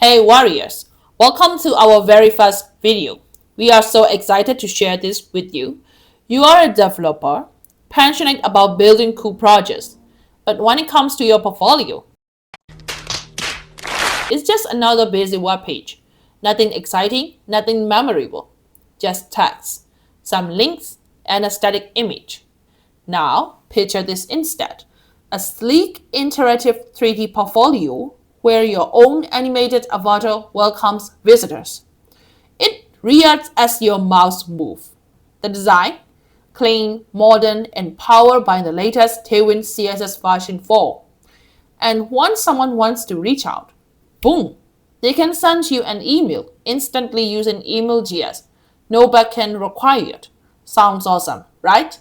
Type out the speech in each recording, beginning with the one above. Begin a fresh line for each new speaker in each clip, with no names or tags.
Hey warriors, welcome to our very first video. We are so excited to share this with you. You are a developer, passionate about building cool projects, but when it comes to your portfolio, it's just another busy web page. Nothing exciting, nothing memorable, just text, some links, and a static image. Now, picture this instead. A sleek, interactive 3D portfolio where your own animated avatar welcomes visitors. It reacts as your mouse moves. The design, clean, modern, and powered by the latest TailwindCSS version 4. And once someone wants to reach out, boom, they can send you an email instantly using email.js. No backend required. Sounds awesome, right?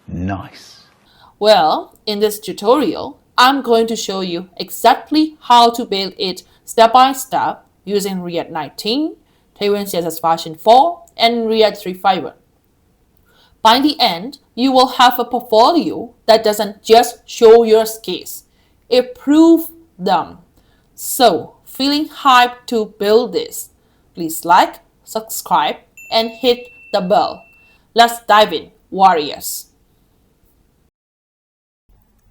Nice.
Well, in this tutorial, I'm going to show you exactly how to build it step by step using React 19, Tailwind CSS version 4, and React 3 Fiber. By the end, you will have a portfolio that doesn't just show your skills, it proves them. So, feeling hyped to build this? Please like, subscribe, and hit the bell. Let's dive in, warriors.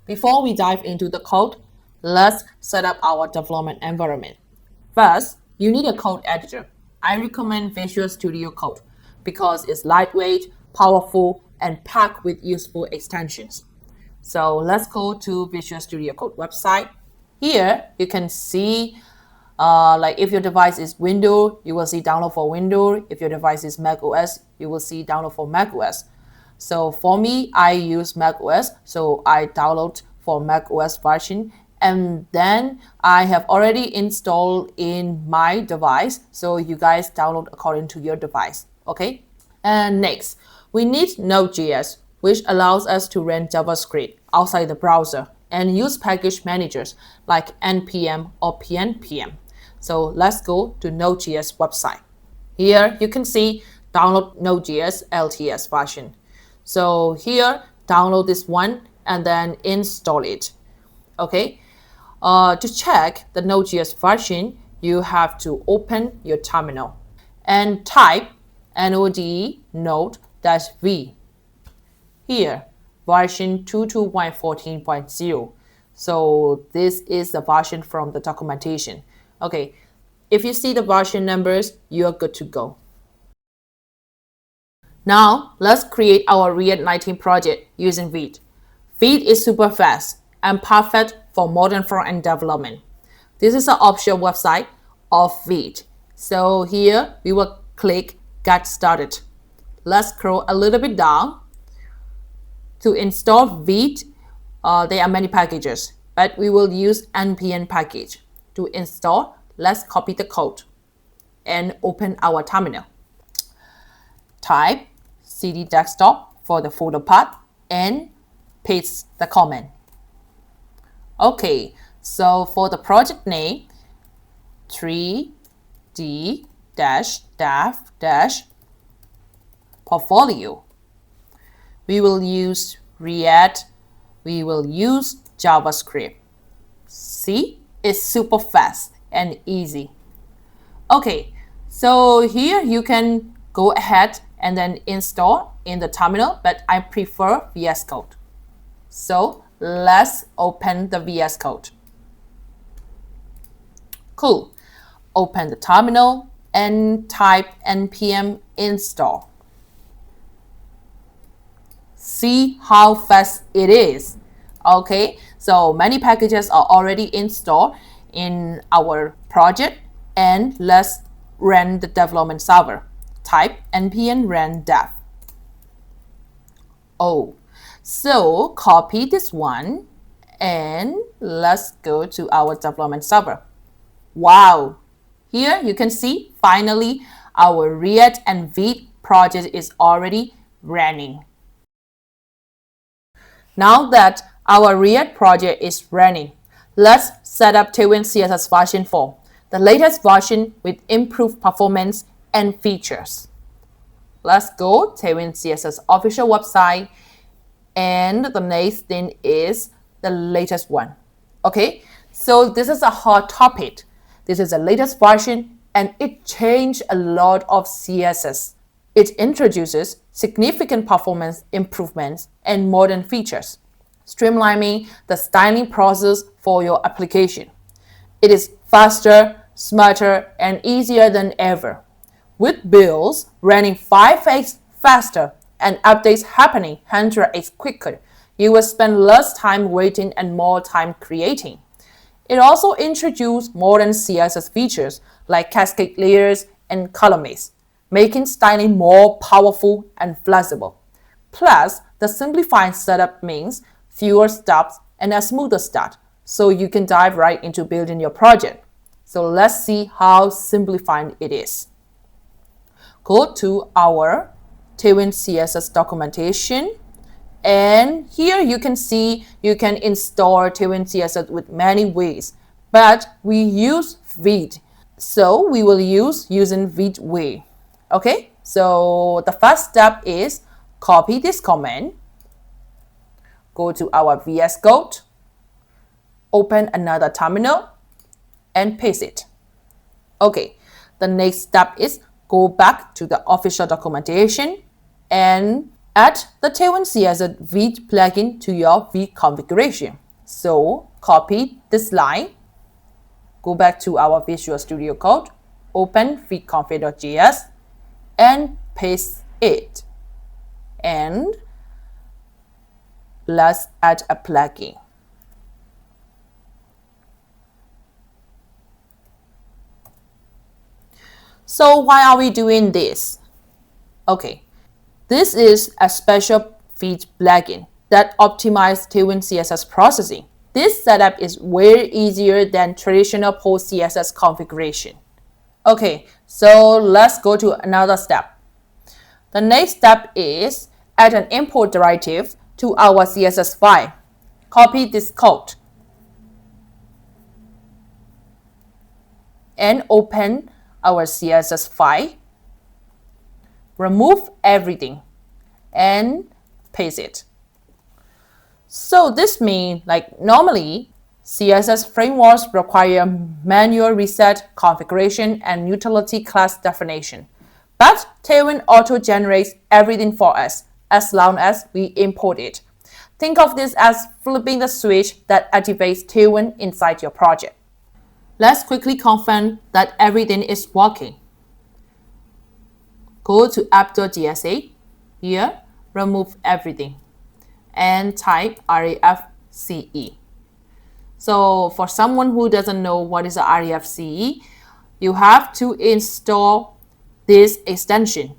Before we dive into the code, let's set up our development environment. First, you need a code editor. I recommend Visual Studio Code because it's lightweight, powerful, and packed with useful extensions. So let's go to Visual Studio Code website. Here, you can see like if your device is Windows, you will see download for Windows. If your device is Mac OS, you will see download for Mac OS. So for me, I use Mac OS, so I download for Mac OS version, and then I have already installed in my device, so you guys download according to your device, okay? And next, we need Node.js, which allows us to run JavaScript outside the browser and use package managers like npm or pnpm. So let's go to Node.js website. Here you can see download Node.js LTS version. So here, download this one and then install it. Okay. To check the Node.js version, you have to open your terminal and type node node-v. Here, version 221.14.0. So this is the version from the documentation. Okay. If you see the version numbers, you're good to go. Now, let's create our React 19 project using Vite. Vite is super fast and perfect for modern front-end development. This is the official website of Vite. So here, we will click Get Started. Let's scroll a little bit down. To install Vite, there are many packages, but we will use npm package. To install, let's copy the code and open our terminal. Type cd desktop for the folder path and paste the comment. Okay, so for the project name, 3d-dev-portfolio. We will use React, we will use JavaScript. See, it's super fast and easy. Okay, so here you can go ahead and then install in the terminal, but I prefer VS Code. So let's open the VS Code. Cool. Open the terminal and type npm install. See how fast it is. Okay, so many packages are already installed in our project, and let's run the development server. Type npm run dev. Oh, so copy this one and let's go to our development server. Wow, here you can see finally our React and Vite project is already running. Now that our React project is running, let's set up Tailwind CSS version 4, the latest version with improved performance and features. Let's go Tailwind CSS official website, and the next thing is the latest one. Okay, So this is a hot topic. This is the latest version and it changed a lot of CSS. It introduces significant performance improvements and modern features, streamlining the styling process for your application. It is faster, smarter, and easier than ever. With builds running 5x faster and updates happening 100x quicker, you will spend less time waiting and more time creating. It also introduced modern CSS features like cascade layers and color maze, making styling more powerful and flexible. Plus, the simplified setup means fewer steps and a smoother start, so you can dive right into building your project. So let's see how simplified it is. Go to our Tailwind CSS documentation. And here you can see you can install Tailwind CSS with many ways, but we use Vite. So we will use using Vite way. Okay, so the first step is copy this command, go to our VS Code, open another terminal, and paste it. Okay, the next step is go back to the official documentation and add the Tailwind CSS Vite plugin to your Vite configuration. So copy this line, go back to our Visual Studio Code, open viteconfig.js, and paste it. And let's add a plugin. So why are we doing this? Okay, this is a special Vite plugin that optimizes Tailwind CSS processing. This setup is way easier than traditional post CSS configuration. Okay, so let's go to another step. The next step is add an import directive to our CSS file. Copy this code and open our CSS file. Remove everything and paste it. So this means like normally CSS frameworks require manual reset, configuration, and utility class definition. But Tailwind auto-generates everything for us as long as we import it. Think of this as flipping the switch that activates Tailwind inside your project. Let's quickly confirm that everything is working. Go to app.gsa, here, remove everything, and type refce. So for someone who doesn't know what is a refce, you have to install this extension.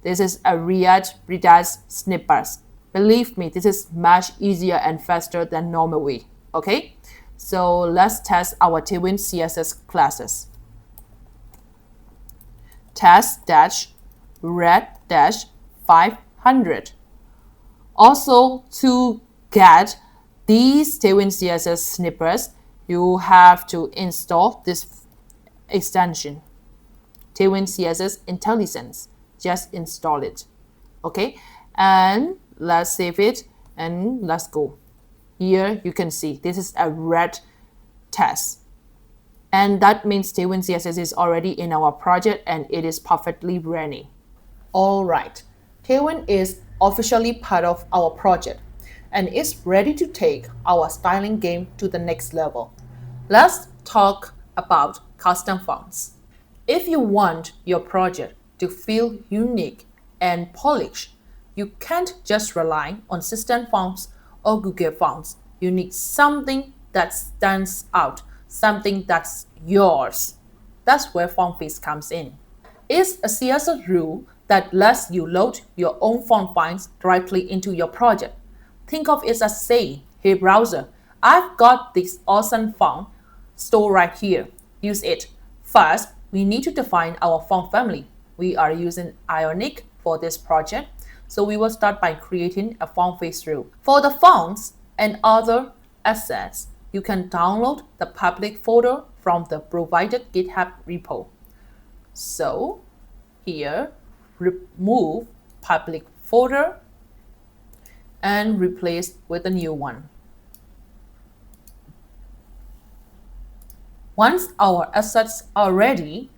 This is a React Redux snippets. Believe me, this is much easier and faster than normal way. Okay, so let's test our Tailwind CSS classes. Test-red-500. Also, to get these Tailwind CSS snippets, you have to install this extension, Tailwind CSS Intelligence. Just install it. Okay, and let's save it and let's go. Here you can see this is a red test. And that means Tailwind CSS is already in our project and it is perfectly running. All right, Tailwind is officially part of our project and is ready to take our styling game to the next level. Let's talk about custom fonts. If you want your project to feel unique and polished, you can't just rely on system fonts or Google fonts. You need something that stands out, something that's yours. That's where FontFace comes in. It's a CSS rule that lets you load your own font files directly into your project. Think of it as saying, hey browser, I've got this awesome font stored right here. Use it. First, we need to define our font family. We are using Ionic for this project, so we will start by creating a font face rule. For the fonts and other assets, you can download the public folder from the provided GitHub repo. So here, remove public folder and replace with a new one. Once our assets are ready,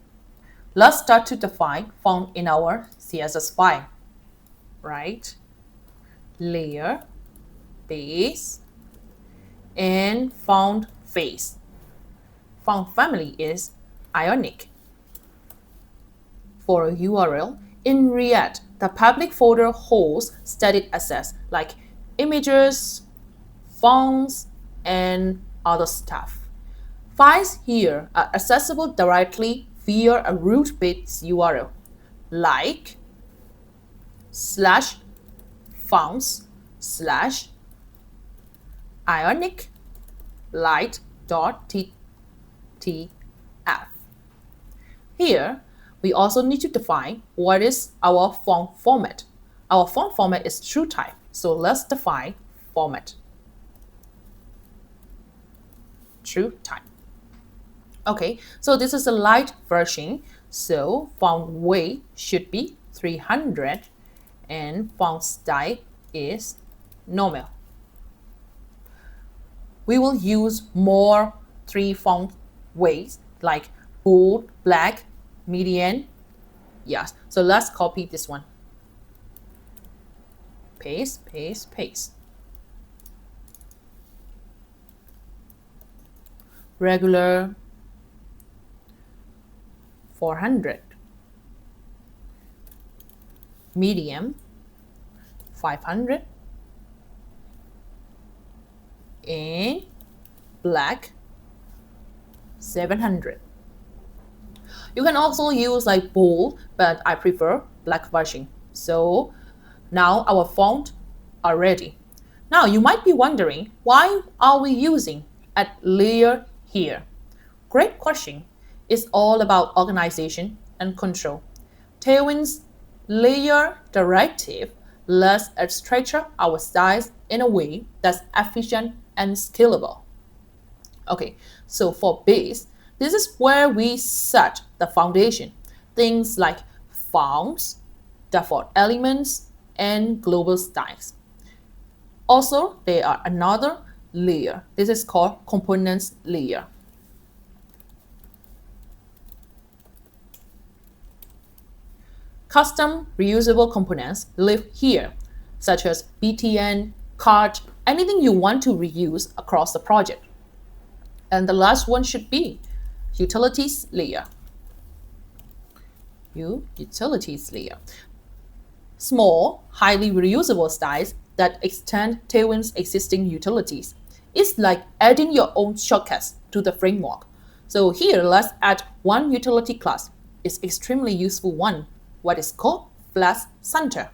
let's start to define font in our CSS file. Right? Layer, base, and font face. Font family is Ionic. For a URL, in React, the public folder holds static assets like images, fonts, and other stuff. Files here are accessible directly via a root-based URL like /fonts/ionic-light.ttf. Here, we also need to define what is our font format. Our font format is true type, so let's define format. True type. Okay, so this is a light version, so font weight should be 300 and font style is normal. We will use more 3 font weights like bold, black, median. Yes, so let's copy this one. Paste, paste, paste. Regular 400. Medium 500. And black 700. You can also use like bold, but I prefer black version. So now our font are ready. Now you might be wondering, why are we using a layer here? Great question. It's all about organization and control. Tailwind's layer directive lets us structure our styles in a way that's efficient and scalable. Okay, so for base, this is where we set the foundation. Things like fonts, default elements, and global styles. Also, there are another layer. This is called components layer. Custom reusable components live here, such as BTN, card, anything you want to reuse across the project. And the last one should be utilities layer. Utilities layer. Small, highly reusable styles that extend Tailwind's existing utilities. It's like adding your own shortcuts to the framework. So here, let's add one utility class. It's extremely useful one, what is called Flash Center.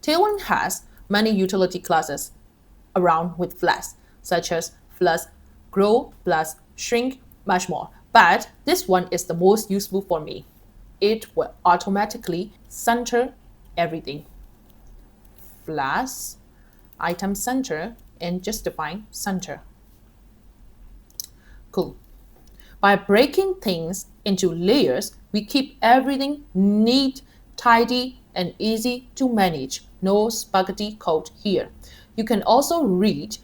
Tailwind has many utility classes around with Flash, such as Flash Grow, Flash Shrink, much more. But this one is the most useful for me. It will automatically center everything. Flash, item center, and just define center. Cool. By breaking things into layers, we keep everything neat, tidy, and easy to manage. No spaghetti code here. You can also read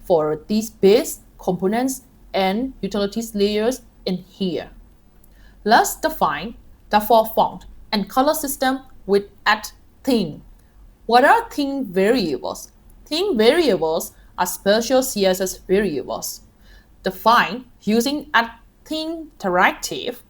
for these base, components, and utilities layers in here. Let's define default font and color system with @theme. What are theme variables? Theme variables are special CSS variables defined using @theme directive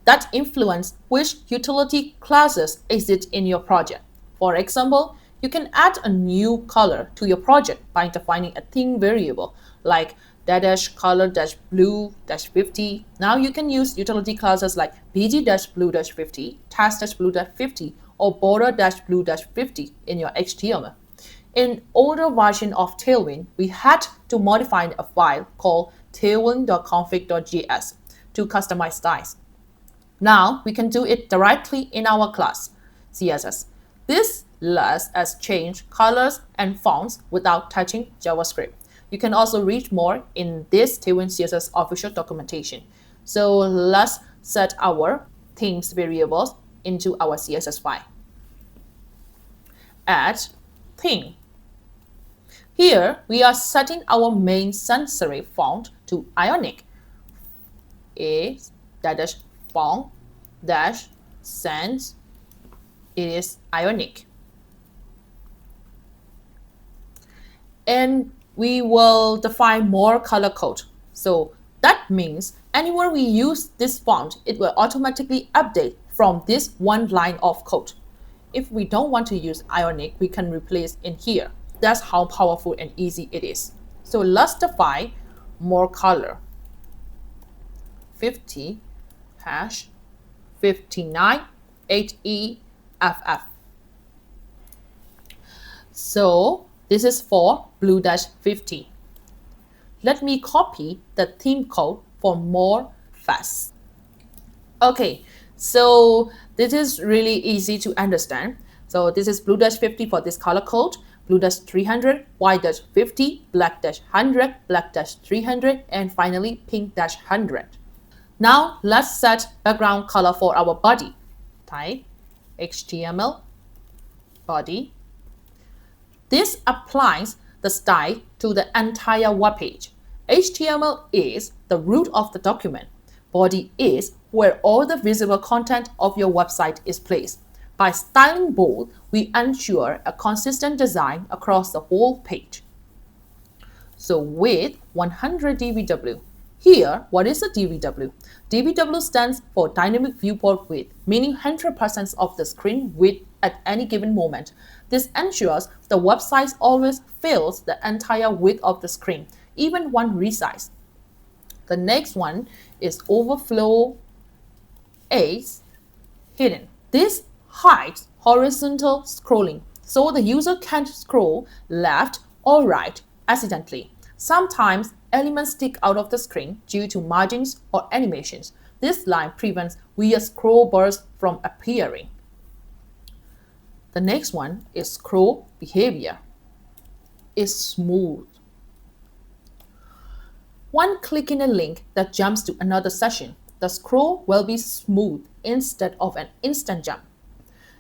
that influence which utility classes exist in your project. For example, you can add a new color to your project by defining a theme variable like --color-blue-50. Now you can use utility classes like bg-blue-50, text-blue-50, or border-blue-50 in your HTML. In older version of Tailwind, we had to modify a file called tailwind.config.js to customize styles. Now we can do it directly in our class, CSS. This lets us change colors and fonts without touching JavaScript. You can also read more in this Tailwind CSS official documentation. So let's set our themes variables into our CSS file. Add theme. Here, we are setting our main sans serif font to Ionic. A-font sans, it is Ionic. And we will define more color code. So that means anywhere we use this font, it will automatically update from this one line of code. If we don't want to use Ionic, we can replace in here. That's how powerful and easy it is. So let's define more color. 50 hash 59 HEFF. So this is for blue-50. Let me copy the theme code for more fast. Okay, so this is really easy to understand. So this is blue-50 for this color code, blue-300, white-50, black-100, black-300, and finally pink-100. Now let's set background color for our body. Type HTML body. This applies the style to the entire web page. HTML is the root of the document. Body is where all the visible content of your website is placed. By styling bold, we ensure a consistent design across the whole page. So with 100 dvw. Here, what is a dvw? dvw stands for dynamic viewport width, meaning 100% of the screen width at any given moment. This ensures the website always fills the entire width of the screen, even when resized. The next one is overflow is hidden. This hides horizontal scrolling, so the user can't scroll left or right accidentally. Sometimes elements stick out of the screen due to margins or animations. This line prevents weird scroll bars from appearing. The next one is scroll behavior. It's smooth. When clicking a link that jumps to another session, the scroll will be smooth instead of an instant jump.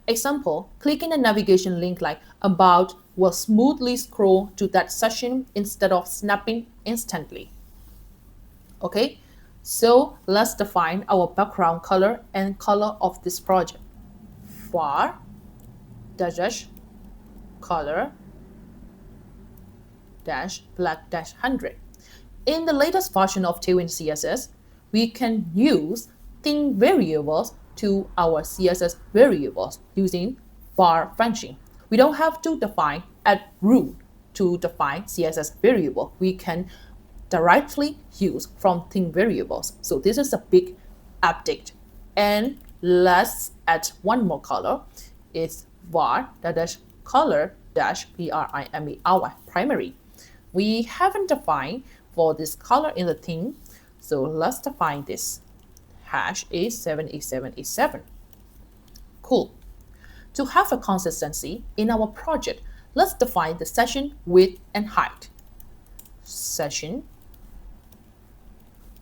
Example, clicking a navigation link like About will smoothly scroll to that session instead of snapping instantly. Okay, so let's define our background color and color of this project. var color black 100. In the latest version of TailwindCSS, we can use theme variables to our CSS variables using var function. We don't have to define at root to define CSS variable. We can directly use from theme variables. So this is a big update. And let's add one more color. It's var color primary. We haven't defined for this color in the theme, so let's define this. Hash is 78787. Cool. To have a consistency in our project, let's define the session width and height. Session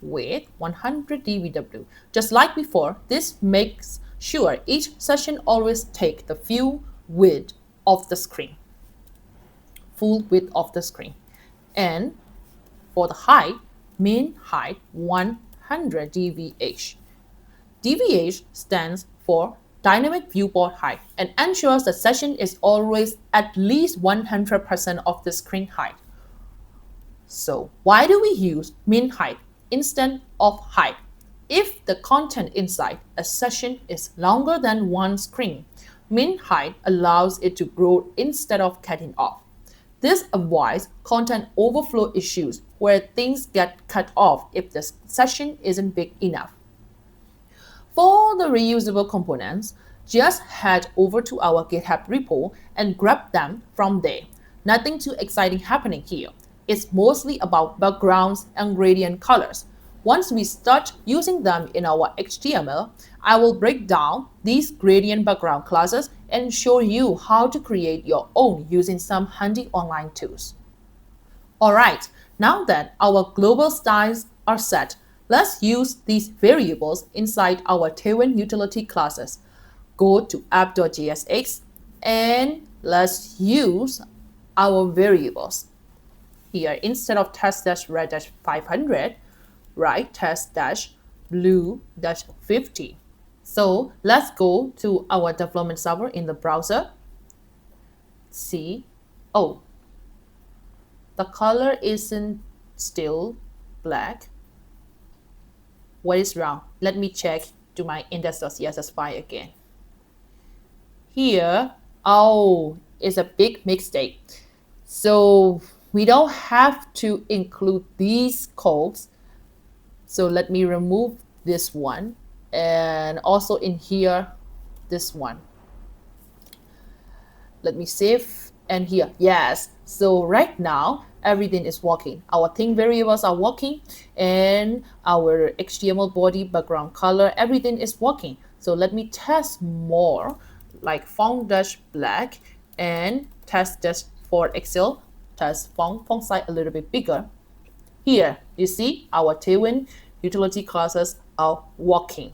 width 100 dvw. Just like before, this makes sure each session always takes the full width of the screen. And for the height, mean height 100 dvh. dvh stands for dynamic viewport height and ensures the session is always at least 100% of the screen height. So why do we use mean height instead of height? If the content inside a session is longer than one screen, mean height allows it to grow instead of cutting off. This avoids content overflow issues where things get cut off if the session isn't big enough. For the reusable components, just head over to our GitHub repo and grab them from there. Nothing too exciting happening here. It's mostly about backgrounds and gradient colors. Once we start using them in our HTML, I will break down these gradient background classes and show you how to create your own using some handy online tools. Alright, now that our global styles are set, let's use these variables inside our Tailwind utility classes. Go to app.jsx and let's use our variables. Here, instead of test-red-500, write test-blue-50. So let's go to our development server in the browser. See, oh, the color isn't still black. What is wrong? Let me check to my index.css file again. Here, oh, it's a big mistake. So we don't have to include these codes. So let me remove this one, and also in here, this one. Let me save, and here, yes. So right now, everything is working. Our theme variables are working, and our HTML body, background color, everything is working. So let me test more, like font-black and test for Excel, test font size a little bit bigger. Here, you see our Tailwind utility classes are working.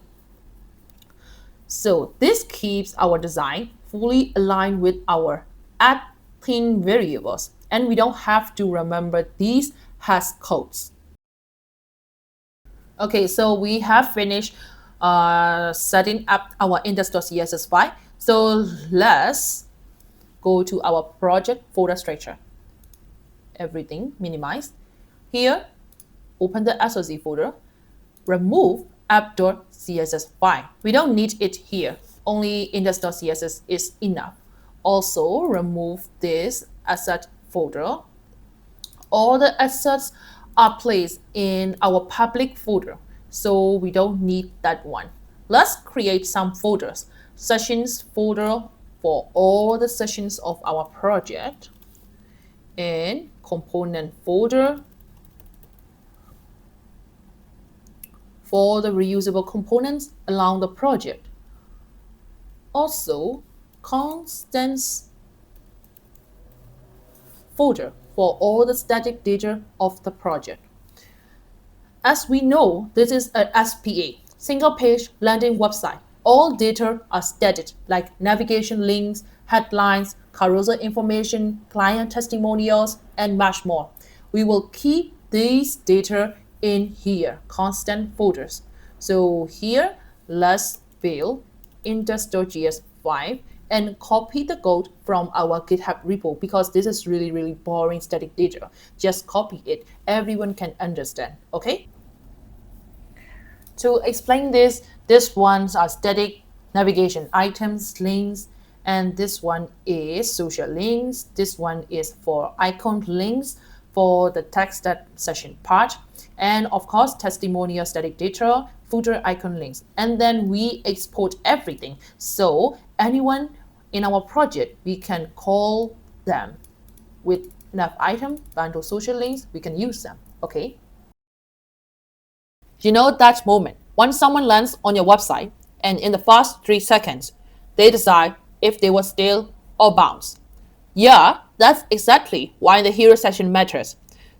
So this keeps our design fully aligned with our add theme variables, and we don't have to remember these hash codes. Okay, so we have finished setting up our index.css file. So let's go to our project folder structure. Everything minimized. Here, open the SOC folder, remove app.css file. We don't need it here. Only index.css is enough. Also, remove this asset folder. All the assets are placed in our public folder, so we don't need that one. Let's create some folders. Sessions folder for all the sessions of our project, and component folder for the reusable components along the project. Also, constants folder for all the static data of the project. As we know, this is a SPA, single page landing website. All data are static, like navigation links, headlines, carousel information, client testimonials, and much more. We will keep these data in here, constant folders. So here, let's build index.js5 and copy the code from our GitHub repo, because this is really boring static data. Just copy it. Everyone can understand, okay? To explain this ones are static navigation items, links, and this one is social links. This one is for icon links for the text session part, and of course testimonial static data, footer icon links, and then we export everything. So anyone in our project, we can call them with nav item, bundle social links, we can use them, okay? You know that moment when someone lands on your website and in the first 3 seconds, they decide if they will stay or bounce. Yeah, that's exactly why the hero section matters.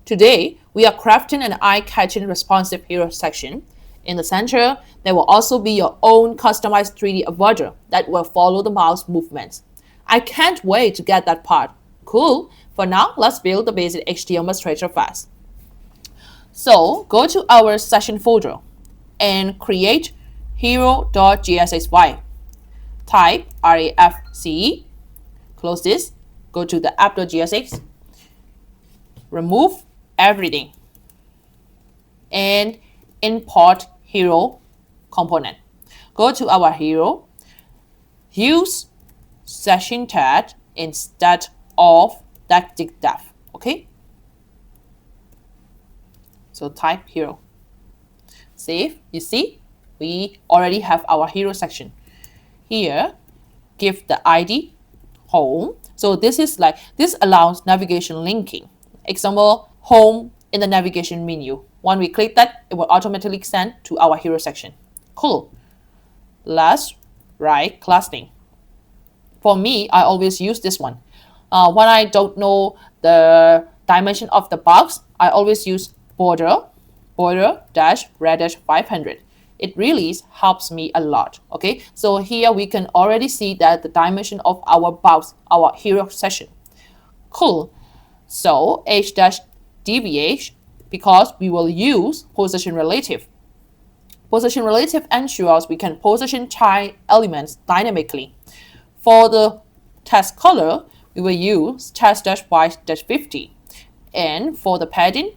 Today, we are crafting an eye-catching responsive hero section. In the center, there will also be your own customized 3D avatar that will follow the mouse movements. I can't wait to get that part. Cool. For now, let's build the basic HTML structure first. So go to our session folder and create hero.jsx file. Type RAFC, close this, go to the app.jsx, remove everything, and import hero component. Go to our hero, use session tag instead of static def, okay? So type hero. Save. You see, we already have our hero section. Here, give the ID home. So this allows navigation linking. Example, home in the navigation menu. When we click that, it will automatically send to our hero section. Cool. Let's write class name. For me, I always use this one. When I don't know the dimension of the box, I always use border -red-500. It really helps me a lot, okay? So here we can already see that the dimension of our box, our hero section. Cool. So deviate because we will use position relative. Position relative ensures we can position child elements dynamically. For the text color, we will use text-y-50. And for the padding,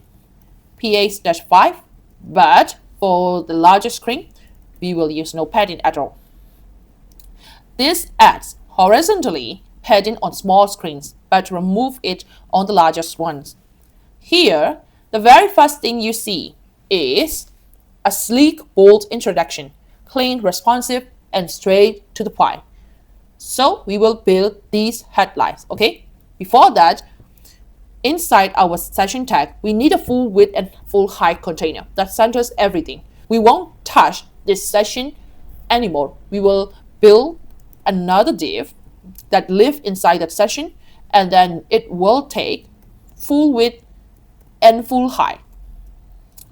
PA-5. But for the larger screen, we will use no padding at all. This adds horizontally padding on small screens, but remove it on the largest ones. Here, the very first thing you see is a sleek, bold introduction, clean, responsive, and straight to the point. So we will build these headlines, okay? Before that, inside our session tag, we need a full width and full height container that centers everything. We won't touch this session anymore. We will build another div that lives inside that session, and then it will take full width and full height.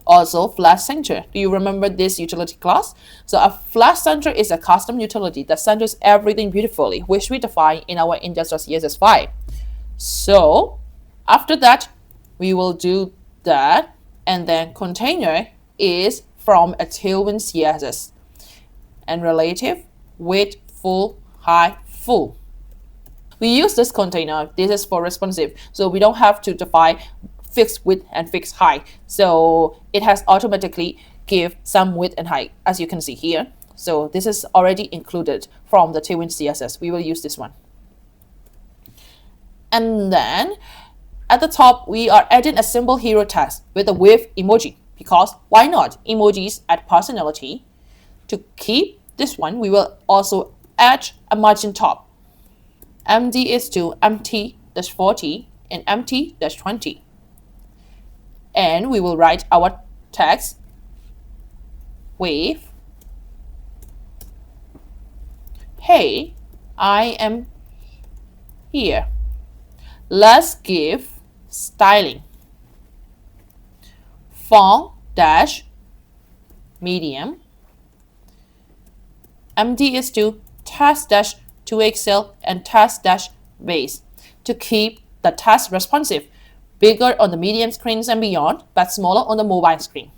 Also, flash center. Do you remember this utility class? So a flash center is a custom utility that centers everything beautifully, which we define in our index.css file. So after that, we will do that, and then container is from a TailwindCSS and relative width, full, height, full. We use this container. This is for responsive, so we don't have to define fixed width and fixed height. So it has automatically give some width and height, as you can see here. So this is already included from the TailwindCSS. We will use this one. And then at the top, we are adding a simple hero text with a wave emoji, because why not? Emojis add personality. To keep this one, we will also add a margin top. MD is to MT-40 and MT-20. And we will write our text with, hey, I am here. Let's give styling. Font dash medium. MD is to text dash 2XL and text dash base to keep the text responsive, bigger on the medium screens and beyond, but smaller on the mobile screen.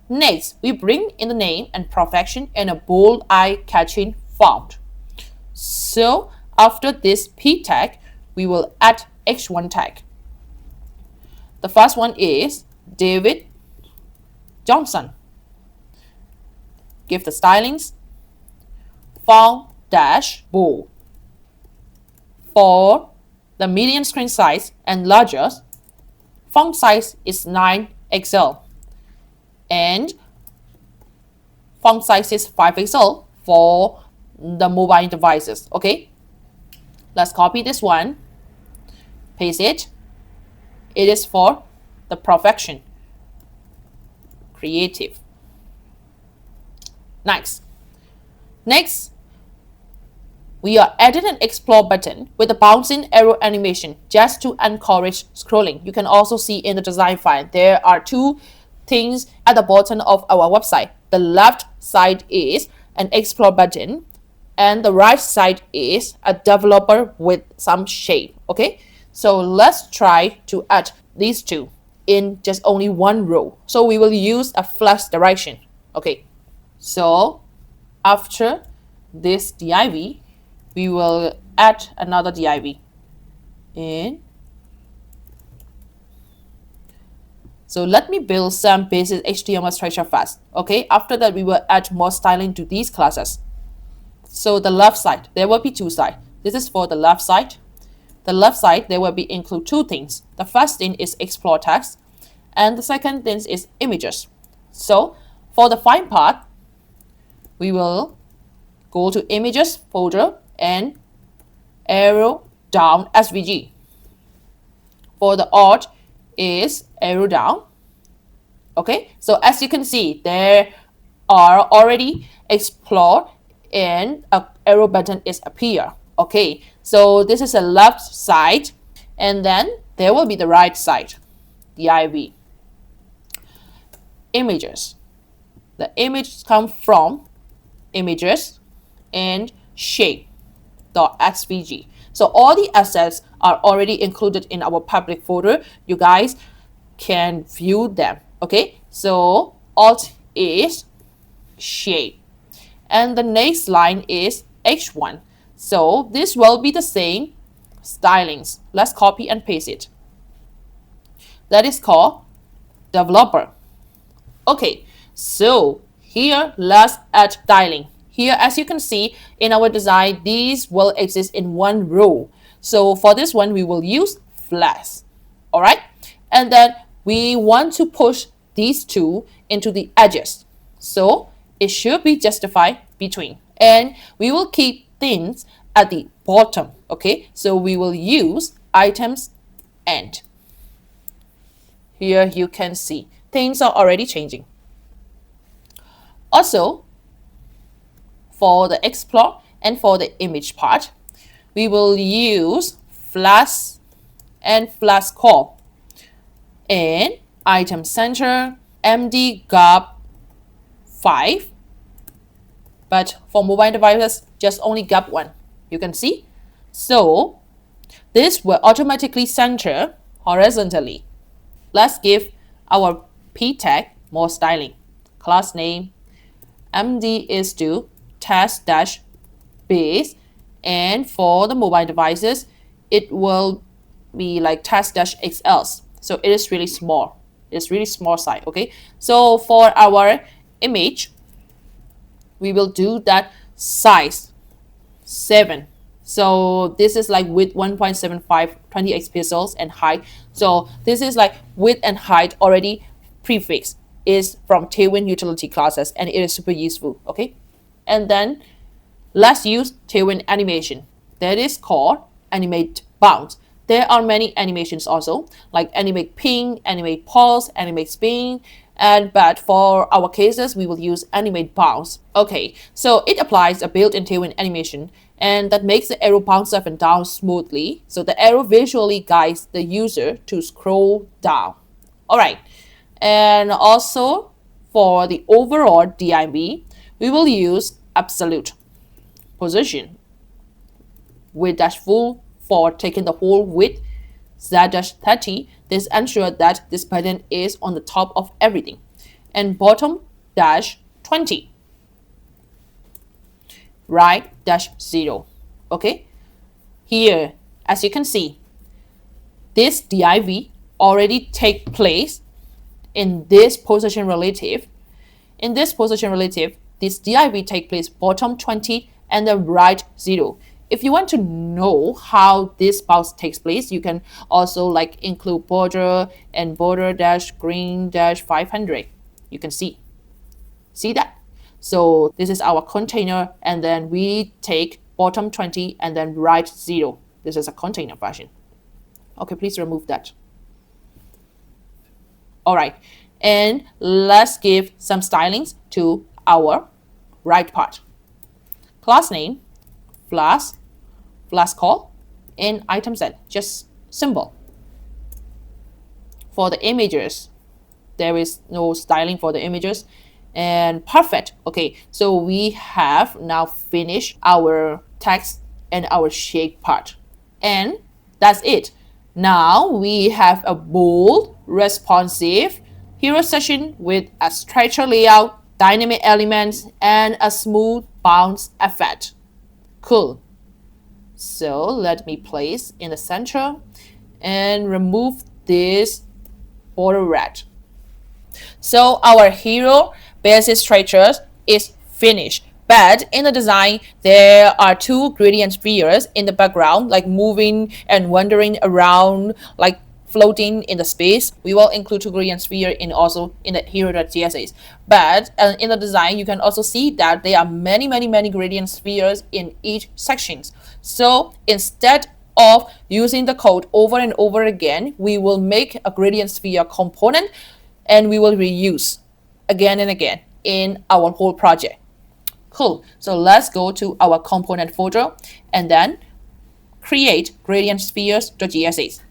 Next, we bring in the name and profession in a bold, eye-catching font. So after this P tag, we will add H1 tag. The first one is David Johnson. Give the stylings font dash bold. For the medium screen size and larger, font size is 9XL and font size is 5XL for the mobile devices. Okay, let's copy this one, paste it. It is for the profession, creative. Nice. Next, we are adding an explore button with a bouncing arrow animation just to encourage scrolling. You can also see in the design file, there are two things at the bottom of our website. The left side is an explore button and the right side is a developer with some shape. Okay, so let's try to add these two in just only one row. So we will use a flash direction. Okay, so after this div, we will add another div in. So let me build some basic HTML structure first. Okay, after that we will add more styling to these classes. So the left side, there will be two sides. This is for the left side. The left side, there will be include two things. The first thing is explore text, and the second thing is images. So for the find part, we will go to images folder and arrow down SVG. For the alt is arrow down. Okay, so as you can see, there are already explore and a arrow button is appear. Okay, so this is the left side, and then there will be the right side, div. Images. The images come from images and shape.svg. So all the assets are already included in our public folder. You guys can view them. Okay, so Alt is shape, and the next line is H1. So this will be the same stylings. Let's copy and paste it. That is called developer. Okay, so here let's add styling. Here, as you can see in our design, these will exist in one row. So for this one, we will use flash. All right, and then we want to push these two into the edges. So it should be justified between, and we will keep things at the bottom. Okay, so we will use items end. Here you can see things are already changing. Also, for the explore and for the image part, we will use flash and flash call and item center md gap 5, but for mobile devices just only gap 1. You can see, so this will automatically center horizontally. Let's give our p tag more styling. Class name md is to test dash base, and for the mobile devices it will be like test dash xls, so it is really small. It's really small size. Okay, so for our image we will do that size 7. So this is like width 1.75 20x pixels and height. So this is like width and height already prefixed, is from Tailwind utility classes, and it is super useful. Okay, and then let's use Tailwind animation. That is called animate bounce. There are many animations also, like animate ping, animate pulse, animate spin, but for our cases we will use animate bounce. Okay, so it applies a built-in Tailwind animation, and that makes the arrow bounce up and down smoothly. So the arrow visually guides the user to scroll down. All right, and also for the overall div, we will use absolute position with dash full for taking the whole width, z-30. This ensures that this button is on the top of everything, and bottom dash 20, right dash 0. Okay, here as you can see, this div already take place in this position relative. In this position relative, this div take place bottom 20 and the right 0. If you want to know how this bounce takes place, you can also like include border and border dash green dash 500. You can see that. So this is our container, and then we take bottom 20 and then right 0. This is a container version. Okay, please remove that. All right, and let's give some stylings to our right part. Class name flash call and item set, just symbol. For the images, there is no styling for the images, and perfect. Okay, so we have now finished our text and our shape part, and that's it. Now we have a bold, responsive hero section with a structure layout, dynamic elements, and a smooth bounce effect. Cool. So let me place in the center and remove this border red. So our hero basis structures is finished. But in the design, there are two gradient spheres in the background, like moving and wandering around, like floating in the space. We will include two gradient sphere in also in the hero.css. But in the design, you can also see that there are many gradient spheres in each sections. So instead of using the code over and over again, we will make a gradient sphere component and we will reuse again and again in our whole project. Cool. So let's go to our component folder and then create gradient spheres.css.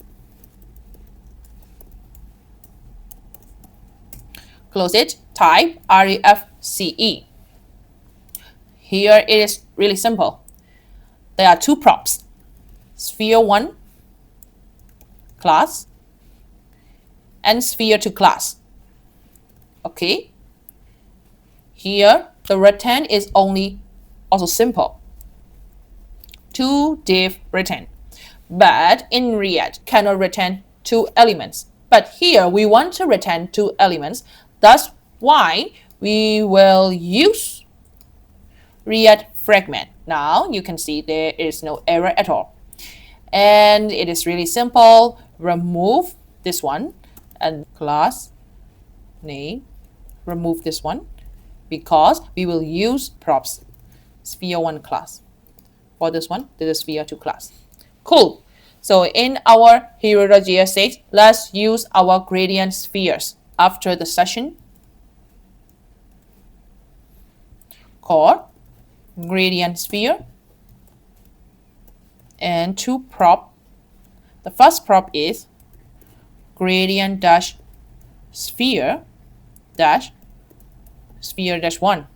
Close it, type refce. Here it is really simple. There are two props, sphere 1 class and sphere to class. Okay. Here, the return is also simple. 2 div return. But in React, cannot return 2 elements. But here, we want to return 2 elements. That's why we will use React fragment. Now, you can see there is no error at all. And it is really simple. Remove this one and class name. Remove this one because we will use props sphere1 class. For this one, this is sphere2 class. Cool. So in our hero.js, let's use our gradient spheres. After the session, call gradient sphere and 2 prop. The first prop is gradient dash sphere dash sphere dash 1.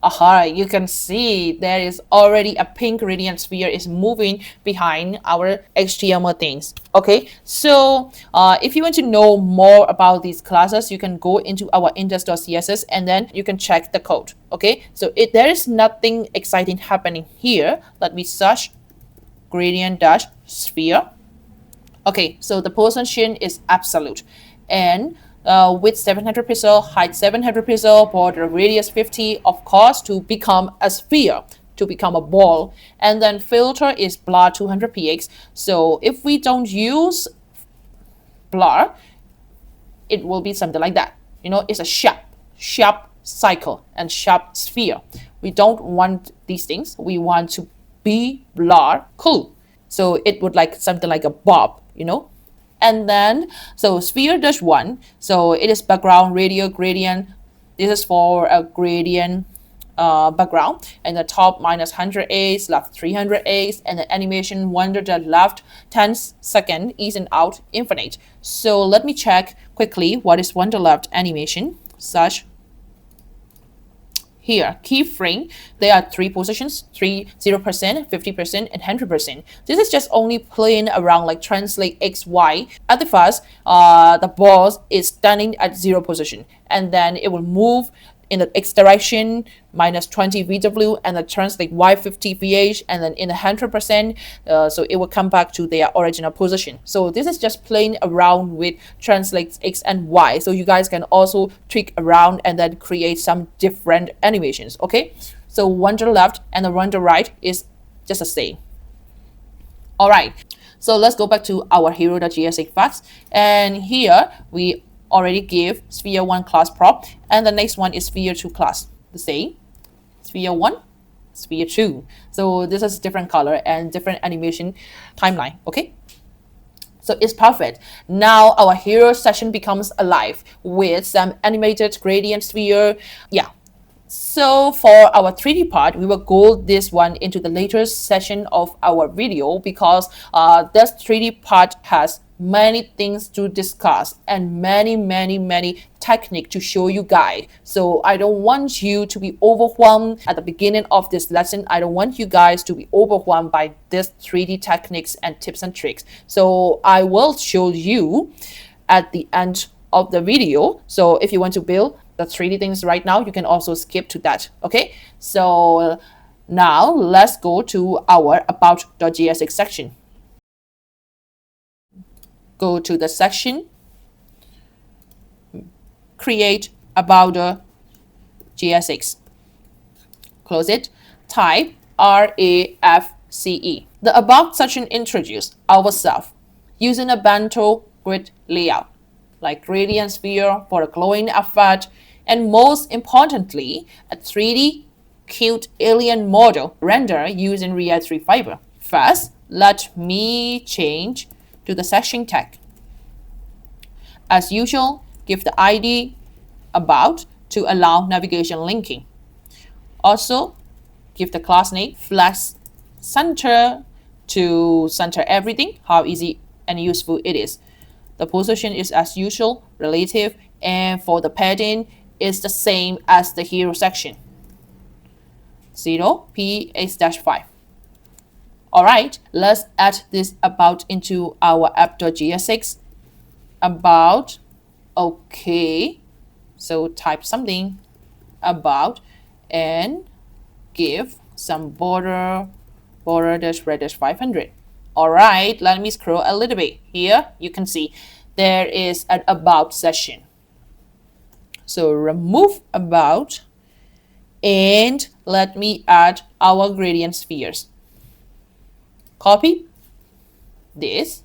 Aha, you can see there is already a pink gradient sphere is moving behind our HTML things. Okay, so if you want to know more about these classes, you can go into our index.css and then you can check the code. Okay, so there is nothing exciting happening here. Let me search gradient dash sphere. Okay, so the position is absolute and width 700 pixel, height 700 pixel, border radius 50, of course, to become a sphere, to become a ball. And then filter is blur 200px. So if we don't use blur, it will be something like that. You know, it's a sharp cycle and sharp sphere. We don't want these things. We want to be blur. Cool. So it would like something like a bob, you know. And then, so sphere dash 1, so it is background, radial, gradient. This is for a gradient background. And the top minus 100x, left 300x, and the animation wander the left 10 second, ease and out, infinite. So let me check quickly what is wander left animation. Such here, keyframe, there are 3 positions, 0%, 50%, and 100%. This is just only playing around like translate X, Y. At the first, the ball is standing at 0 position, and then it will move in the X direction, minus 20 VW, and then translate Y 50 VH, and then in the 100%, so it will come back to their original position. So this is just playing around with translates X and Y. So you guys can also tweak around and then create some different animations. Okay, so one to the left and the one to the right is just the same. All right, so let's go back to our hero.js facts, and here we already give sphere1 class prop, and the next one is sphere2 class. The same, sphere1, sphere2. So this is different color and different animation timeline. Okay, so it's perfect. Now our hero session becomes alive with some animated gradient sphere. Yeah. So for our 3D part, we will go this one into the later session of our video because this 3D part has many things to discuss and many techniques to show you guys. So I don't want you to be overwhelmed at the beginning of this lesson. I don't want you guys to be overwhelmed by this 3D techniques and tips and tricks. So I will show you at the end of the video. So if you want to build the 3D things right now, you can also skip to that. Okay, so now let's go to our about.jsx section. Go to the section, create about.jsx, close it, type RAFCE. The about section introduces ourselves using a bento grid layout, like gradient sphere for a glowing effect, and most importantly, a 3D cute alien model render using React 3 Fiber. First, let me change to the section tag. As usual, give the ID about to allow navigation linking. Also, give the class name flex center to center everything, how easy and useful it is. The position is as usual, relative, and for the padding, it's the same as the hero section. 0 px-5. All right, let's add this about into our app.jsx. About, okay, so type something about and give some border dash red dash 500. All right, let me scroll a little bit. Here you can see there is an about section. So remove about and let me add our gradient spheres. Copy this,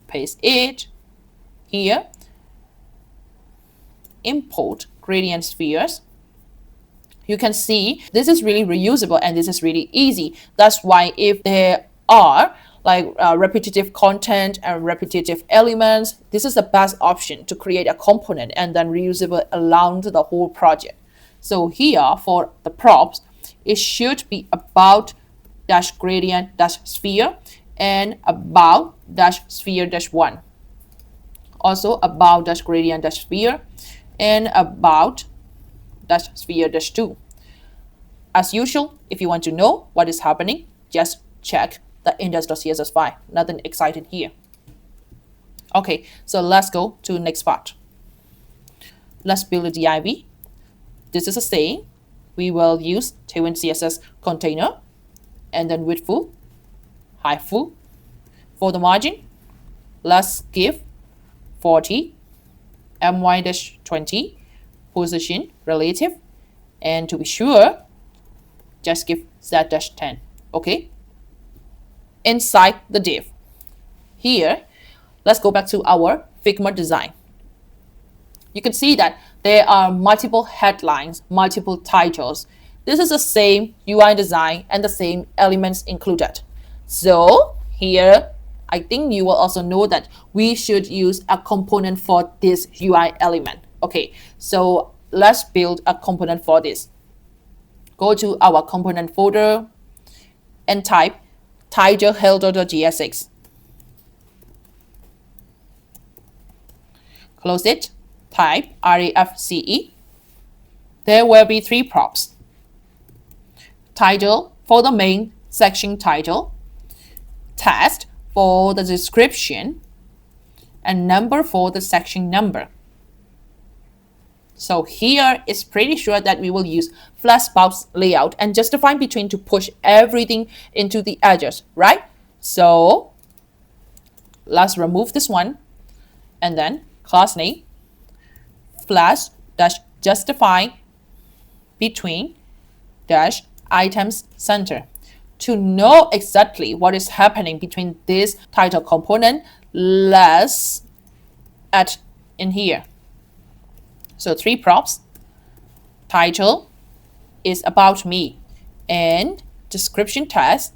paste it here, import gradient spheres. You can see this is really reusable and this is really easy. That's why if there are like repetitive content and repetitive elements, this is the best option to create a component and then reusable around the whole project. So here for the props, it should be about dash gradient dash sphere and about dash sphere dash 1. Also about dash gradient dash sphere and about dash sphere dash 2. As usual, if you want to know what is happening, just check the index.css file. Nothing exciting here. Okay, so let's go to the next part. Let's build a div. This is a saying. We will use TailwindCSS container and then width full, height full. For the margin, let's give 40, my-20, position relative, and to be sure, just give z-10. Okay. Inside the div, here, let's go back to our Figma design. You can see that there are multiple headlines, multiple titles. This is the same UI design and the same elements included. So here, I think you will also know that we should use a component for this UI element. Okay, so let's build a component for this. Go to our component folder and type title hello.jsx. Close it. Type RAFCE. There will be 3 props. Title for the main section title, text for the description, and number for the section number. So here it's pretty sure that we will use flash box layout and just define between to push everything into the edges, right? So let's remove this one and then class name flash dash justify between dash items center. To know exactly what is happening between this title component, let's add in here. So 3 props. Title is about me and description text,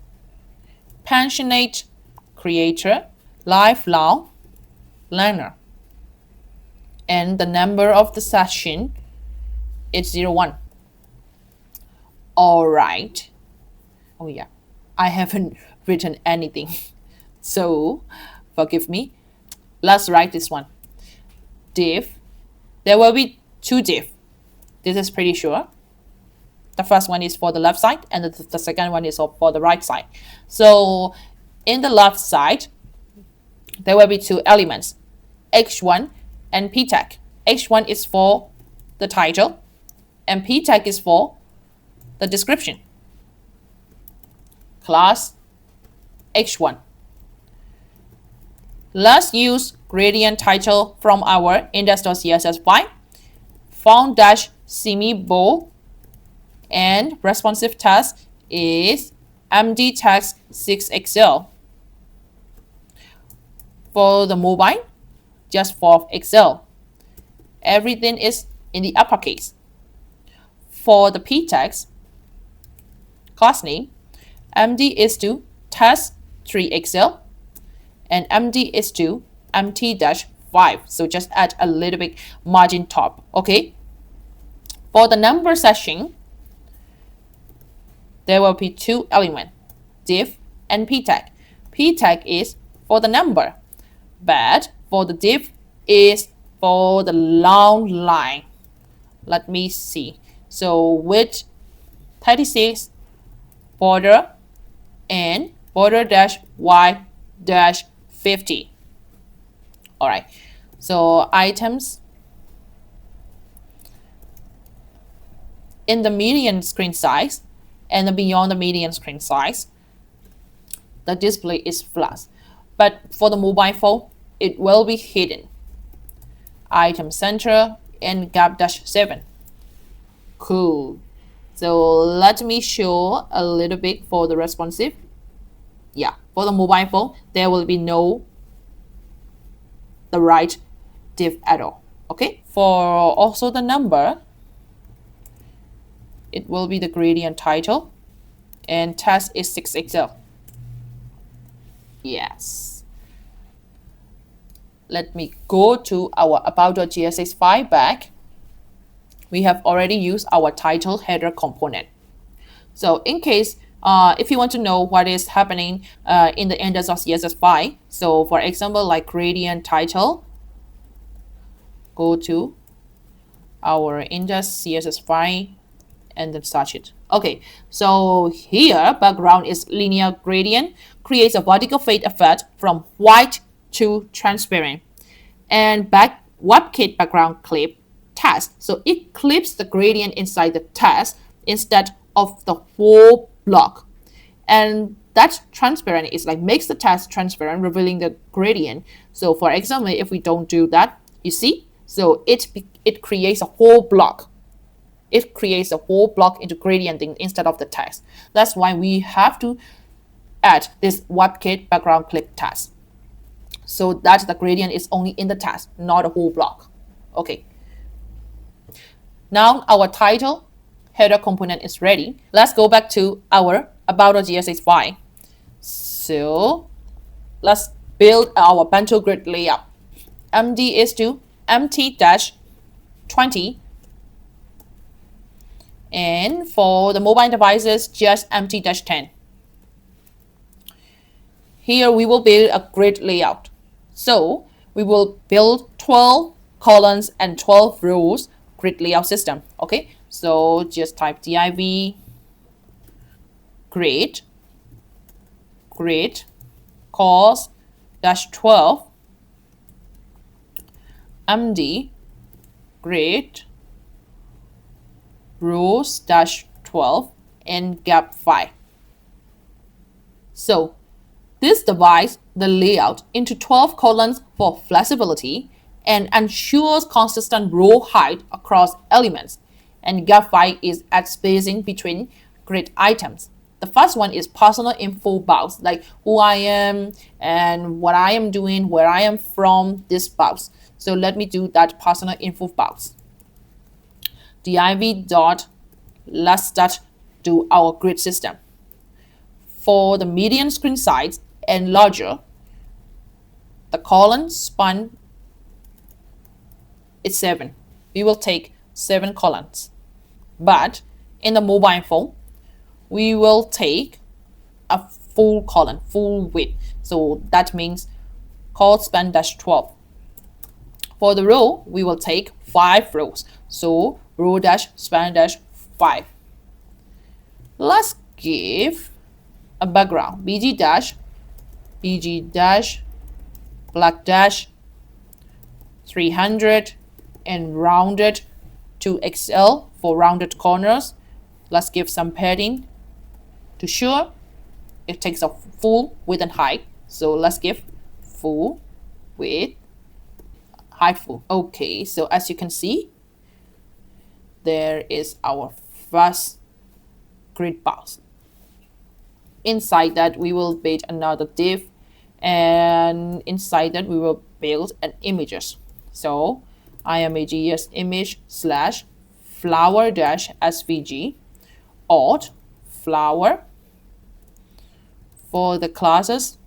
passionate creator, lifelong learner. And the number of the session is 01. All right. Oh yeah, I haven't written anything. So forgive me. Let's write this one. Div. There will be 2 div. This is pretty sure. The first one is for the left side and the second one is for the right side. So in the left side, there will be 2 elements, h1 and p tag. h1 is for the title and p tag is for the description. Class h1. Let's use gradient title from our index.css file, font dash semi-bold, and responsive text is md text 6xl. For the mobile, just 4xl. Everything is in the uppercase. For the p text, class name, md is to test 3xl and md is to mt-5. So just add a little bit margin top. Okay. For the number section, there will be 2 elements, div and p tag. P tag is for the number, but for the div is for the long line. Let me see. So width 36, border and border dash y dash 50. All right, so items in the median screen size and beyond the median screen size, the display is flash. But for the mobile phone, it will be hidden. Item center and gap dash 7. Cool. So let me show a little bit for the responsive. Yeah, for the mobile phone, there will be no the right div at all. Okay, for also the number, it will be the gradient title and test is 6XL. Yes. Let me go to our about.gss file back. We have already used our title header component. So in case if you want to know what is happening in the index.css file, so for example, like gradient title, go to our index.css file and then search it. Okay, so here background is linear gradient, creates a vertical fade effect from white to transparent, and WebKit background clip test. So it clips the gradient inside the test instead of the whole block, and that transparent is like makes the test transparent, revealing the gradient. So for example, if we don't do that, you see, so it creates a whole block. It creates a whole block into gradient instead of the text. That's why we have to add this WebKit background clip test, so that the gradient is only in the test, not a whole block. Okay. Now our title header component is ready. Let's go back to our about.gss file. So let's build our bento grid layout. MD is to empty-20, and for the mobile devices, just empty-10. Here we will build a grid layout. So we will build 12 columns and 12 rows grid layout system. Okay, so just type div grid cos -12 md grid rows -12 and gap 5. So this divides the layout into 12 columns for flexibility and ensures consistent row height across elements. And gap 5 is at spacing between grid items. The first one is personal info box, like who I am and what I am doing, where I am from, this box. So let me do that personal info box. Let's start to our grid system. For the median screen size and larger, the column span is 7. We will take 7 columns. But in the mobile phone, we will take a full column, full width. So that means col span -12. For the row, we will take 5 rows. So row span -5. Let's give a background bg black 300 and rounded to XL for rounded corners. Let's give some padding to sure it takes a full width and height. So let's give full width, height full. Okay, so as you can see, there is our first grid box. Inside that, we will build another div, and inside that we will build an images. So images image / flower -svg alt flower. For the classes,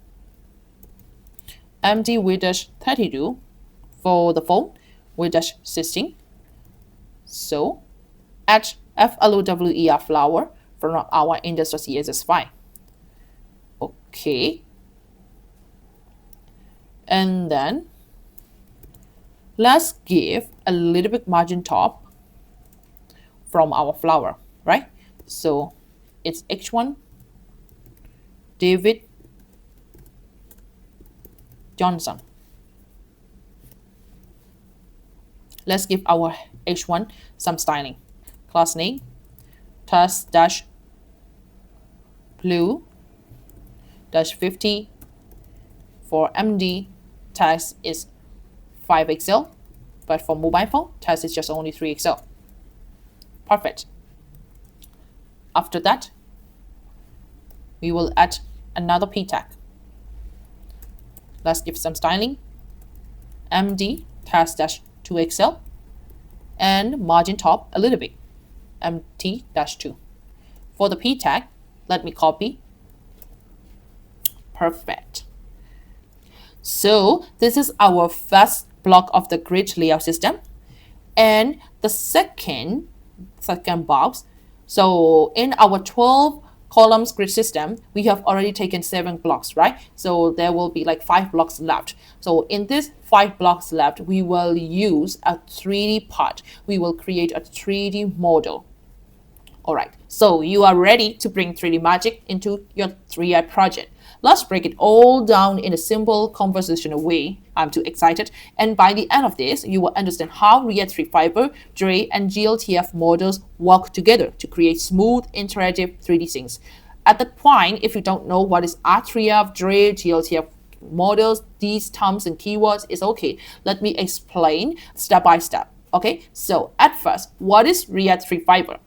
empty with -32. For the phone, with -16. So add flower flower from our index.css file. Okay, and then let's give a little bit margin top from our flower, right? So it's h1 div width Johnson. Let's give our H1 some styling. Class name, test-blue-50 for MD. Text is 5 XL, but for mobile phone, text is just only 3 XL. Perfect. After that, we will add another P tag. Let's give some styling. MD text-2XL and margin top a little bit. MT-2. For the P tag, let me copy. Perfect. So this is our first block of the grid layout system. And the second box, so in our 12 columns grid system, we have already taken 7 blocks, right? So there will be like 5 blocks left. So in this 5 blocks left, we will use a 3D part. We will create a 3D model. All right, so you are ready to bring 3D magic into your 3i project. Let's break it all down in a simple conversational way. I'm too excited. And by the end of this, you will understand how React 3 Fiber, Dre, and GLTF models work together to create smooth, interactive 3D scenes. At that point, if you don't know what is R3F, Dre, GLTF models, these terms and keywords, is okay. Let me explain step by step. Okay, so at first, what is React 3 Fiber?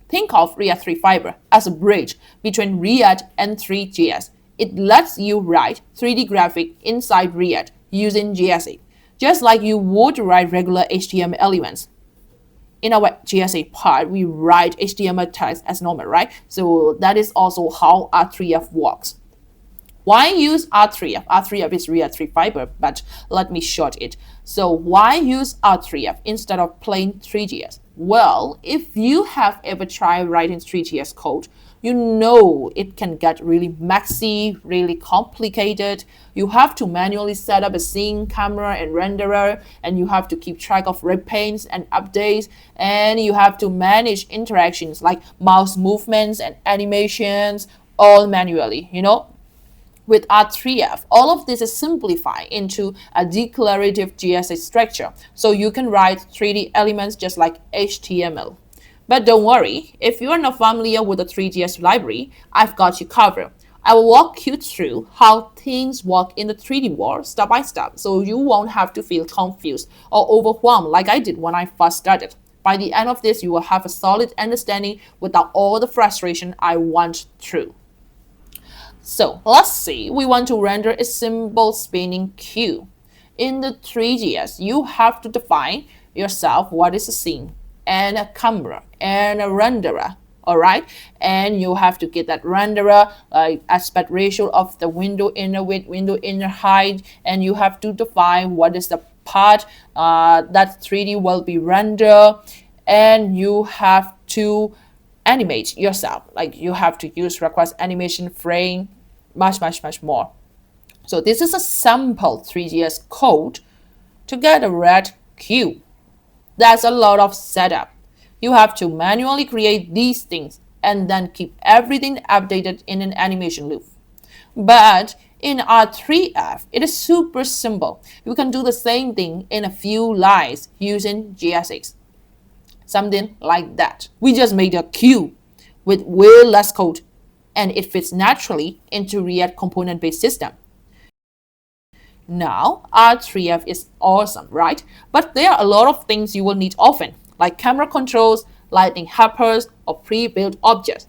Think of React 3 Fiber as a bridge between React and Three.js. It lets you write 3D graphic inside React using Gsap, just like you would write regular HTML elements. In our Gsap part, we write HTML text as normal, right? So that is also how R3F works. Why use R3F? R3F is React 3 Fiber, but let me short it. So why use R3F instead of plain Three.js? Well, if you have ever tried writing Three.js code, you know it can get really messy, really complicated. You have to manually set up a scene, camera, and renderer, and you have to keep track of red paints and updates, and you have to manage interactions like mouse movements and animations, all manually, you know. With R3F, all of this is simplified into a declarative GSA structure, so you can write 3D elements just like HTML. But don't worry, if you are not familiar with the Three.js library, I've got you covered. I will walk you through how things work in the 3D world step by step, so you won't have to feel confused or overwhelmed like I did when I first started. By the end of this, you will have a solid understanding without all the frustration I went through. So let's see, we want to render a simple spinning cube. In the Three.js, you have to define yourself what is a scene and a camera and a renderer, all right? And you have to get that renderer, aspect ratio of the window inner width, window inner height, and you have to define what is the part that 3D will be rendered, and you have to animate yourself, like you have to use request animation frame, much more. So this is a sample Three.js code to get a red cube. That's a lot of setup. You have to manually create these things and then keep everything updated in an animation loop. But in R3F, it is super simple. You can do the same thing in a few lines using GSX. Something like that. We just made a cube with way less code, and it fits naturally into React component-based system. Now, R3F is awesome, right? But there are a lot of things you will need often, like camera controls, lighting helpers, or pre-built objects.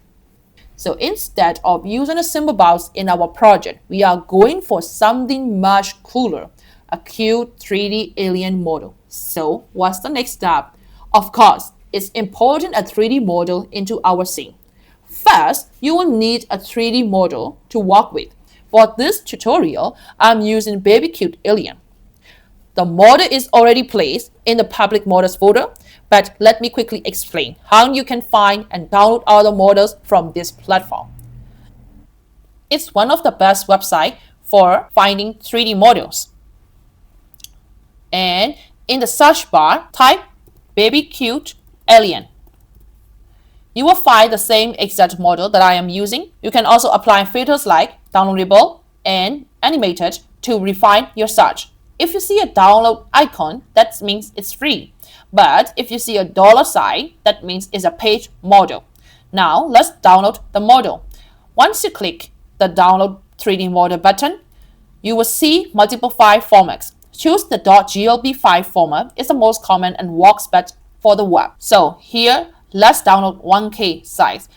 So instead of using a simple box in our project, we are going for something much cooler, a cute 3D alien model. So what's the next step? Of course, it's importing a 3D model into our scene. First, you will need a 3D model to work with. For this tutorial, I'm using Baby Cute Alien. The model is already placed in the public models folder, but let me quickly explain how you can find and download other models from this platform. It's one of the best websites for finding 3D models. And in the search bar, type Baby Cute Alien. You will find the same exact model that I am using. You can also apply filters like downloadable and animated to refine your search. If you see a download icon, that means it's free. But if you see a $sign, that means it's a paid model. Now let's download the model. Once you click the download 3D model button, you will see multiple file formats. Choose the .glb file format. It's the most common and works best for the web. So here, let's download 1K size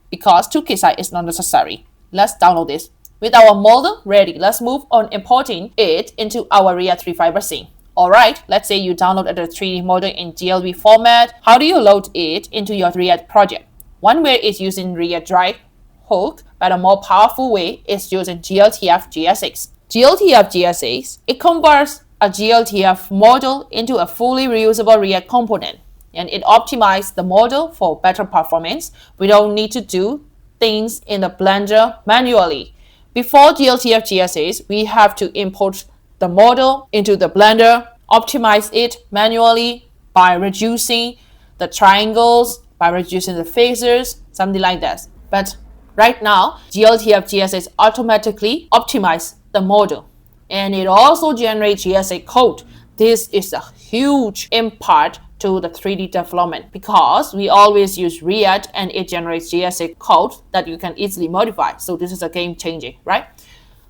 because 2K size is not necessary. Let's download this. With our model ready, let's move on importing it into our React 3 fiber scene. Alright, let's say you downloaded the 3D model in GLB format. How do you load it into your React project? One way is using React Drive hook, but a more powerful way is using GLTF-GSX. GLTF-GSX, it converts a GLTF model into a fully reusable React component, and it optimizes the model for better performance. We don't need to do things in the Blender manually. Before GLTF-GSX, we have to import the model into the Blender, optimize it manually by reducing the triangles, by reducing the faces, something like that. But right now, GLTF-GSX automatically optimizes the model, and it also generates GSX code. This is a huge impact to the 3D development because we always use React and it generates GSX code that you can easily modify. So this is a game changer, right?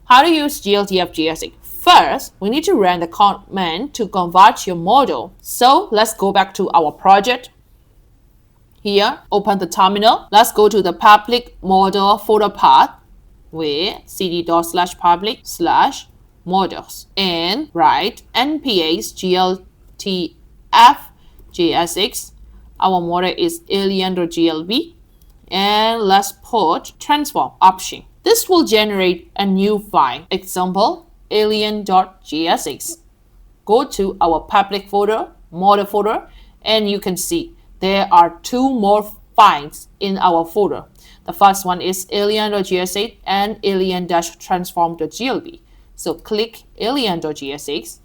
How to use GLTF-GSX? First, we need to run the command to convert your model. So let's go back to our project. Here, open the terminal. Let's go to the public model folder path with cd./public/models and write npx gltf-gsx. Our model is alien.glb, and let's put transform option. This will generate a new file, example alien.gsx. Go to our public folder, model folder, and you can see there are two more files in our folder. The first one is alien.gsx and alien-transform.glb. So click alien.gsx,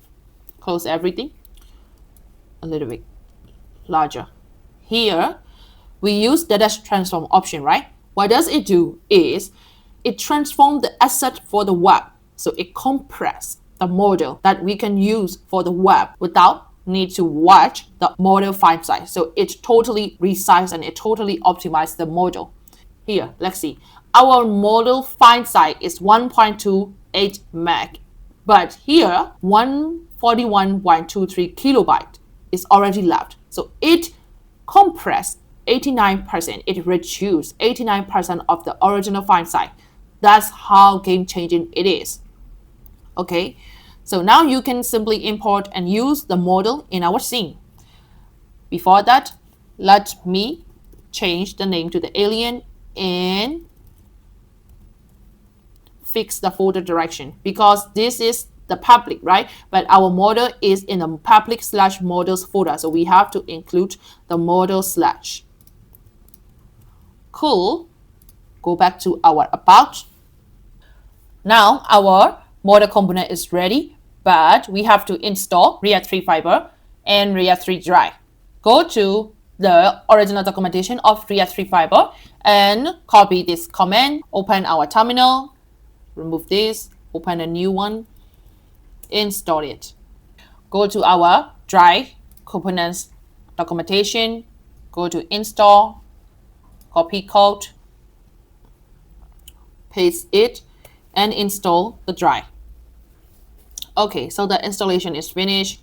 close everything, a little bit larger. Here, we use the -transform option, right? What does it do is it transforms the asset for the web. So it compresses the model that we can use for the web without need to watch the model file size. So it totally resizes and it totally optimizes the model. Here, let's see. Our model file size is 1.28 meg, but here 141.23 kilobyte is already left. So it compressed 89%. It reduced 89% of the original file size. That's how game-changing it is. Okay, so now you can simply import and use the model in our scene. Before that, let me change the name to the alien and fix the folder direction because this is the public, right? But our model is in the public/models folder, so we have to include the model/. Cool. Go back to our about. Now our model component is ready, but we have to install React 3 Fiber and React 3 Dry. Go to the original documentation of React 3 Fiber and copy this command, open our terminal, remove this, open a new one, install it. Go to our Dry components documentation, go to install, copy code, paste it, and install the Dry. Okay, so the installation is finished.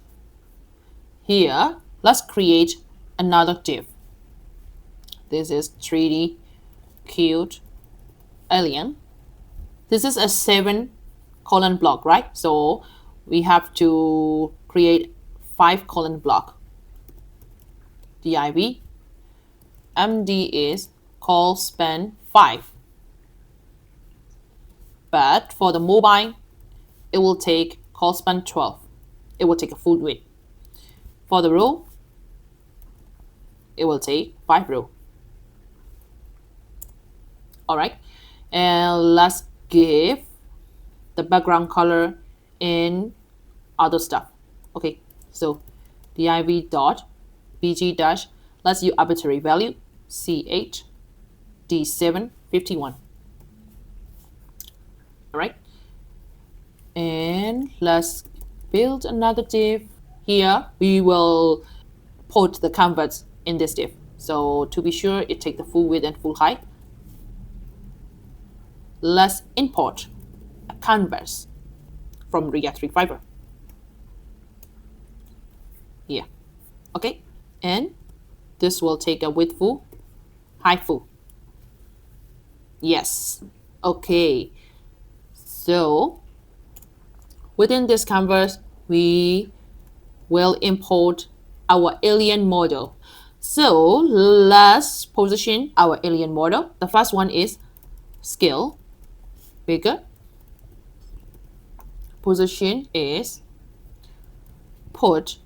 Here, let's create another div. This is 3D cute alien. This is a 7-column block, right? So we have to create 5-column block. div md is call span 5. But for the mobile, it will take call span 12. It will take a full width. For the row, it will take 5 row. All right, and let's give the background color and other stuff. Okay, so div dot bg dash, let's use arbitrary value c8 d7 51. All right, And let's build another div. Here we will put the canvas in this div. So to be sure, it takes the full width and full height. Let's import a canvas from React 3 Fiber. Here. Okay. And this will take a width full, height full. Yes. Okay. So within this canvas, we will import our alien model. So let's position our alien model. The first one is scale, bigger. Position is put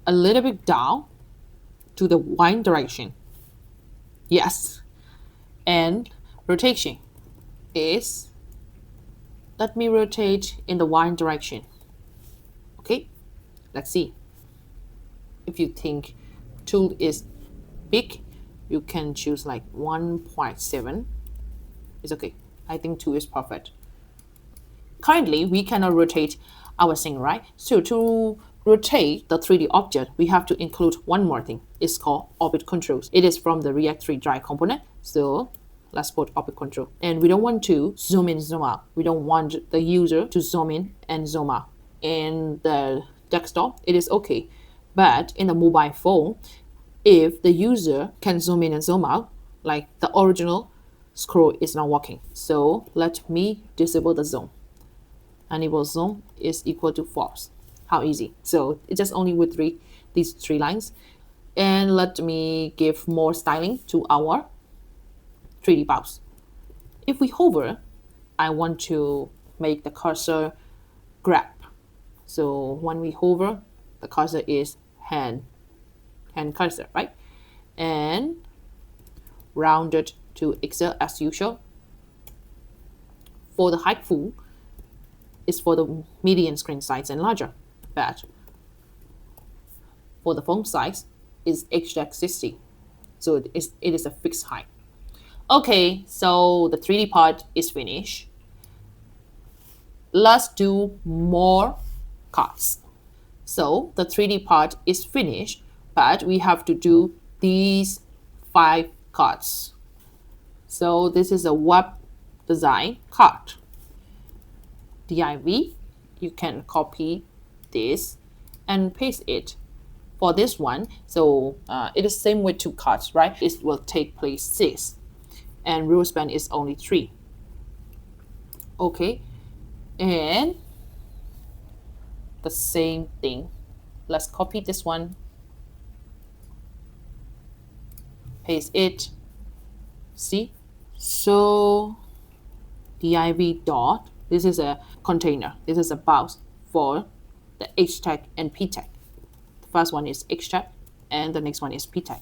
a little bit down to the Y direction. Yes. And rotation is, let me rotate in the Y direction. Okay, let's see. If you think tool is big, you can choose like 1.7. It's okay. I think 2 is perfect. Currently, we cannot rotate our thing, right? So to rotate the 3D object, we have to include one more thing. It's called orbit controls. It is from the React 3 Drive component. So let's put orbit control. And we don't want to zoom in, zoom out. We don't want the user to zoom in and zoom out. In the desktop, it is okay. But in the mobile phone, if the user can zoom in and zoom out, like the original scroll is not working. So let me disable the zoom. Enable zoom is equal to false. How easy. So it's just only with these three lines. And let me give more styling to our 3D mouse. If we hover, I want to make the cursor grab. So when we hover, the cursor is hand cursor, right? And round it to Excel as usual. For the height full, is for the median screen size and larger. But for the font size, is H-60. So it is a fixed height. Okay, so the 3D part is finished. Let's do more cuts. So the 3D part is finished, but we have to do these 5 cuts. So this is a web design cut. Div, you can copy this and paste it for this one. So it is same with 2 cuts, right? It will take place 6 and rule span is only 3. Okay, and the same thing. Let's copy this one, paste it. See? So div dot, this is a container. This is a box for the H tag and P tag. The first one is H tag and the next one is P tag.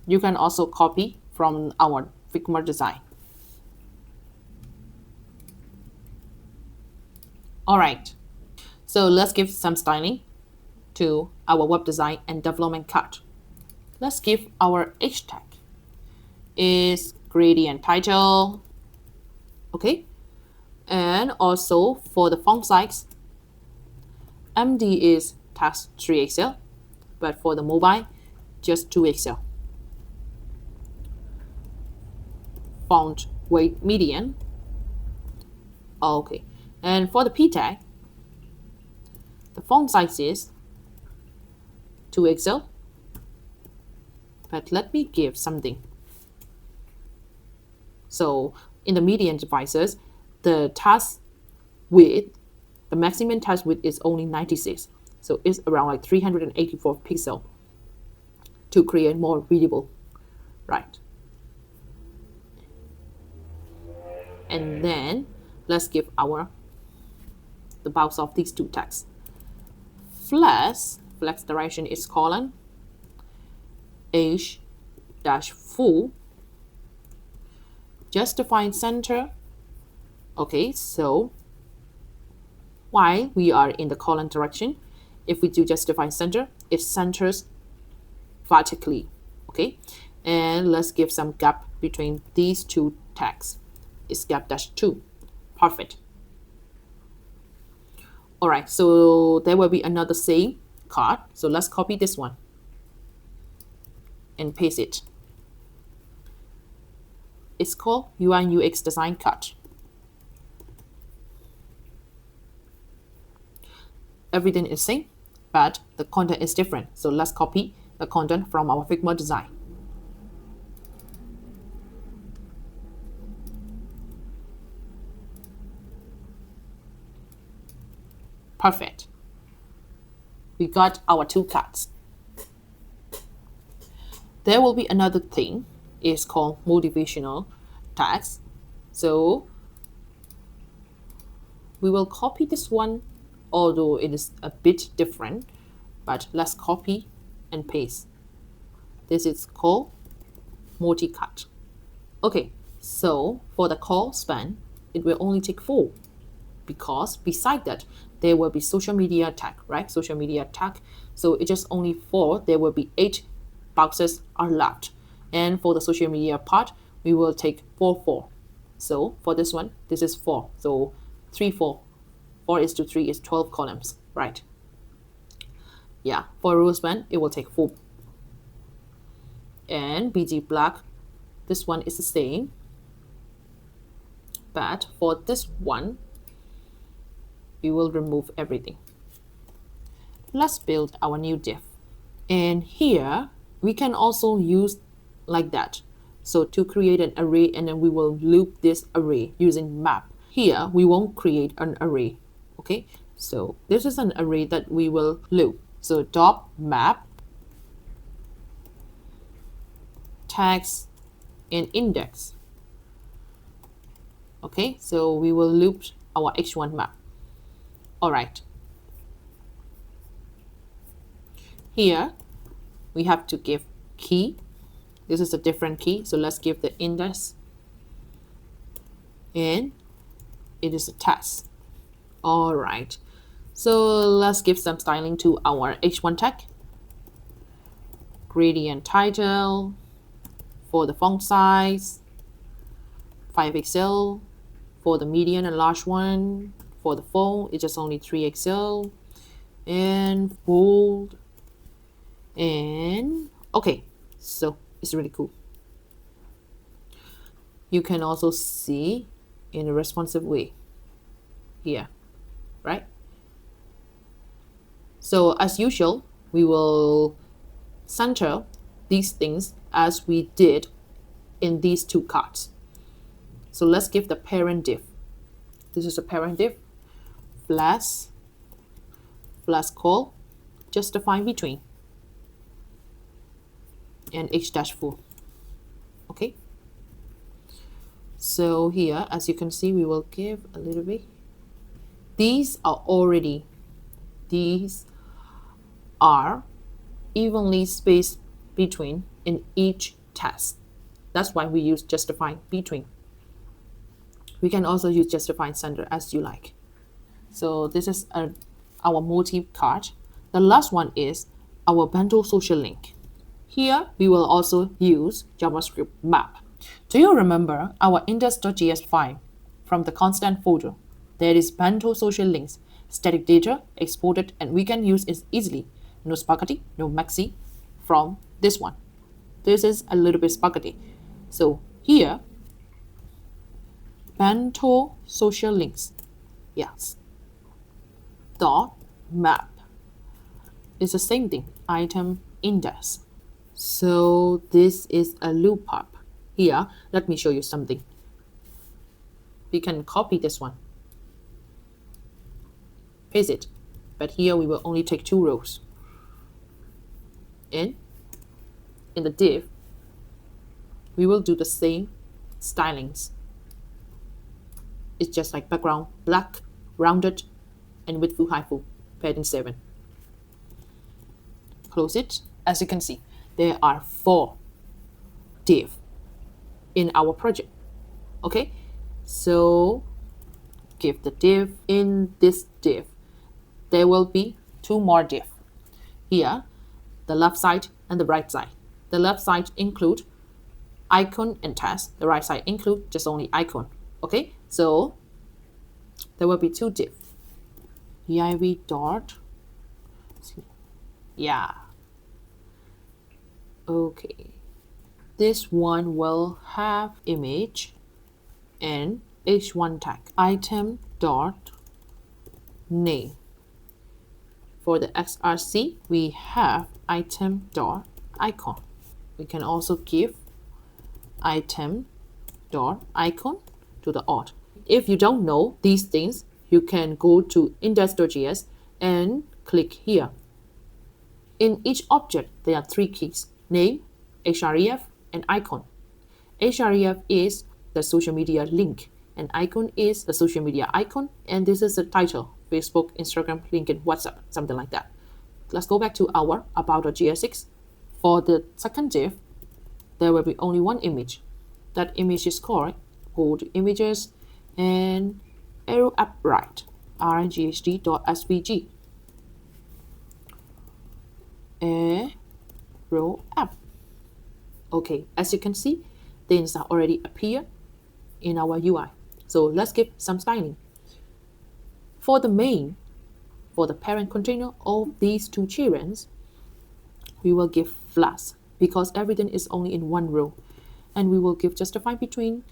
You can also copy from our Figma design. All right, so let's give some styling to our web design and development cut. Let's give our H tag is gradient title. Okay, and also for the font size, MD is text 3XL, but for the mobile, just 2XL. Font weight median. Okay, and for the P tag, the font size is 2XL, but let me give something. So in the median devices, the task width, the maximum task width is only 96. So it's around like 384 pixels to create more readable, right? And then let's give the box of these 2 tags. Flex direction is colon, H dash full, justify center. Okay, so while we are in the colon direction, if we do justify center, it centers vertically. Okay, and let's give some gap between these 2 tags. It's gap dash 2. Perfect. All right, so there will be another same card. So let's copy this one and paste it. It's called UI and UX design card. Everything is same, but the content is different. So let's copy the content from our Figma design. Perfect. We got our two cards. There will be another thing. It's called motivational tags. So we will copy this one, although it is a bit different, but let's copy and paste. This is called multi-cut. Okay, so for the call span, it will only take 4, because beside that, there will be social media tag, right? Social media tag. So it's just only 4. There will be 8 boxes are left. And for the social media part, we will take 4, 4. So for this one, this is 4. So 3, 4. 4:3 is 12 columns, right? Yeah, for row span, it will take 4. And BG black, this one is the same. But for this one, we will remove everything. Let's build our new div. And here, we can also use like that. So to create an array, and then we will loop this array using map. Here, we won't create an array. Okay, so this is an array that we will loop. So dot map tags and index. Okay, so we will loop our h1 map. All right. Here, we have to give key. This is a different key, so let's give the index. And it is a test. All right. So let's give some styling to our h1 tag. Gradient title. For the font size, 5 pixel. For the medium and large one, for the font, it's just only 3 pixel. And bold. And okay, so it's really cool. You can also see in a responsive way here, right? So as usual, we will center these things as we did in these two cards. So let's give the parent div. This is a parent div. Flash call, justify between, and h-4. Okay. So here, as you can see, we will give a little bit. These are evenly spaced between in each test. That's why we use justify between. We can also use justify center as you like. So this is our motif card. The last one is our bento social link. Here we will also use JavaScript map. Do you remember our index.js file from the constant folder? There is bento social links, static data exported, and we can use it easily. No spaghetti, no maxi from this one. This is a little bit spaghetti. So here, bento social links, yes, dot map is the same thing, item index. So this is a loop up. Here, let me show you something. We can copy this one, paste it, but here we will only take 2 rows. And in the div, we will do the same stylings. It's just like background black, rounded, and with full hyphen, padding 7. Close it. As you can see, there are 4 div in our project. Okay, so give the div. In this div, there will be 2 more div. Here, the left side and the right side. The left side include icon and test. The right side include just only icon. Okay, so there will be two div. div dot, yeah, okay. This one will have image and h1 tag, item dot name. For the XRC, we have item dot icon. We can also give item dot icon to the auth. If you don't know these things, you can go to index.js and click here. In each object, there are three keys: name, href, and icon. href is the social media link, and icon is the social media icon, and this is the title: Facebook, Instagram, LinkedIn, WhatsApp, something like that. Let's go back to our about.jsx. For the second div, there will be only one image. That image is called go to images and arrow up right, rghd.svg. Arrow up. Okay, as you can see, things are already appear in our UI. So let's give some styling. For the main, for the parent container of these two children, we will give flash because everything is only in one row. And we will give justify between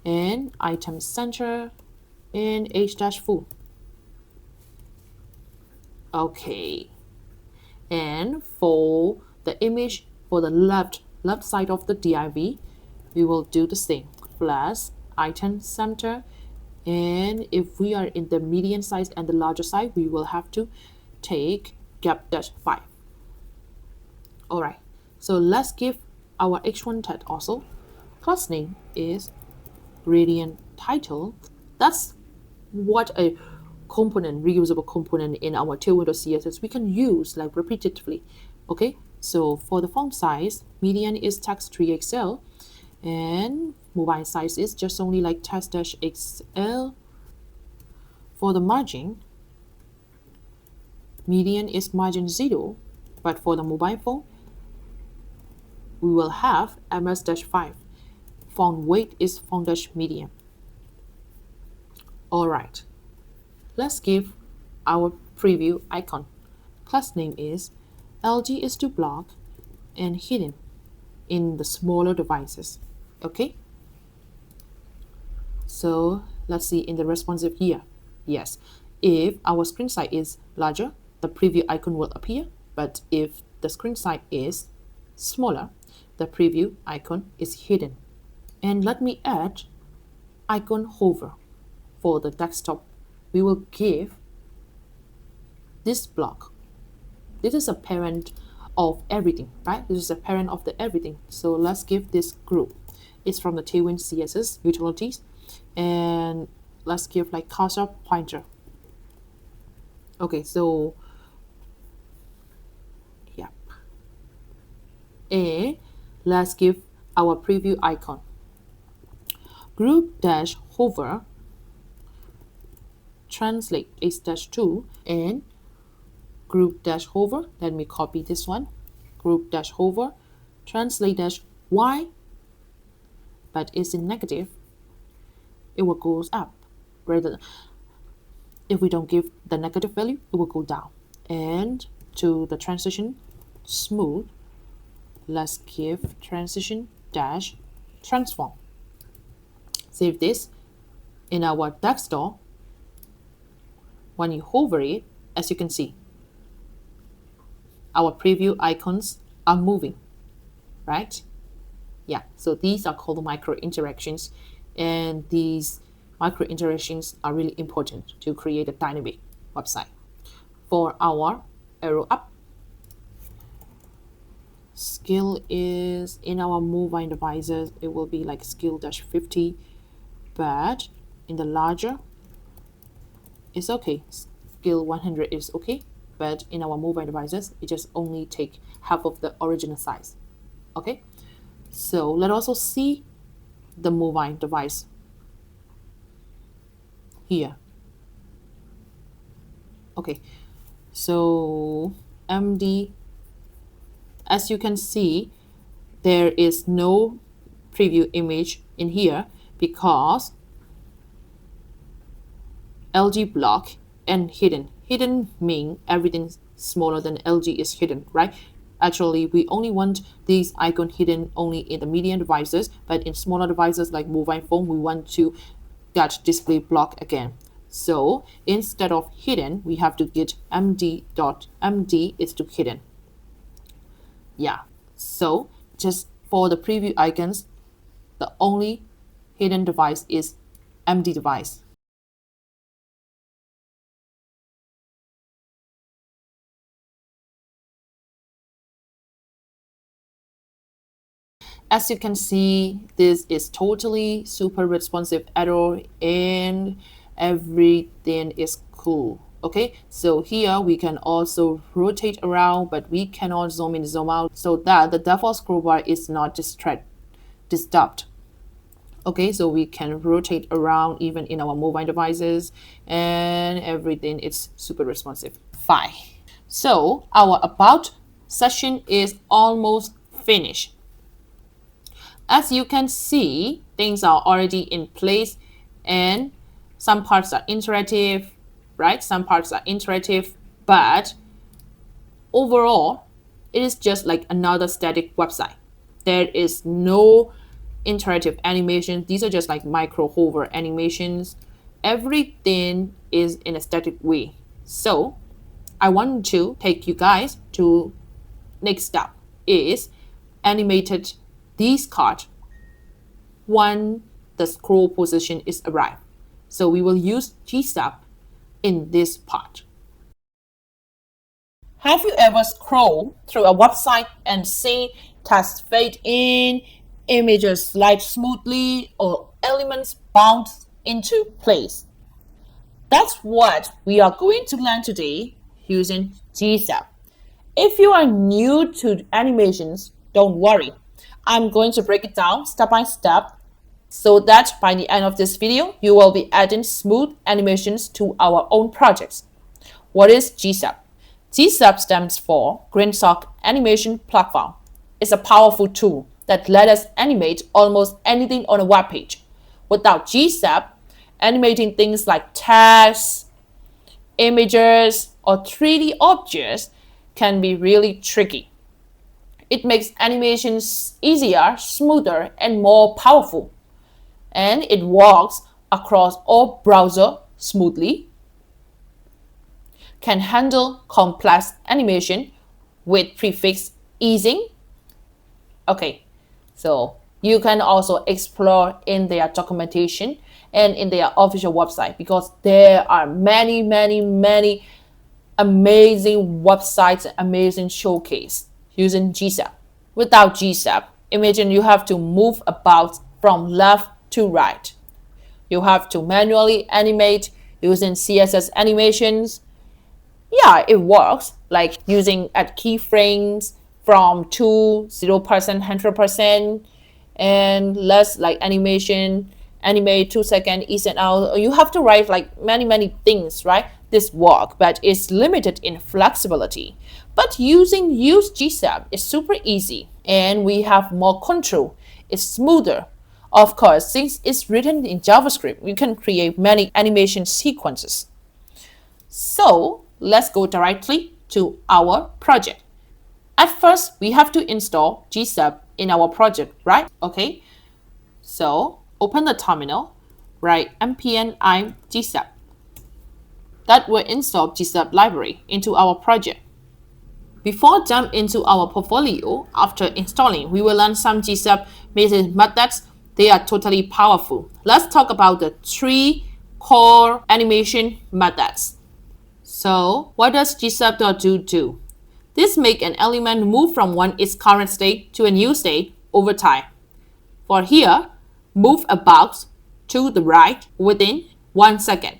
and item center and h-full. Okay. And for the image, for the left side of the div, we will do the same. Flash, item center, and if we are in the medium size and the larger size, we will have to take gap-5. Alright, so let's give our h1 tag also. Class name is gradient title. That's what a component, reusable component in our Tailwind.css we can use like repetitively. Okay, so for the font size, median is text 3XL, and mobile size is just only like text-XL. For the margin, median is margin 0, but for the mobile phone, we will have ms-5. Font weight is font-medium. Alright, let's give our preview icon. Class name is LG is to block and hidden in the smaller devices. Okay, so let's see in the responsive here. Yes, if our screen size is larger, the preview icon will appear, but if the screen size is smaller, the preview icon is hidden. And let me add icon hover. For the desktop, we will give this block. This is a parent of everything, right? This is a parent of the everything. So let's give this group. It's from the TailwindCSS utilities, and let's give like cursor pointer. Okay, so yeah, and let's give our preview icon. Group dash hover translate h-2 and group dash hover. Let me copy this one. Group dash hover translate dash y, but it's in negative. It will go up. Rather, if we don't give the negative value, it will go down. And to the transition smooth, let's give transition dash transform. Save this. In our desktop, when you hover it, as you can see, our preview icons are moving, right? Yeah, so these are called micro interactions, and these micro interactions are really important to create a dynamic website. For our arrow up, scale is in our mobile devices, it will be like scale -50, but in the larger, it's okay. Scale 100 is okay, but in our mobile devices, it just only take half of the original size. Okay, so let's also see the mobile device here. Okay, so MD, as you can see, there is no preview image in here because LG block and hidden. Hidden mean everything smaller than LG is hidden, right? Actually, we only want these icon hidden only in the medium devices, but in smaller devices like mobile phone, we want to get display block again. So instead of hidden, we have to get md.md is to hidden. Yeah, so just for the preview icons, the only hidden device is MD device. As you can see, this is totally super responsive error and everything is cool. Okay, so here we can also rotate around, but we cannot zoom in, zoom out, so that the default scroll bar is not disturbed. Okay, so we can rotate around even in our mobile devices and everything is super responsive. Fine. So our about section is almost finished. As you can see, things are already in place and some parts are interactive, right? Some parts are interactive, but overall, it is just like another static website. There is no interactive animation. These are just like micro hover animations. Everything is in a static way. So I want to take you guys to next step is animated this card when the scroll position is arrived. So we will use Gsap in this part. Have you ever scrolled through a website and seen text fade in, images slide smoothly, or elements bounce into place? That's what we are going to learn today using Gsap. If you are new to animations, don't worry. I'm going to break it down step by step so that by the end of this video, you will be adding smooth animations to our own projects. What is Gsap? Gsap stands for Green Sock Animation Platform. It's a powerful tool that lets us animate almost anything on a web page. Without Gsap, animating things like text, images, or 3D objects can be really tricky. It makes animations easier, smoother, and more powerful. And it works across all browsers smoothly, can handle complex animation with prefix easing. Okay, so you can also explore in their documentation and in their official website because there are many amazing websites, amazing showcase using Gsap. Without Gsap, imagine you have to move about from left to right. You have to manually animate using CSS animations. Yeah, it works, like using at keyframes from 2, 0%, 100%, and less like animation, animate 2 seconds, in and out. You have to write like many things, right? This work, but it's limited in flexibility. But use Gsap is super easy and we have more control. It's smoother. Of course, since it's written in JavaScript, you can create many animation sequences. So let's go directly to our project. At first, we have to install Gsap in our project, right? Okay, so open the terminal, write npm I'm Gsap. That will install Gsap library into our project. Before jump into our portfolio, after installing, we will learn some Gsap basic methods. They are totally powerful. Let's talk about the 3 core animation methods. So what does Gsap.do do? This makes an element move from its current state to a new state over time. For here, move a box to the right within 1 second.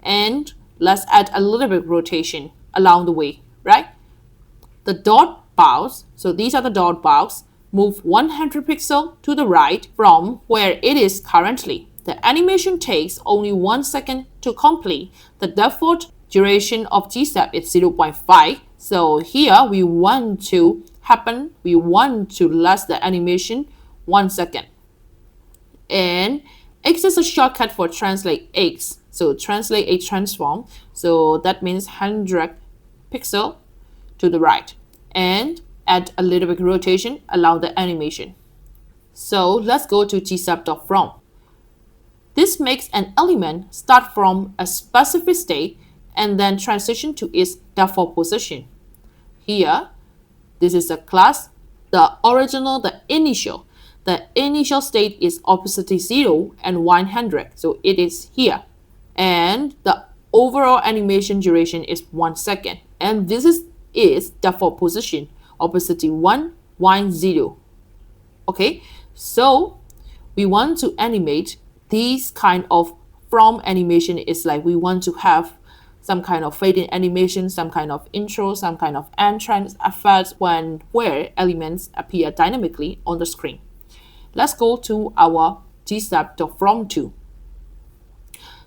And let's add a little bit rotation along the way, right? The dot box, so these are the dot box, move 100 pixels to the right from where it is currently. The animation takes only 1 second to complete. The default duration of Gsap is 0.5. So here we want to last the animation 1 second. And X is a shortcut for translate X. So translate a transform. So that means 100 pixel to the right and add a little bit rotation along the animation. So let's go to gsap.from. This makes an element start from a specific state and then transition to its default position. Here, this is a class, the original, the initial. The initial state is opposite 0 and 100, so it is here. And the overall animation duration is 1 second. And this is its default position, opacity 1, 1, 0. Okay, so we want to animate these kind of from animation. Is like we want to have some kind of fading animation, some kind of intro, some kind of entrance effect where elements appear dynamically on the screen. Let's go to our gsap.from tool.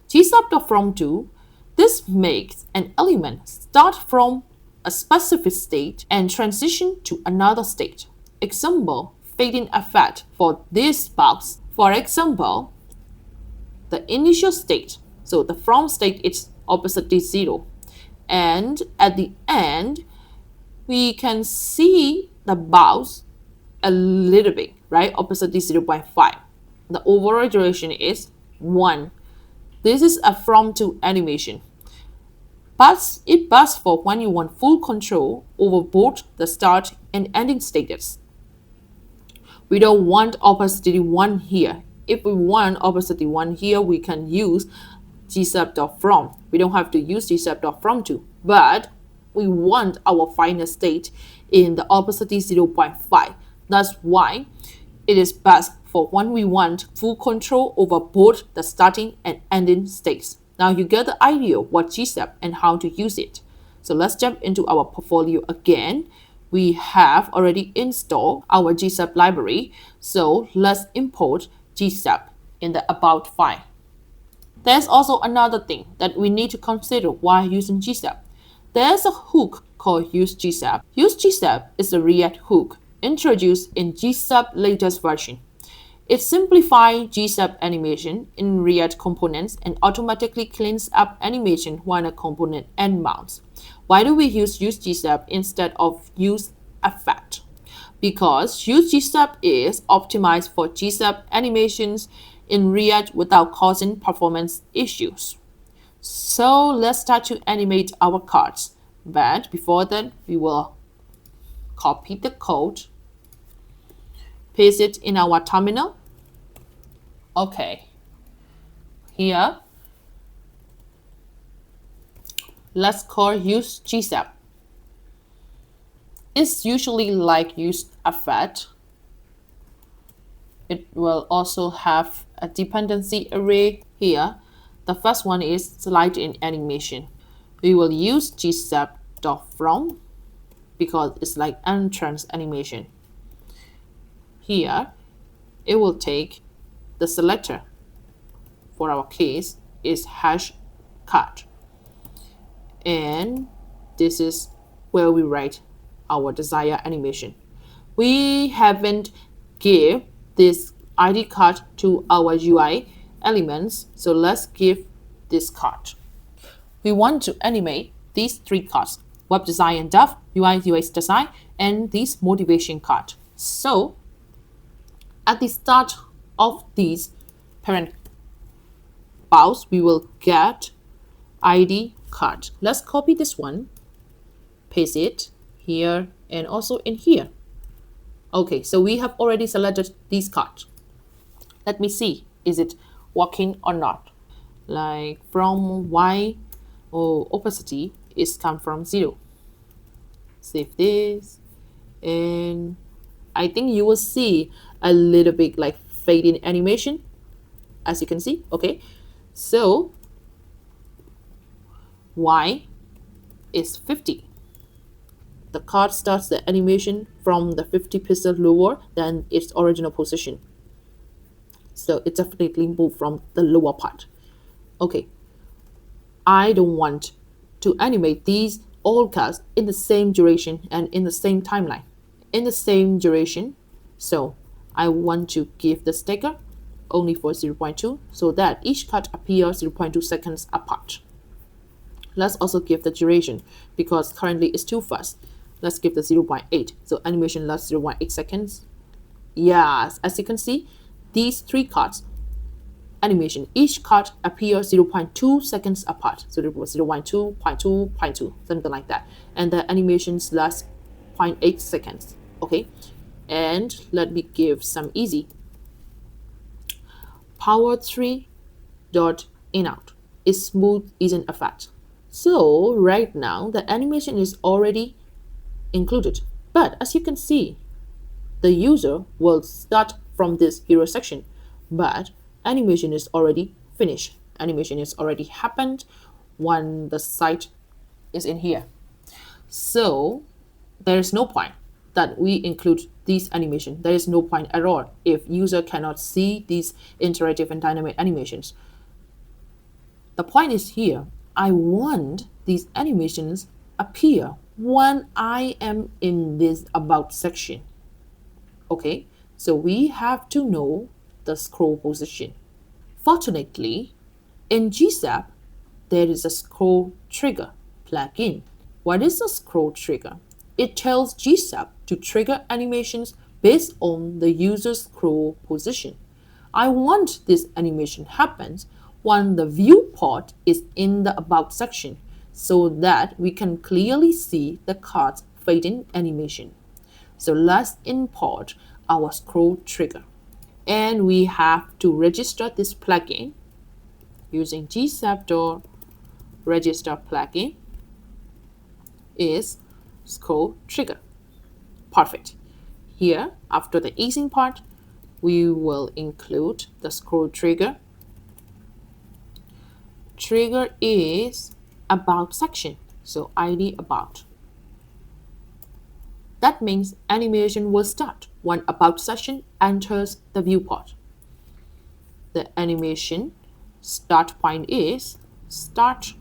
Gsap.from tool, this makes an element start from a specific state and transition to another state. Example, fading effect for this box. For example, the initial state, so the from state is opposite 0. And at the end, we can see the bounce a little bit, right? Opposite 0.5. The overall duration is 1. This is a from to animation. But it best for when you want full control over both the start and ending status. We don't want opacity 1 here. If we want opacity 1 here, we can use gsap.from. We don't have to use gsap.from too, but we want our final state in the opacity 0.5. That's why it is best for when we want full control over both the starting and ending states. Now you get the idea what Gsap and how to use it. So let's jump into our portfolio again. We have already installed our Gsap library. So let's import Gsap in the about file. There's also another thing that we need to consider while using Gsap. There's a hook called Use Gsap. Use Gsap is a React hook introduced in Gsap latest version. It simplifies Gsap animation in React components and automatically cleans up animation when a component end mounts. Why do we use Gsap instead of use effect? Because Use Gsap is optimized for Gsap animations in React without causing performance issues. So let's start to animate our cards. But before that, we will copy the code, paste it in our terminal. Okay, here, let's call use Gsap. It's usually like use effect. It will also have a dependency array here. The first one is slide in animation. We will use gsap.from because it's like entrance animation. Here, it will take the selector. For our case, is hash card. And this is where we write our desired animation. We haven't give this ID card to our UI elements, so let's give this card. We want to animate these 3 cards: web design and dev, UI UX design, and this motivation card. So at the start of these parent files, we will get ID card. Let's copy this one, paste it here and also in here. Okay, so we have already selected these cards. Let me see, is it working or not? Like from Y or opacity is come from 0. Save this, and I think you will see a little bit like fading animation, as you can see. Okay, so Y is 50. The card starts the animation from the 50 pixel lower than its original position. So it definitely moved from the lower part. Okay, I don't want to animate these all cards in the same duration and in the same timeline, in the same duration. So I want to give the sticker only for 0.2 so that each cut appears 0.2 seconds apart. Let's also give the duration because currently it's too fast. Let's give the 0.8. So animation lasts 0.8 seconds. Yes, as you can see, these three cuts animation, each cut appears 0.2 seconds apart. So it was 0.2, 0.2, 0.2, something like that. And the animations last 0.8 seconds. Okay. And let me give some easy. Power 3 dot in out is smooth isn't effect. So right now the animation is already included. But as you can see, the user will start from this hero section, but animation is already finished. Animation is already happened when the site is in here. So there is no point that we include these animation. There is no point at all if user cannot see these interactive and dynamic animations. The point is here, I want these animations appear when I am in this about section. Okay, so we have to know the scroll position. Fortunately, in Gsap, there is a scroll trigger plugin. What is a scroll trigger? It tells Gsap to trigger animations based on the user's scroll position. I want this animation happens when the viewport is in the About section so that we can clearly see the card's fading animation. So let's import our scroll trigger. And we have to register this plugin using gsap.register plugin is scroll trigger. Perfect. Here, after the easing part, we will include the scroll trigger. Trigger is about section, so ID about. That means animation will start when about section enters the viewport. The animation start point is start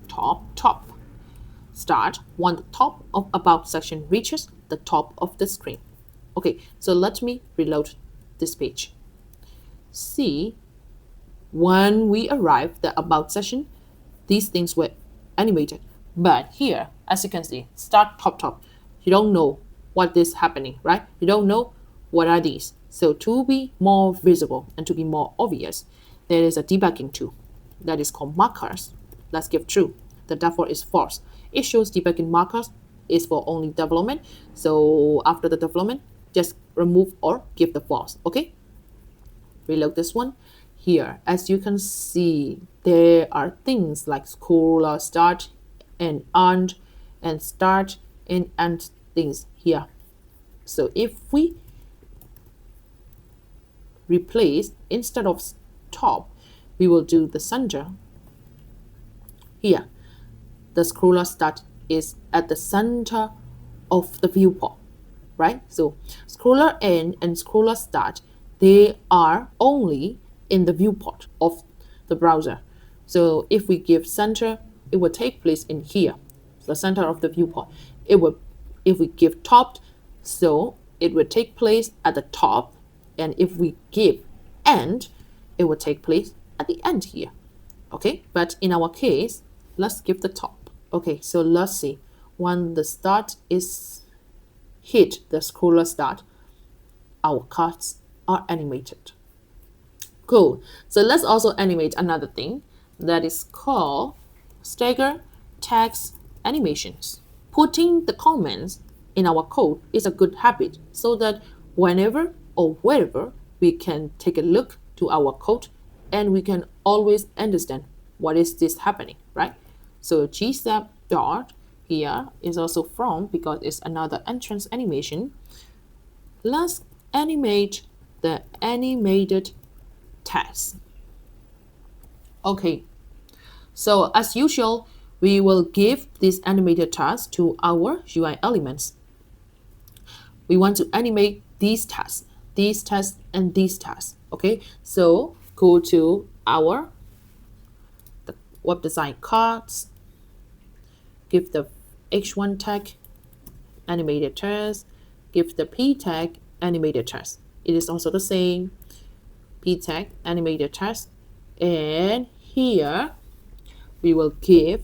top. Start when the top of about section reaches the top of the screen. Okay, so let me reload this page. See, when we arrive the about section, these things were animated. But here, as you can see, start top. You don't know what is happening, right? You don't know what are these. So to be more visible and to be more obvious, there is a debugging tool that is called markers. Let's give true. The default is false. It shows debugging markers is for only development. So after the development, just remove or give the false. Okay. Reload this one. Here, as you can see, there are things like scroller start and end and start and end things here. So if we replace instead of top, we will do the center. Here, the scroller start is at the center of the viewport, right? So scroller end and scroller start, they are only in the viewport of the browser. So if we give center, it will take place in here, the center of the viewport. If we give top, so it will take place at the top, and if we give end, it will take place at the end here. Okay, but in our case, let's give the top. Okay, so let's see. When the start is hit the scroller start, our cards are animated. Cool. So let's also animate another thing that is called stagger text animations. Putting the comments in our code is a good habit so that whenever or wherever we can take a look to our code and we can always understand what is this happening, right? So gsap dot here is also from because it's another entrance animation. Let's animate the animated text. Okay, so as usual, we will give this animated text to our UI elements. We want to animate these tests, and these tests. Okay, so go to our web design cards, give the H1 tag animated text, give the P tag animated text. It is also the same. p-tag animated test, and here we will give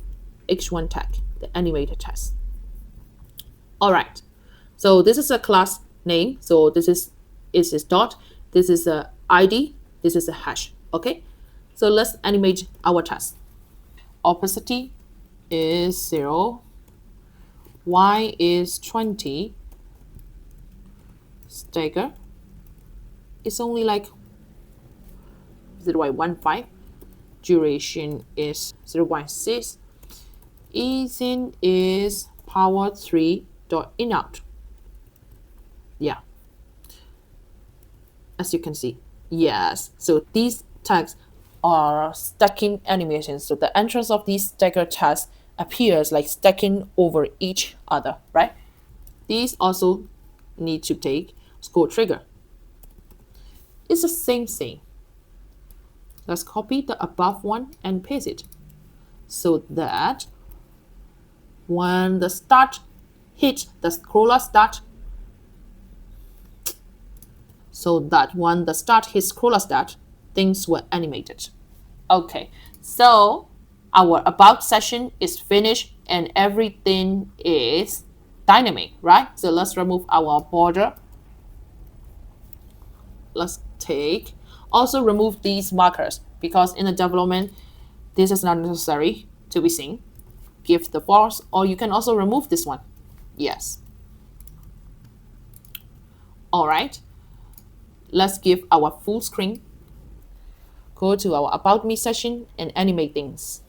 h1 tag, the animated test. All right, so this is a class name. So this is dot, this is a id, this is a hash. Okay, so let's animate our test. Opacity is 0, y is 20, stagger is only like 0.15, duration is 0.6, easing is power 3 dot in out. Yeah, as you can see, yes. So these tags are stacking animations. So the entrance of these stagger tags appears like stacking over each other, right? These also need to take score trigger. It's the same thing. Let's copy the above one and paste it so that when the start hits the scroller start, things were animated. Okay, so our about session is finished and everything is dynamic, right? So let's remove our border. Let's also remove these markers because in the development, this is not necessary to be seen. Give the false, or you can also remove this one. Yes. All right. Let's give our full screen. Go to our About Me section and animate things.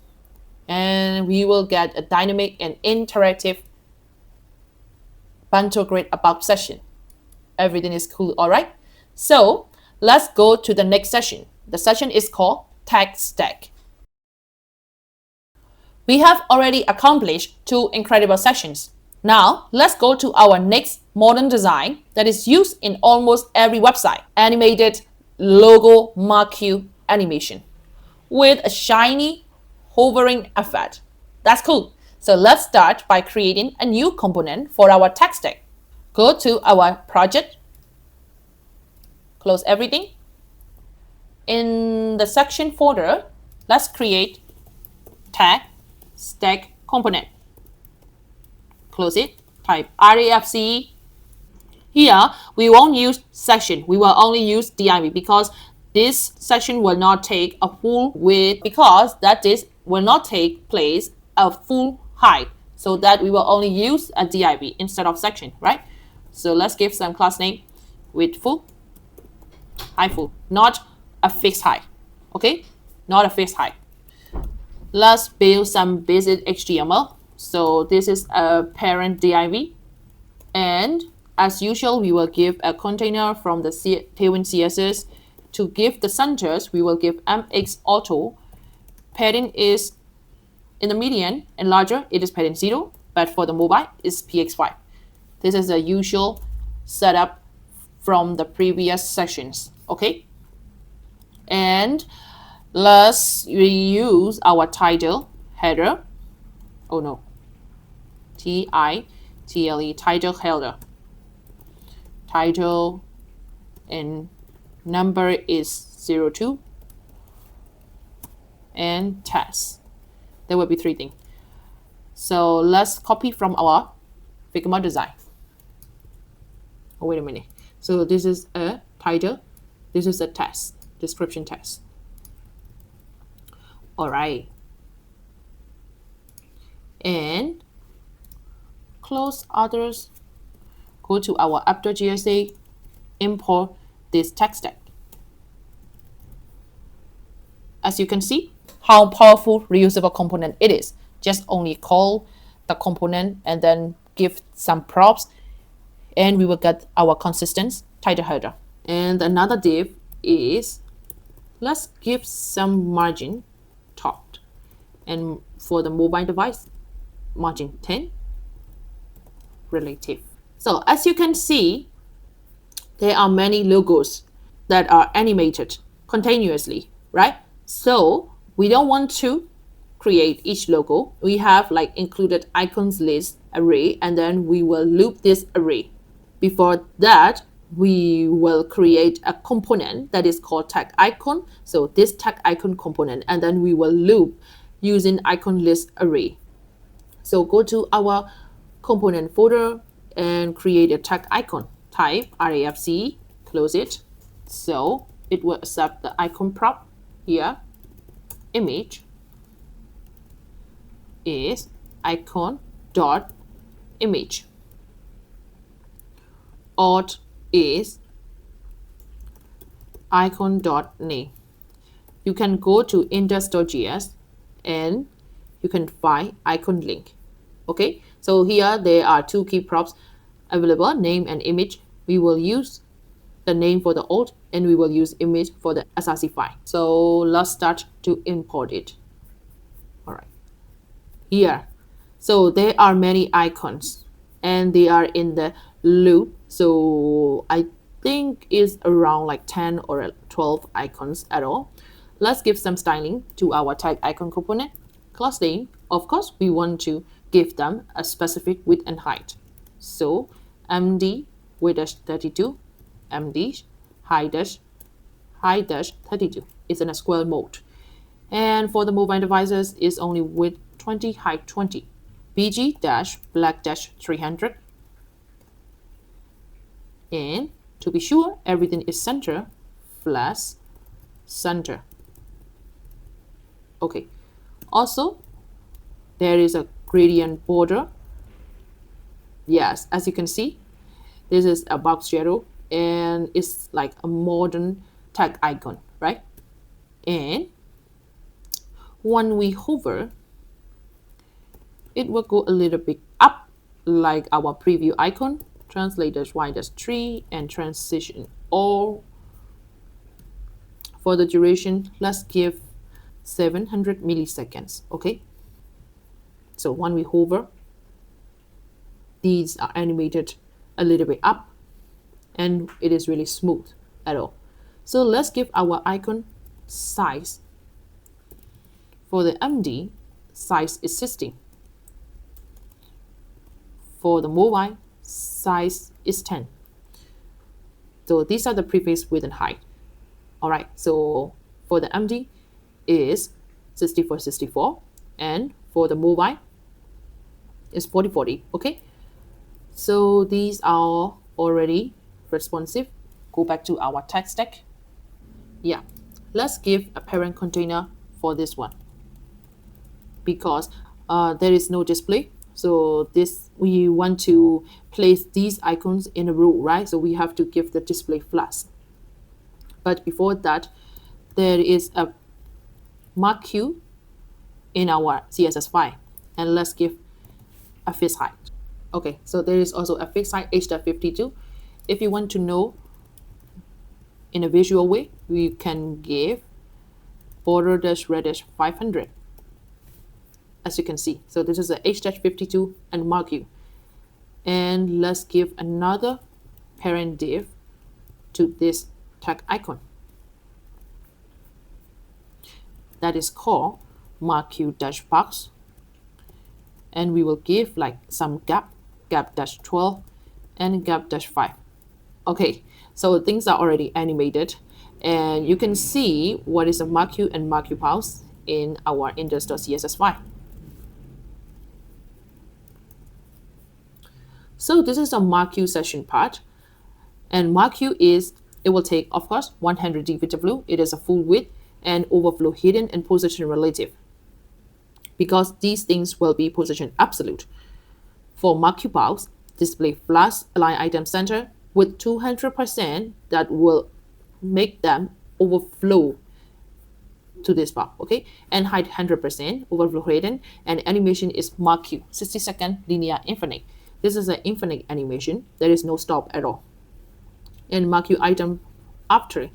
And we will get a dynamic and interactive bundle grid About session. Everything is cool, all right? So let's go to the next session. The session is called Tag Stack. We have already accomplished 2 incredible sessions. Now, let's go to our next modern design that is used in almost every website, animated logo marquee animation with a shiny hovering effect. That's cool. So let's start by creating a new component for our tag stack. Go to our project, close everything. In the section folder, let's create tag stack component. Close it, type RAFC. Here, we won't use section. We will only use div because this section will not take a full width, because that is will not take place a full height. So that we will only use a div instead of section, right? So let's give some class name with full, high full, not a fixed height. Okay, not a fixed height. Let's build some basic HTML. So this is a parent div, and as usual, we will give a container from the TailwindCSS. To give the centers, we will give mx auto. Padding is in the median and larger, it is padding 0, but for the mobile, it's px5. This is the usual setup from the previous sessions, okay? And let's reuse our title header. Oh no, title header. Title and number is 02 and test. There will be 3 things. So let's copy from our Figma design. Oh, wait a minute. So this is a title. This is a test, description test. All right. And close others. Go to our app.gsa, import this tag stack. As you can see, how powerful reusable component it is. Just only call the component and then give some props, and we will get our consistent title header. And another div is, let's give some margin top, and for the mobile device, margin 10 relative. So as you can see, there are many logos that are animated continuously, right? So we don't want to create each logo. We have like included icons list array, and then we will loop this array. Before that, we will create a component that is called tag icon. So this tag icon component, and then we will loop using icon list array. So go to our component folder and create a tag icon. Type RAFC, close it. So it will accept the icon prop here. Image is icon dot image. Alt is icon dot name. You can go to index.js and you can find icon link. Okay, so here there are two key props available, name and image. We will use the name for the alt and we will use image for the SRC file. So let's start to import it. All right, here. So there are many icons and they are in the loop. So I think it's around like 10 or 12 icons at all. Let's give some styling to our tag icon component. Class name, of course, we want to give them a specific width and height. So MD width 32, MD height 32 is in a square mode. And for the mobile devices, is only width 20, height 20. BG-black-300. And to be sure, everything is center, flash, center. Okay. Also, there is a gradient border. Yes, as you can see, this is a box shadow and it's like a modern tag icon, right? And when we hover, it will go a little bit up like our preview icon, translators Y-3 and transition all. For the duration, let's give 700 milliseconds, okay? So when we hover, these are animated a little bit up and it is really smooth at all. So let's give our icon size. For the MD, size is 16. For the mobile, size is 10. So these are the preface width and height. All right, so for the MD is 6464 and for the mobile is 4040. Okay, so these are already responsive. Go back to our tech stack. Yeah, let's give a parent container for this one because there is no display. So this, we want to place these icons in a row, right? So we have to give the display flash. But before that, there is a mark Q in our CSS file. And let's give a fixed height. Okay, so there is also a fixed height h.52. If you want to know in a visual way, we can give border-red-500. As you can see, so this is a h.52 and mark Q. And let's give another parent div to this tag icon. That is called marq-box. And we will give like some gap-12 and gap-5. Okay, so things are already animated and you can see what is a marq and marq-box in our index.css file. So this is a marq session part, and marq is, it will take, of course, 100 dpw. It is a full width and overflow hidden and position relative, because these things will be position absolute. For marq-box, display flash align item center with 200% that will make them overflow to this bar, okay? And height 100%, overflow hidden, and animation is marq, 60-second linear infinite. This is an infinite animation. There is no stop at all. And marq item after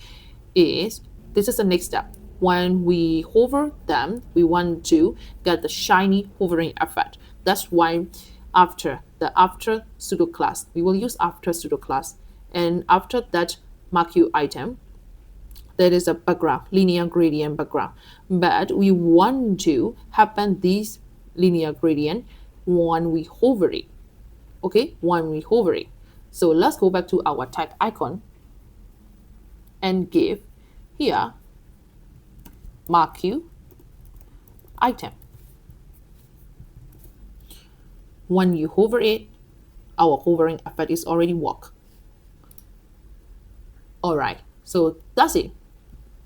is, this is the next step. When we hover them, we want to get the shiny hovering effect. That's why after pseudo class, we will use after pseudo class. And after that marq item, there is a background, linear gradient background. But we want to happen this linear gradient when we hover it. Okay, when we hover it. So let's go back to our tag icon and give here mark you item. When you hover it, our hovering effect is already work. All right, so that's it.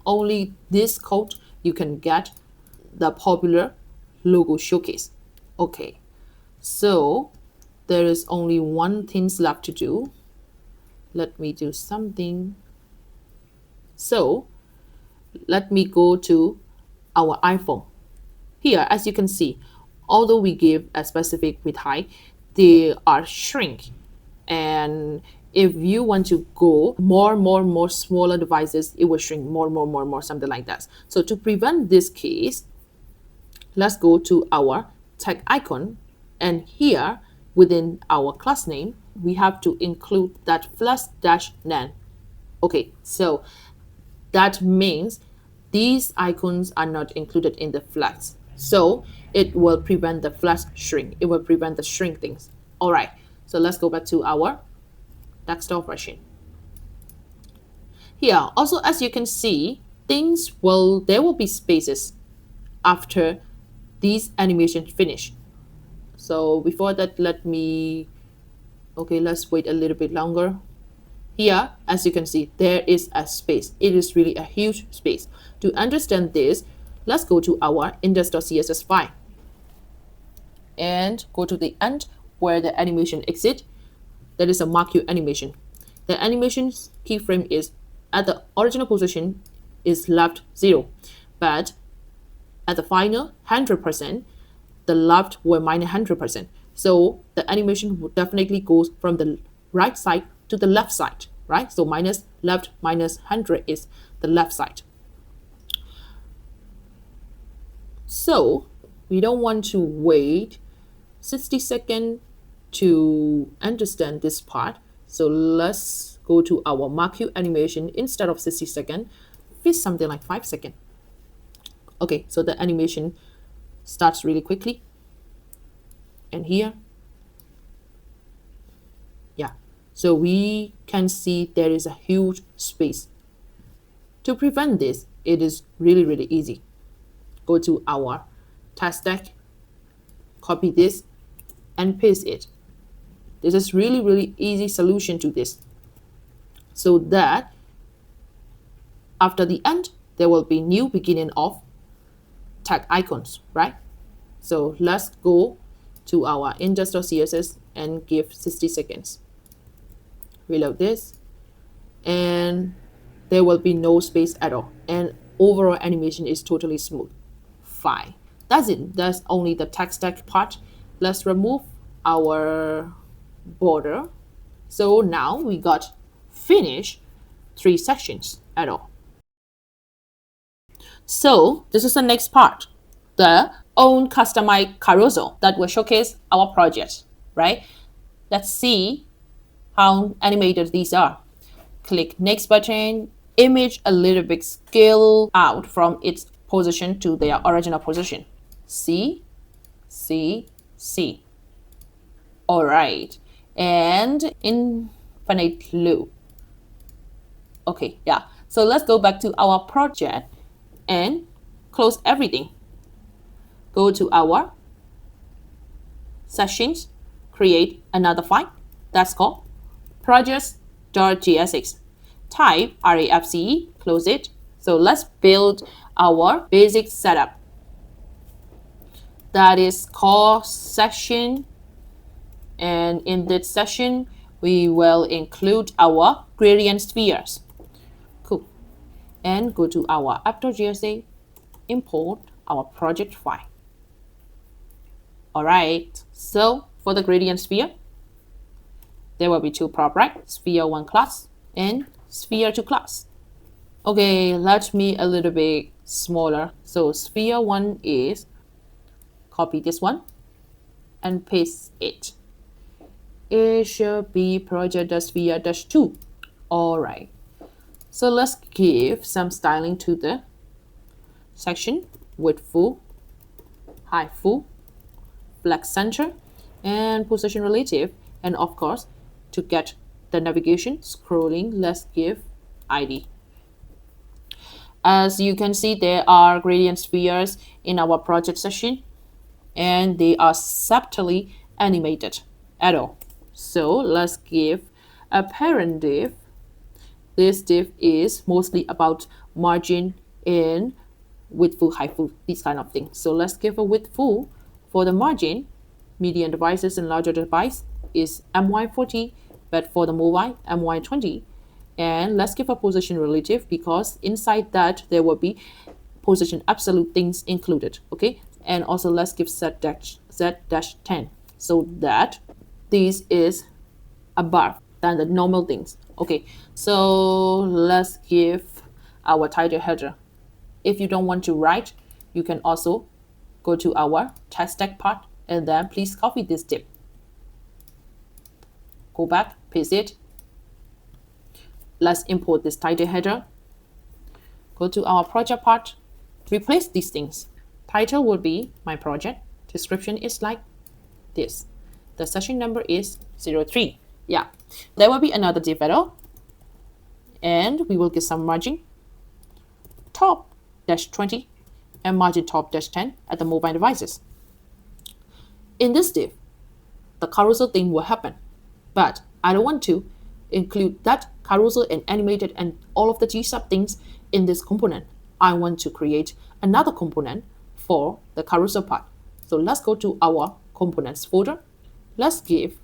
Only this code you can get the popular logo showcase. Okay, so there is only one thing left to do. Let me do something. So let me go to our iPhone. Here, as you can see, although we give a specific width height, they are shrink. And if you want to go more smaller devices, it will shrink more, something like that. So to prevent this case, let's go to our tag icon, and here within our class name, we have to include that flash-nan. Okay, so that means these icons are not included in the flash. So it will prevent the flash shrink. It will prevent the shrink things. All right, so let's go back to our desktop version. Here, also as you can see, there will be spaces after these animations finish. So before that, let's wait a little bit longer. Here, as you can see, there is a space. It is really a huge space. To understand this, let's go to our index.css file and go to the end where the animation exits. That is a mark you animation. The animation's keyframe is at the original position is left 0, but at the final 100%, the left were minus 100%. So the animation would definitely go from the right side to the left side, right? So minus left minus 100 is the left side. So we don't want to wait 60 seconds to understand this part. So let's go to our mark you animation. Instead of 60 seconds, fit something like 5 seconds. Okay, so the animation starts really quickly. And here, yeah, so we can see there is a huge space. To prevent this, it is really easy. Go to our test stack, copy this, and paste it. This is really easy solution to this. So that after the end, there will be new beginning of tag icons, right? So let's go to our index.css and give 60 seconds. Reload this, and there will be no space at all. And overall animation is totally smooth. Fine. That's it. That's only the tag stack part. Let's remove our border. So now we got finished 3 sections at all. So this is the next part, the own customized carousel that will showcase our project, right? Let's see how animated these are. Click next button, image a little bit scale out from its position to their original position. See. All right, and infinite loop. Okay, yeah. So let's go back to our project and close everything. Go to our sessions, create another file that's called projects.jsx. Type RAFCE, close it. So let's build our basic setup. That is called session. And in this session, we will include our gradient spheres. Cool. And go to our app.jsa, import our project file. All right, so for the gradient sphere, there will be 2 prop, right? Sphere 1 class and sphere 2 class. Okay, let me a little bit smaller. So sphere 1 is, copy this one and paste it. It should be project.sphere-2. All right, so let's give some styling to the section with full, high full, black center, and position relative, and of course to get the navigation scrolling, let's give ID. As you can see, there are gradient spheres in our project session, and they are subtly animated at all. So let's give a parent div. This div is mostly about margin and width full, height full, these kind of things. So let's give a width full for the margin. Medium devices and larger device is MY40, but for the mobile, MY20. And let's give a position relative, because inside that there will be position absolute things included. Okay, and also let's give Z-10, so that this is above than the normal things. Okay, so let's give our title header. If you don't want to write, you can also go to our text tag part, and then please copy this tip. Go back, paste it. Let's import this title header. Go to our project part, replace these things. Title will be my project. Description is like this. The session number is 03. Yeah, there will be another div header, and we will get some margin top -20 and margin top -10 at the mobile devices. In this div, the carousel thing will happen, but I don't want to include that carousel and animated and all of the Gsap things in this component. I want to create another component for the carousel part. So let's go to our components folder. Let's give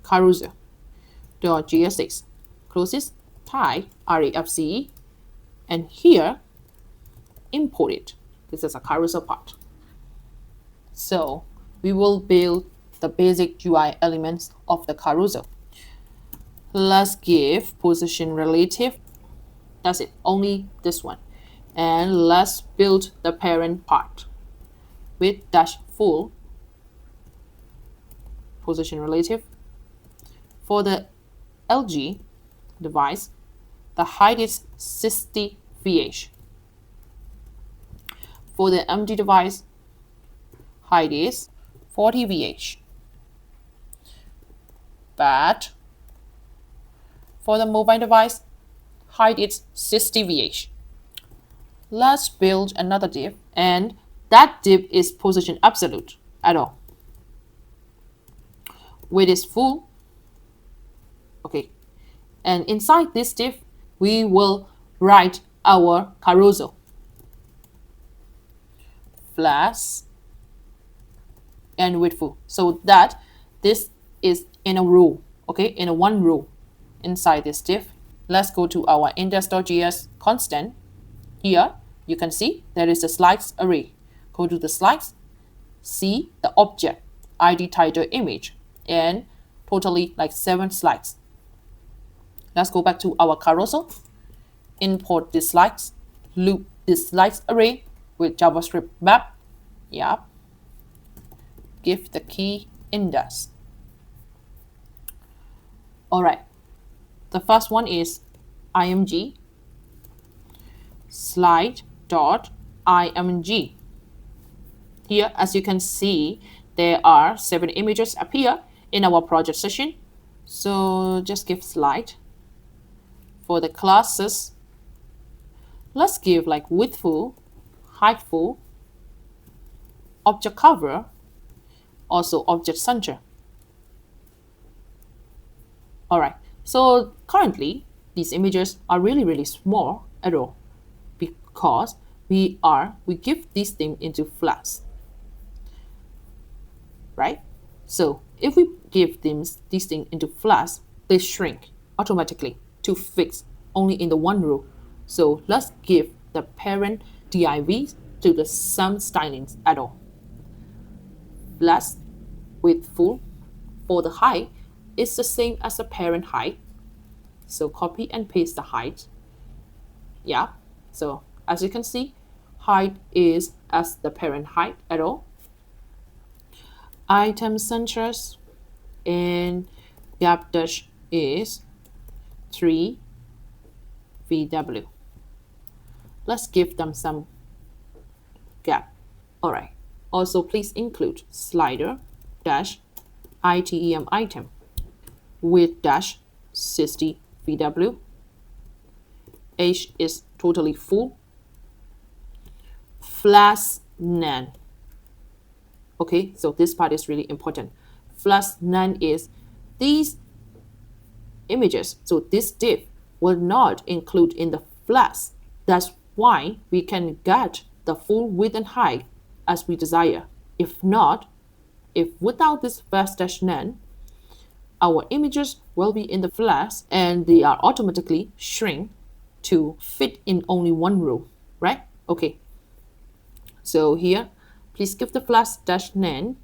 carousel.gsx, close this, type RAFCE, and here import it. This is a carousel part. So we will build the basic UI elements of the carousel. Let's give position relative. That's it, only this one. And let's build the parent part with -full position relative. For the LG device, the height is 60 VH. For the MG device, height is 40 VH. But for the mobile device, height is 60 VH. Let's build another div, and that div is position absolute at all. Width is full. Okay, and inside this div, we will write our carousel. Flash and width full, so that this is in a row. Okay, in a one row inside this div. Let's go to our index.js constant. Here you can see there is a slides array. Go to the slides, see the object ID title image, and totally like 7 slides. Let's go back to our carousel, import the slides, loop this slides array with JavaScript map. Yeah, give the key index. All right, the first one is img slide.img. Here, as you can see, there are 7 images appear in our project session. So just give slide. For the classes, let's give like width full, height full, object cover, also object center. All right, so currently these images are really small at all, because we give this thing into Flash, right? So if we give this thing into Flash, they shrink automatically to fix only in the one row. So let's give the parent div to the some stylings at all. Flash width full. For the height, it's the same as the parent height. So copy and paste the height. Yeah, so as you can see, height is as the parent height at all. Item centers and gap dash is 3 VW. Let's give them some gap. All right. Also, please include slider dash item with dash 60 VW. Age is totally full. Flash none. Okay, so this part is really important. Flash none is these images. So this div will not include in the flash. That's why we can get the full width and height as we desire. If not, if without this flash dash none, our images will be in the flash and they are automatically shrink to fit in only one row, right? Okay. So here, please give the flash dash none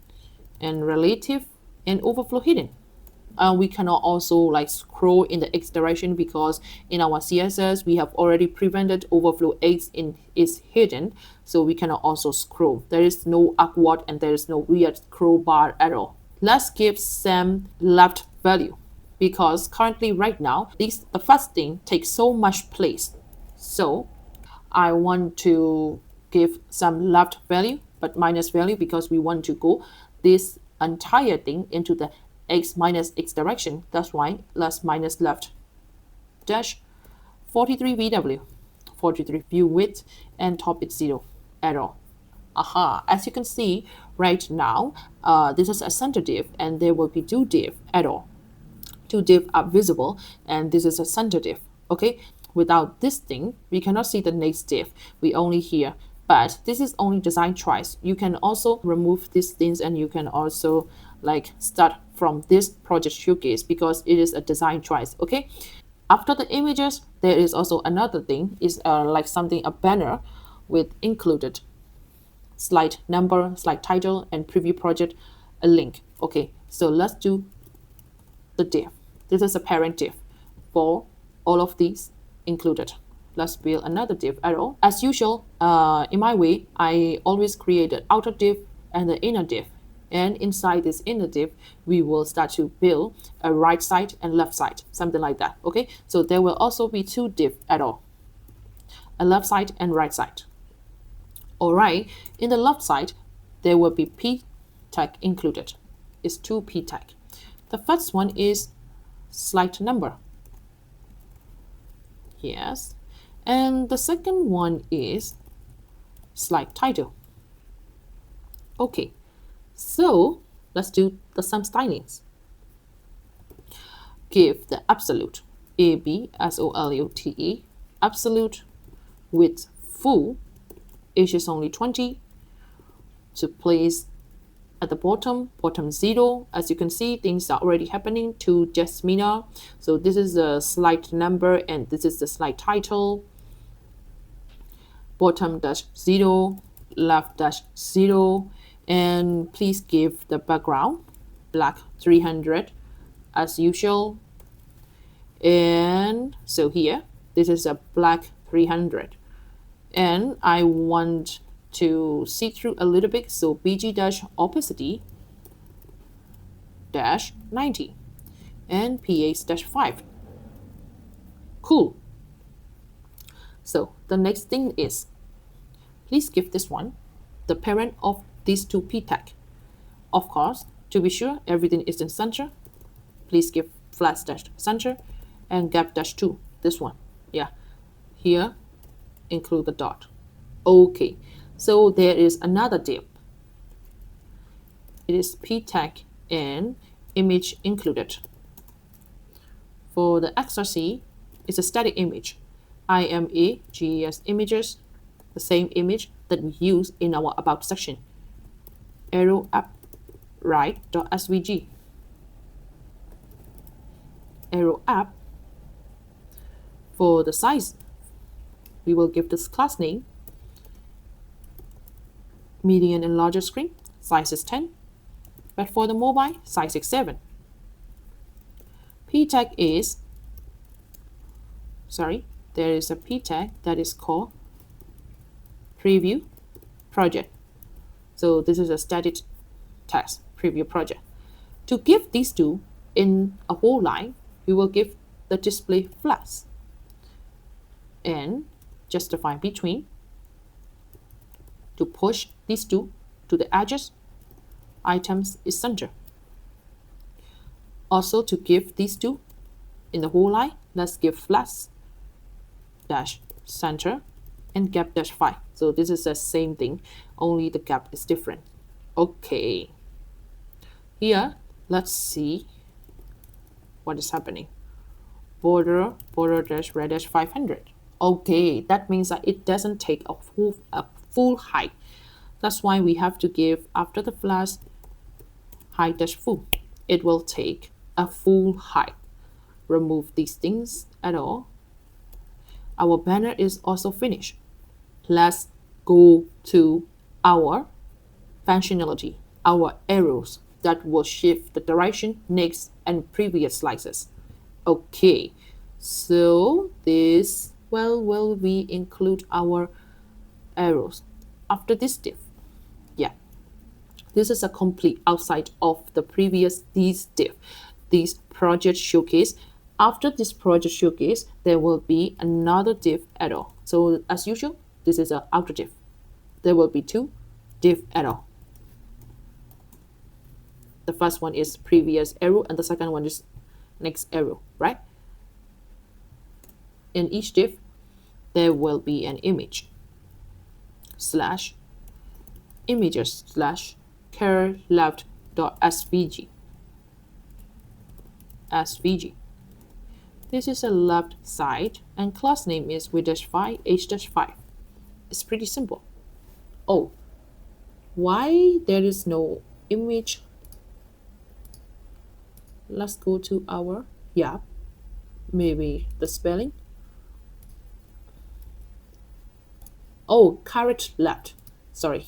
and relative and overflow hidden. We cannot also like scroll in the X direction because in our CSS we have already prevented overflow X is hidden, so we cannot also scroll. There is no awkward and there is no weird scroll bar at all. Let's give some left value because currently right now the first thing takes so much place. So I want to give some left value but minus value because we want to go this entire thing into the X minus X direction. That's why let's minus left dash 43 VW, 43 view width, and top is 0 at all. Aha, as you can see right now, this is a center div and there will be two div at all. Two div are visible and this is a center div. Okay, without this thing, we cannot see the next div. We only hear, but this is only design choice. You can also remove these things and you can also like start from this project showcase because it is a design choice. Okay, after the images, there is also another thing is like something, a banner with included slide number, slide title, and preview project, a link. Okay, so let's do the div. This is a parent div for all of these included. Let's build another div arrow. As usual, in my way, I always create an outer div and the inner div. And inside this inner div, we will start to build a right side and left side, something like that. Okay, so there will also be two div at all, a left side and right side. All right, in the left side, there will be p tag included. It's two p tag. The first one is slide number. Yes, and the second one is slide title. Okay. So let's do the some stylings. Give the absolute ABSOLUTE absolute with full, age is only 20, to place at the bottom 0. As you can see, things are already happening to Jasmina. So this is the slide number and this is the slide title. Bottom dash 0, left dash 0. And please give the background black 300 as usual. And so here, this is a black 300. And I want to see through a little bit. So BG dash opacity dash 90 and PH dash 5. Cool. So the next thing is, please give this one the parent of these two p tag. Of course, to be sure everything is in center, please give flash dash center and gap dash 2, this one. Yeah, here include the dot. Okay, so there is another div. It is p tag and image included. For the XRC, it's a static image. IMA.js images, the same image that we use in our about section. Arrow up right.svg. Arrow up. For the size, we will give this class name medium and larger screen, size is 10, but for the mobile, size is 7. P tag is, there is a P tag that is called preview project. So this is a static text preview project. To give these two in a whole line, we will give the display flags and justify between to push these two to the edges. Items is center. Also to give these two In the whole line, let's give flash dash center and gap dash 5. So this is the same thing, only the gap is different. Okay. Here, let's see what is happening. Border dash red dash 500. Okay, that means that it doesn't take a full height. That's why we have to give after the flash height dash full. It will take a full height. Remove these things at all. Our banner is also finished. Let's go to our functionality, our arrows that will shift the direction, next, and previous slices. Okay, so this, well, will we include our arrows after this div? Yeah, this is a complete outside of the previous these div, this project showcase. After this project showcase, there will be another div at all. So as usual, this is an outer div. There will be two div at all. The first one is previous arrow and the second one is next arrow, right? In each div, there will be an image slash images slash care left.svg. svg. This is a left side and class name is with-5 h-5. It's pretty simple. Oh, why there is no image? Let's go to our, yeah, maybe the spelling. Oh, caret left. Sorry,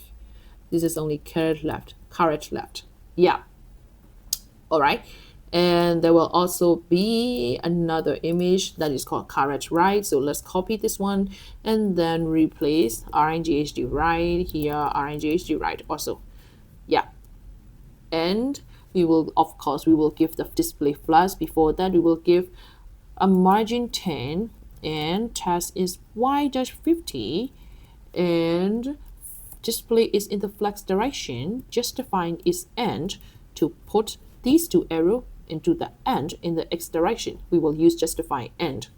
this is only caret left. Caret left. Yeah. All right. And there will also be another image that is called caret right. So let's copy this one and then replace rnghd right here, rnghd right also. Yeah. And we will, of course, we will give the display flash. Before that, we will give a margin 10 and text is y-50 and display is in the flex direction, justifying its end to put these two arrows into the end in the x direction. We will use justify end.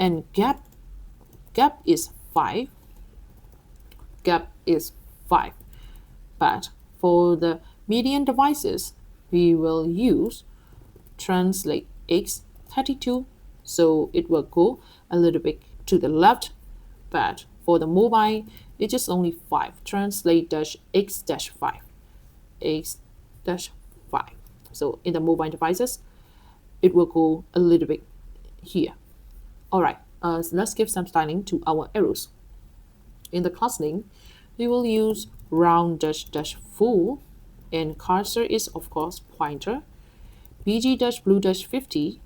And gap is 5. Gap is 5. But for the median devices, we will use translate x 32. So it will go a little bit to the left. But for the mobile, it is only 5. Translate dash x dash 5. X dash 5. So in the mobile devices, it will go a little bit here. All right, so let's give some styling to our arrows. In the class name, we will use round dash dash full, and cursor is of course pointer, bg dash blue dash 50,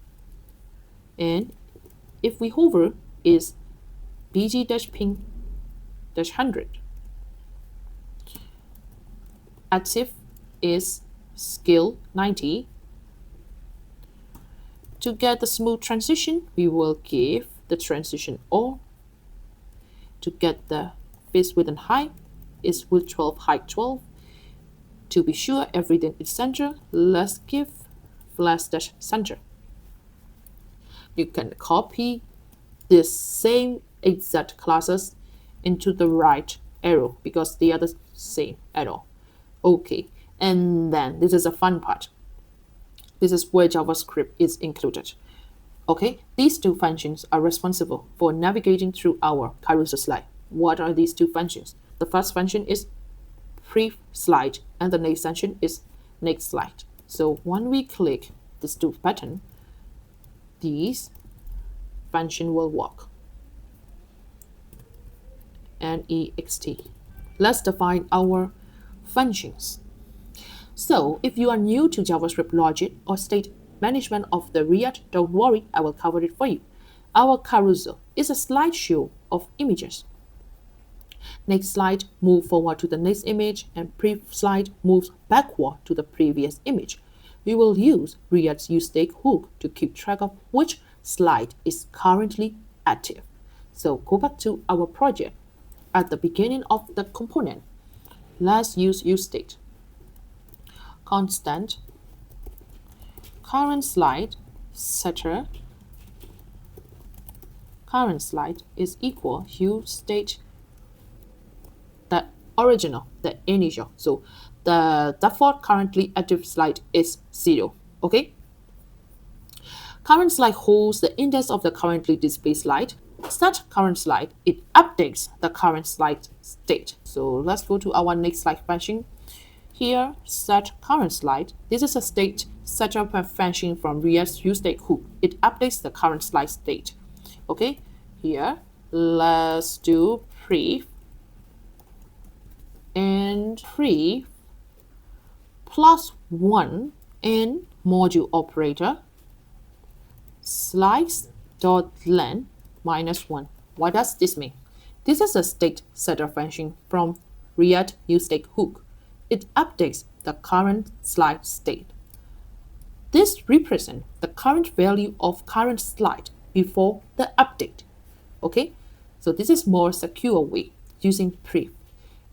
and if we hover is bg dash pink dash 100. Active is scale 90. To get the smooth transition, we will give the transition all. To get the face width and height is width 12, height 12. To be sure everything is center, let's give flash dash center. You can copy this same exact classes into the right arrow because they are the same at all. Okay, and then this is a fun part. This is where JavaScript is included. Okay, these two functions are responsible for navigating through our carousel slide. What are these two functions? The first function is pre-slide and the next function is next slide. So when we click this two button, these function will work. Next. Let's define our functions. So if you are new to JavaScript logic or state management of the React, don't worry, I will cover it for you. Our carousel is a slideshow of images. Next slide, move forward to the next image, and pre-slide moves backward to the previous image. We will use React's useState hook to keep track of which slide is currently active. So go back to our project. At the beginning of the component, let's use useState. Constant current slide setter current slide is equal hue state the original, the initial. So the default currently active slide is 0. Okay. Current slide holds the index of the currently displayed slide. Set current slide, it updates the current slide state. So let's go to our next slide function. Here, set current slide. This is a state setter function from React's useStateHook. It updates the current slide state. Okay, here let's do pref and pref plus 1 in module operator slides.length minus 1. What does this mean? This is a state setter function from React useStateHook. It updates the current slide state. This represents the current value of current slide before the update. Okay, so this is more secure way using pref.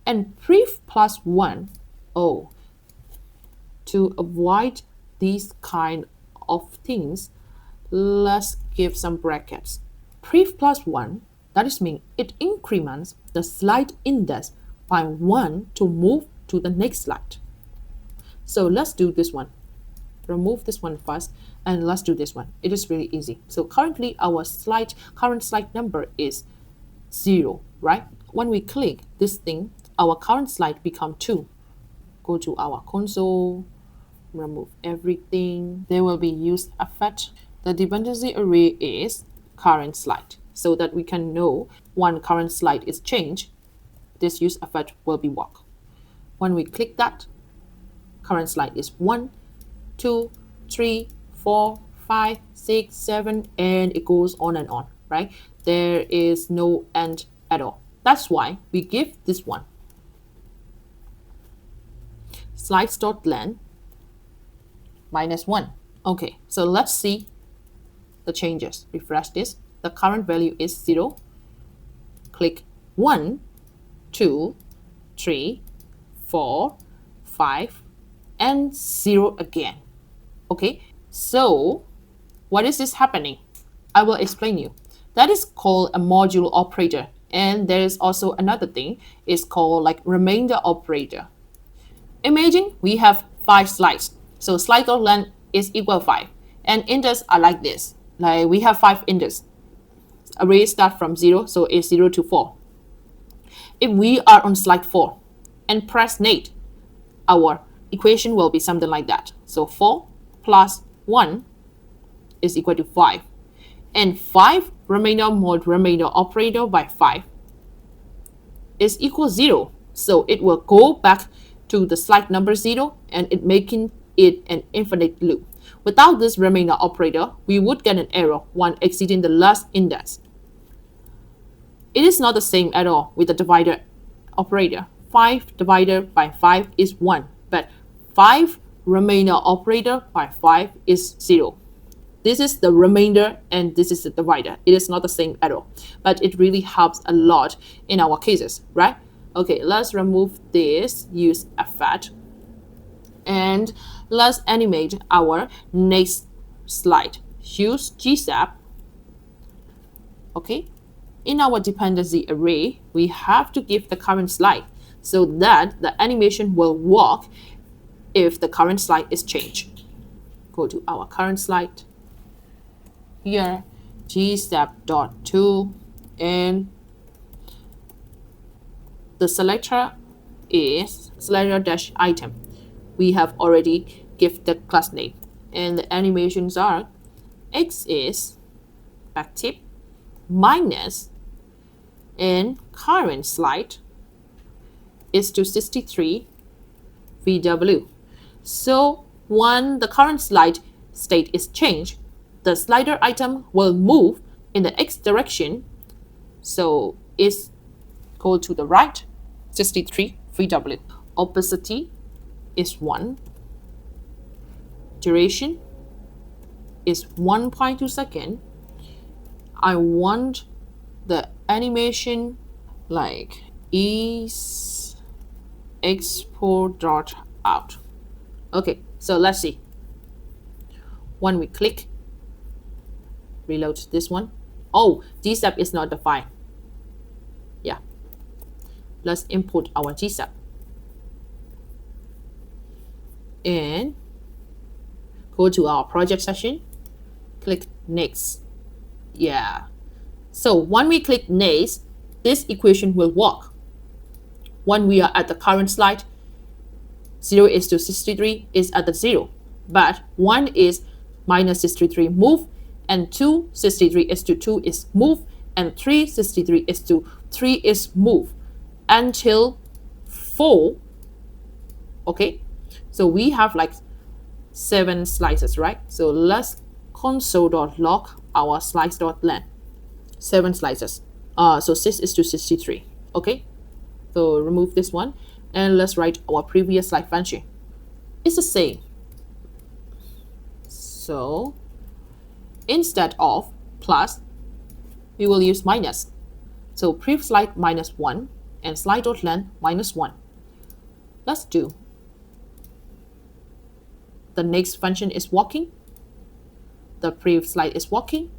And pref plus 1, to avoid these kind of things, let's give some brackets. Pref plus 1, that is mean it increments the slide index by 1 to move to the next slide. So let's do this one. Remove this one first and let's do this one. It is really easy. So currently our current slide number is 0, right? When we click this thing, our current slide become 2. Go to our console, remove everything. There will be use effect. The dependency array is current slide, so that we can know when current slide is changed, this use effect will be work. When we click that, current slide is 1, 2, 3, 4, 5, 6, 7, and it goes on and on, right? There is no end at all. That's why we give this one slides.length minus 1. Okay, so let's see the changes. Refresh this. The current value is 0. Click 1, 2, 3, 4, 5, and 0 again. Okay, so what is this happening? I will explain you. That is called a module operator. And there is also another thing, it's called like remainder operator. Imagine we have 5 slides. So slide.length is equal 5. And index are like this. Like we have 5 index. Array start from 0, so it's 0 to 4. If we are on slide 4 and press Nate, our equation will be something like that. So 4 plus 1 is equal to 5. And 5 remainder mod remainder operator by 5 is equal 0. So it will go back to the slide number 0 and it making it an infinite loop. Without this remainder operator, we would get an error when exceeding the last index. It is not the same at all with the divider operator. 5 divided by 5 is 1, but 5 remainder operator by 5 is 0. This is the remainder and this is the divider. It is not the same at all, but it really helps a lot in our cases, right? Okay, let's remove this use effect and let's animate our next slide. Use Gsap. Okay, in our dependency array, we have to give the current slide so that the animation will work if the current slide is changed. Go to our current slide. Here, gsap.to, and the selector is selector-item. We have already given the class name, and the animations are x is active minus and current slide is to 63 VW. So when the current slide state is changed, the slider item will move in the x direction. So it's go to the right, 63 VW. Opacity is 1. Duration is 1.2 seconds. I want the animation like is export.out. Okay, so let's see. When we click, reload this one, Oh, Gsap is not defined. Yeah. Let's input our Gsap. And go to our project section. Click next. Yeah. So when we click next, this equation will work. When we are at the current slide, 0 is to 63 is at the 0. But 1 is minus 63 move, and 2 63 is to 2 is move, and 3 63 is to 3 is move until 4. Okay, so we have like 7 slices, right? So let's console.log our slice.length. 7 slices. So 6 is to 63. Okay, so remove this one and let's write our previous slide function. It's the same. So instead of plus, we will use minus. So previous slide -1 and slide.length -1. Let's do. The next function is working. The previous slide is working.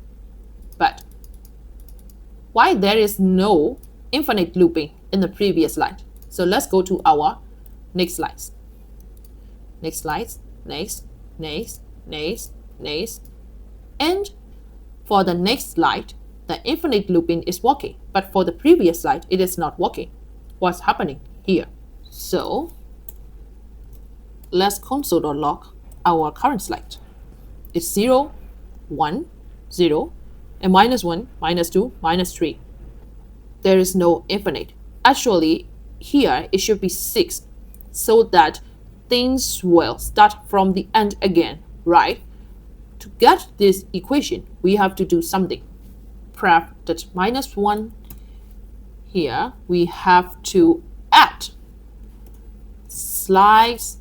But why there is no infinite looping in the previous slide? So let's go to our next slides. Next slides, next, next, next, next. And for the next slide, the infinite looping is working. But for the previous slide, it is not working. What's happening here? So let's console.log our current slide. It's 0, 1, 0, and -1, -2, -3. There is no infinite. Actually, here it should be 6, so that things will start from the end again, right? To get this equation, we have to do something. Prep that -1 here, we have to add slice.length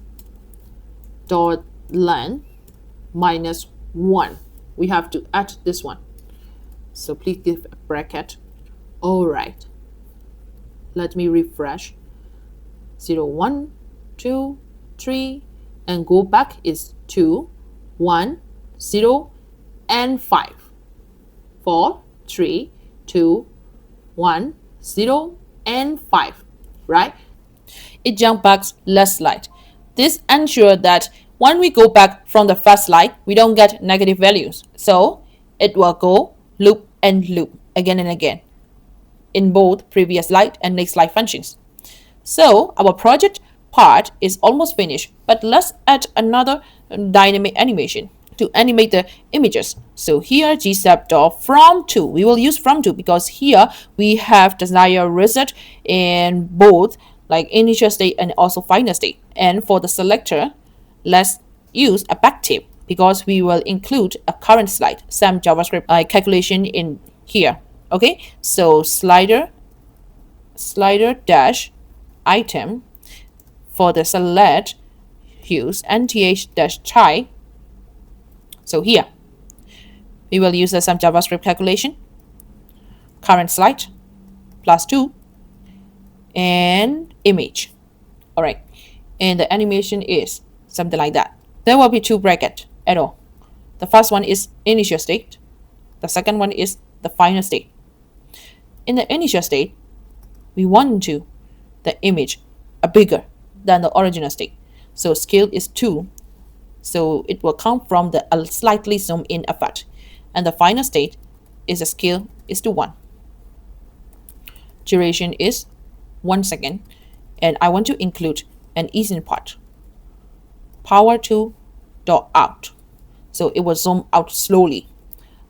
-1. We have to add this one. So please give a bracket. All right. Let me refresh. 0, 1, 2, 3, and go back is 2, 1, 0, and 5. 4, 3, 2, 1, 0, and 5. Right? It jumps back last slide. This ensures that when we go back from the first slide, we don't get negative values. So it will go loop and loop again and again in both previous slide and next slide functions. So our project part is almost finished, but let's add another dynamic animation to animate the images. So here Gsap.from to, we will use from to because here we have desired result in both like initial state and also final state. And for the selector, let's use a backtick because we will include a current slide, some JavaScript calculation in here. Okay, so slider dash item for the select, use nth dash chai. So here we will use some JavaScript calculation, current slide +2 and image. All right, and the animation is something like that. There will be 2 brackets at all. The first one is initial state. The second one is the final state. In the initial state, we want the image bigger than the original state. So scale is 2. So it will come from the slightly zoom in effect. And the final state is the scale is to 1. Duration is 1 second. And I want to include an easing part. Power to dot out. So it will zoom out slowly.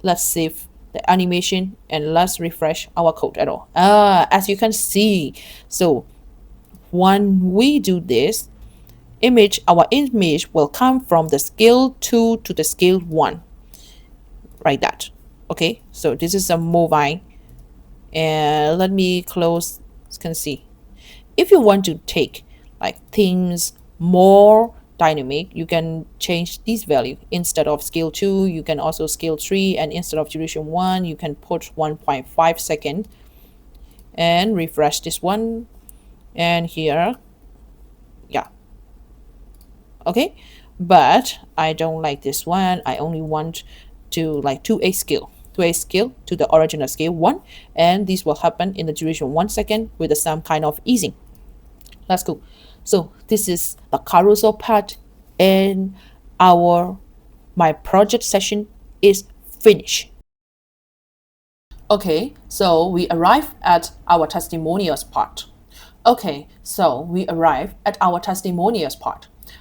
Let's save the animation and let's refresh our code at all. As you can see, so when we do this, our image will come from the scale 2 to the scale 1, like that. Okay, so this is a mobile, and let me close. You can see, if you want to take like things more dynamic, you can change this value. Instead of scale 2, you can also scale 3, and instead of duration 1, you can put 1.5 seconds and refresh this one. And here, yeah, okay, but I don't like this one. I only want to like 2a scale. to a scale to the original scale 1, and this will happen in the duration 1 second with some kind of easing. Let's go. So this is the carousel part, and my project session is finished. Okay, so we arrive at our testimonials part.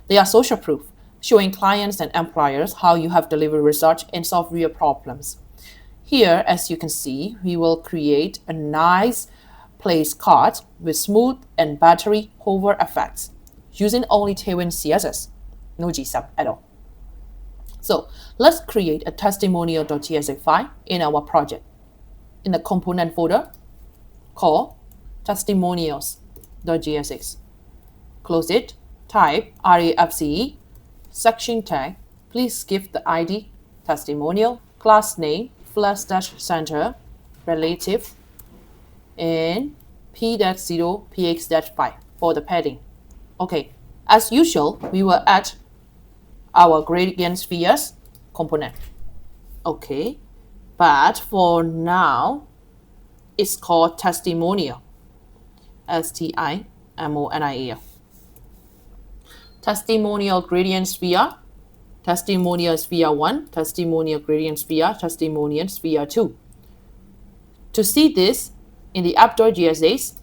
They are social proof, showing clients and employers how you have delivered results and solved real problems. Here, as you can see, we will create a nice place card with smooth and battery hover effects using only TailwindCSS, no Gsap at all. So let's create a testimonial.gsx file in our project. In the component folder, call testimonials.gsx. Close it, type REFCE, section tag, please give the ID testimonial, class name, /center, relative, and p-0 px-5 for the padding. Okay, as usual, we will add our gradient spheres component. Okay, but for now, it's called testimonial. STIMONIAL. Testimonial gradient sphere, testimonial sphere 1, testimonial gradient sphere, testimonial sphere 2. To see this in the app.gsx,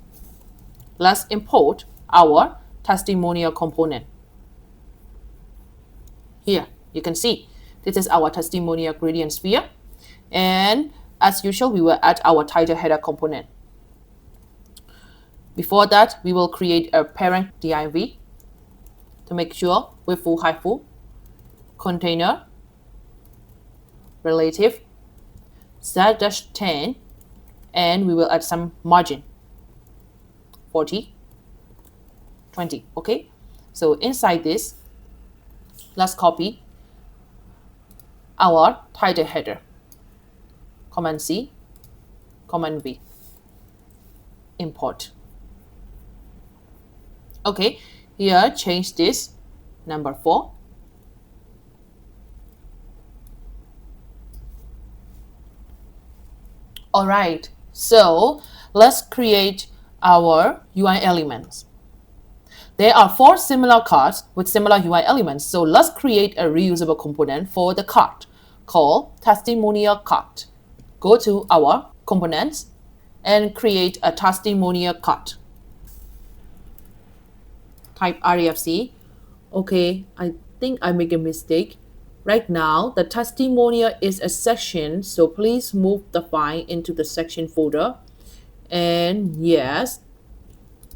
let's import our testimonial component. Here, you can see this is our testimonial gradient sphere, and as usual, we will add our title header component. Before that, we will create a parent div to make sure with full hyphen, container, relative, z-10, and we will add some margin, 40, 20, okay? So inside this, let's copy our title header, Command C, Command V, import. Okay, here change this number 4. All right, so let's create our UI elements. There are 4 similar cards with similar UI elements, so let's create a reusable component for the card called testimonial card. Go to our components and create a testimonial card. Type REFC. Okay, I think I make a mistake. Right now, the testimonial is a section, so please move the file into the section folder. And yes,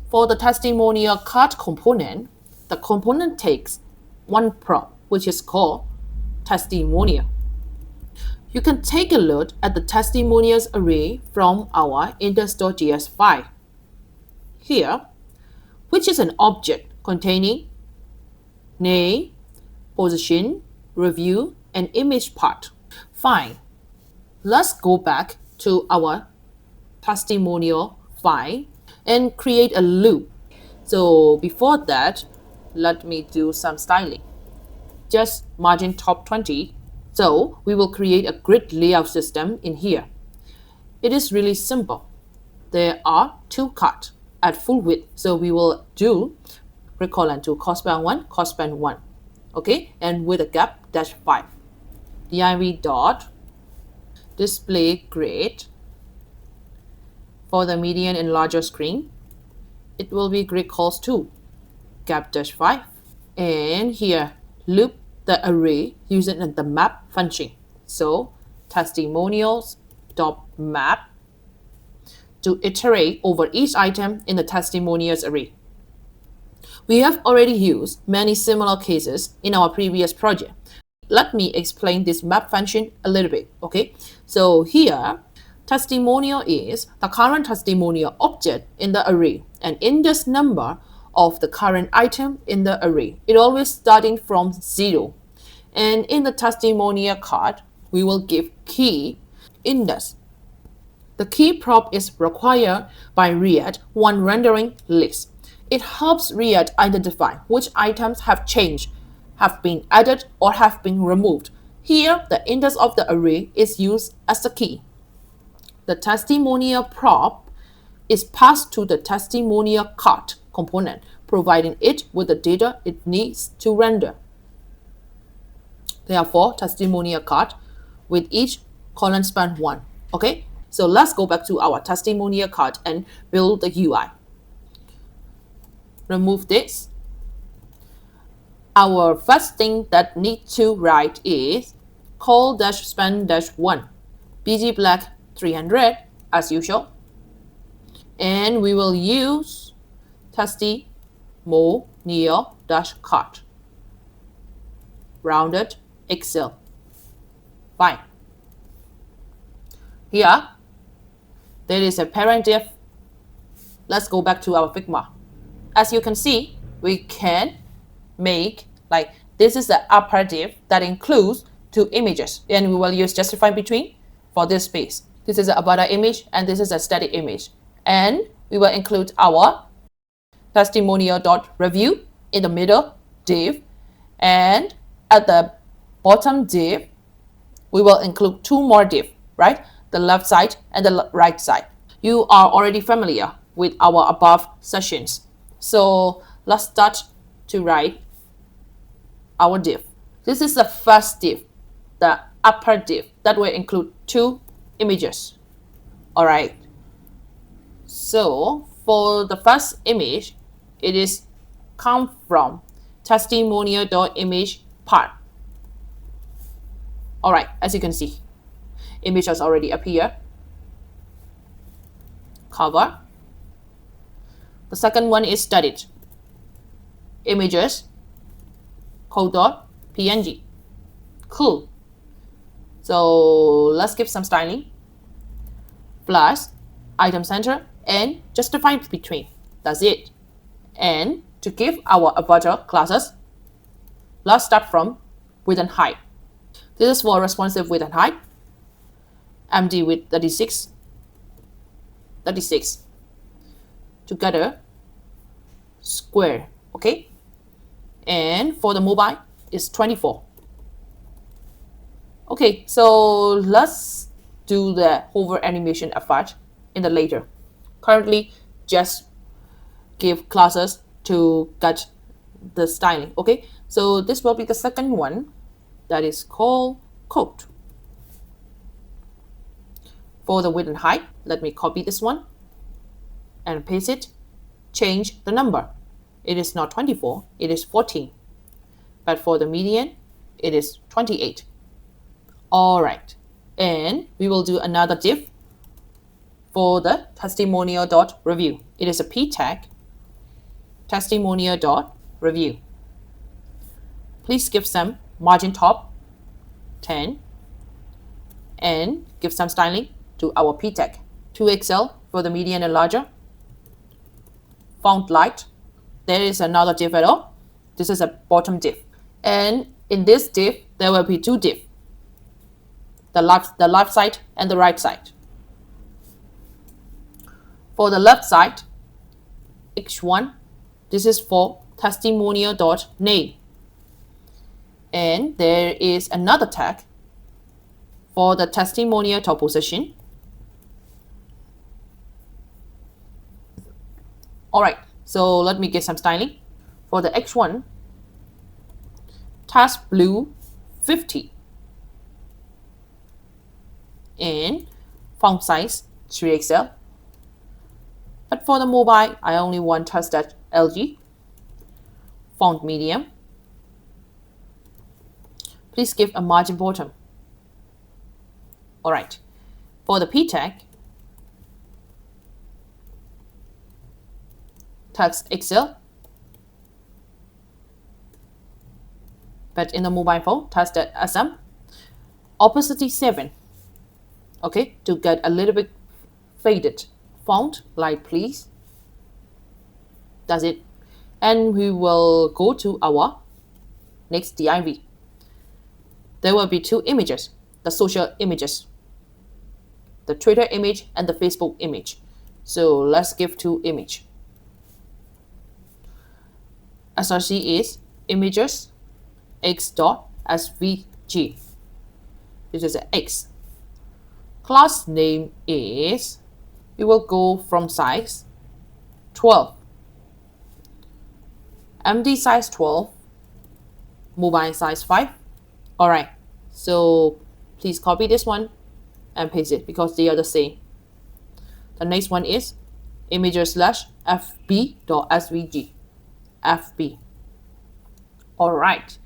for the testimonial card component, the component takes one prop, which is called testimonial. You can take a look at the testimonials array from our index.js file here, which is an object containing name, position, review, and image part. Fine. Let's go back to our testimonial file and create a loop. So before that, let me do some styling. Just margin top 20. So we will create a grid layout system in here. It is really simple. There are 2 cards at full width. So we will do recalling to cospan 1, cospan 1. Okay, and with a gap -5. div dot display grid. For the median and larger screen, it will be grid calls 2, gap -5. And here, loop the array using the map function. So testimonials dot map to iterate over each item in the testimonials array. We have already used many similar cases in our previous project. Let me explain this map function a little bit, okay? So here, testimonial is the current testimonial object in the array and index number of the current item in the array. It always starting from 0. And in the testimonial card, we will give key index. The key prop is required by React when rendering list. It helps React identify which items have changed, have been added, or have been removed. Here, the index of the array is used as the key. The testimonial prop is passed to the testimonial card component, providing it with the data it needs to render. Therefore, testimonial card with each colon span 1. Okay, so let's go back to our testimonial card and build the UI. Remove this. Our first thing that need to write is call-span-1 bg black 300 as usual, and we will use testimonial-card rounded Excel. Fine. Here there is a parent div. Let's go back to our Figma. As you can see, we can make like this is the upper div that includes 2 images, and we will use justify between for this space. This is a avatar image and this is a static image, and we will include our testimonial.review in the middle div, and at the bottom div we will include 2 more div, right? The left side and the right side. You are already familiar with our above sessions, so let's start to write our div. This is the first div, the upper div that will include 2 images. All right, so for the first image, it is come from testimonial.image part. All right, as you can see, image has already appeared. Cover. The second one is studied images code.png. Cool. So let's give some styling, plus item center and justify between. That's it. And to give our avatar classes, let's start from width and height. This is for responsive width and height. MD with 36 together square. Okay, and for the mobile is 24. Okay, so let's do the hover animation effect in the later. Currently just give classes to get the styling. Okay, so this will be the second one, that is called code. For the width and height, let me copy this one and paste it. Change the number. It is not 24, it is 14. But for the median, it is 28. All right, and we will do another div for the testimonial.review. It is a p tag, testimonial.review. Please give some margin top 10 and give some styling to our p tag. 2XL for the median and larger. Font light. There is another div at all. This is a bottom div, and in this div there will be 2 div, the left side and the right side. For the left side, H1, this is for testimonial.name, and there is another tag for the testimonial top position. All right, so let me get some styling. For the H1, task blue 50 and font size 3XL. But for the mobile, I only want text that LG, font medium. Please give a margin bottom. All right, for the p tag, text XL, but in the mobile phone, text that SM, opacity 7. Okay, to get a little bit faded. Font light, please. That's it. And we will go to our next div. There will be 2 images, the social images, the Twitter image and the Facebook image. So let's give 2 image. SRC is images x.svg. This is an X. Class name is, we will go from size 12. MD size 12, mobile size 5. All right, so please copy this one and paste it because they are the same. The next one is imager/fb.svg. FB. All right,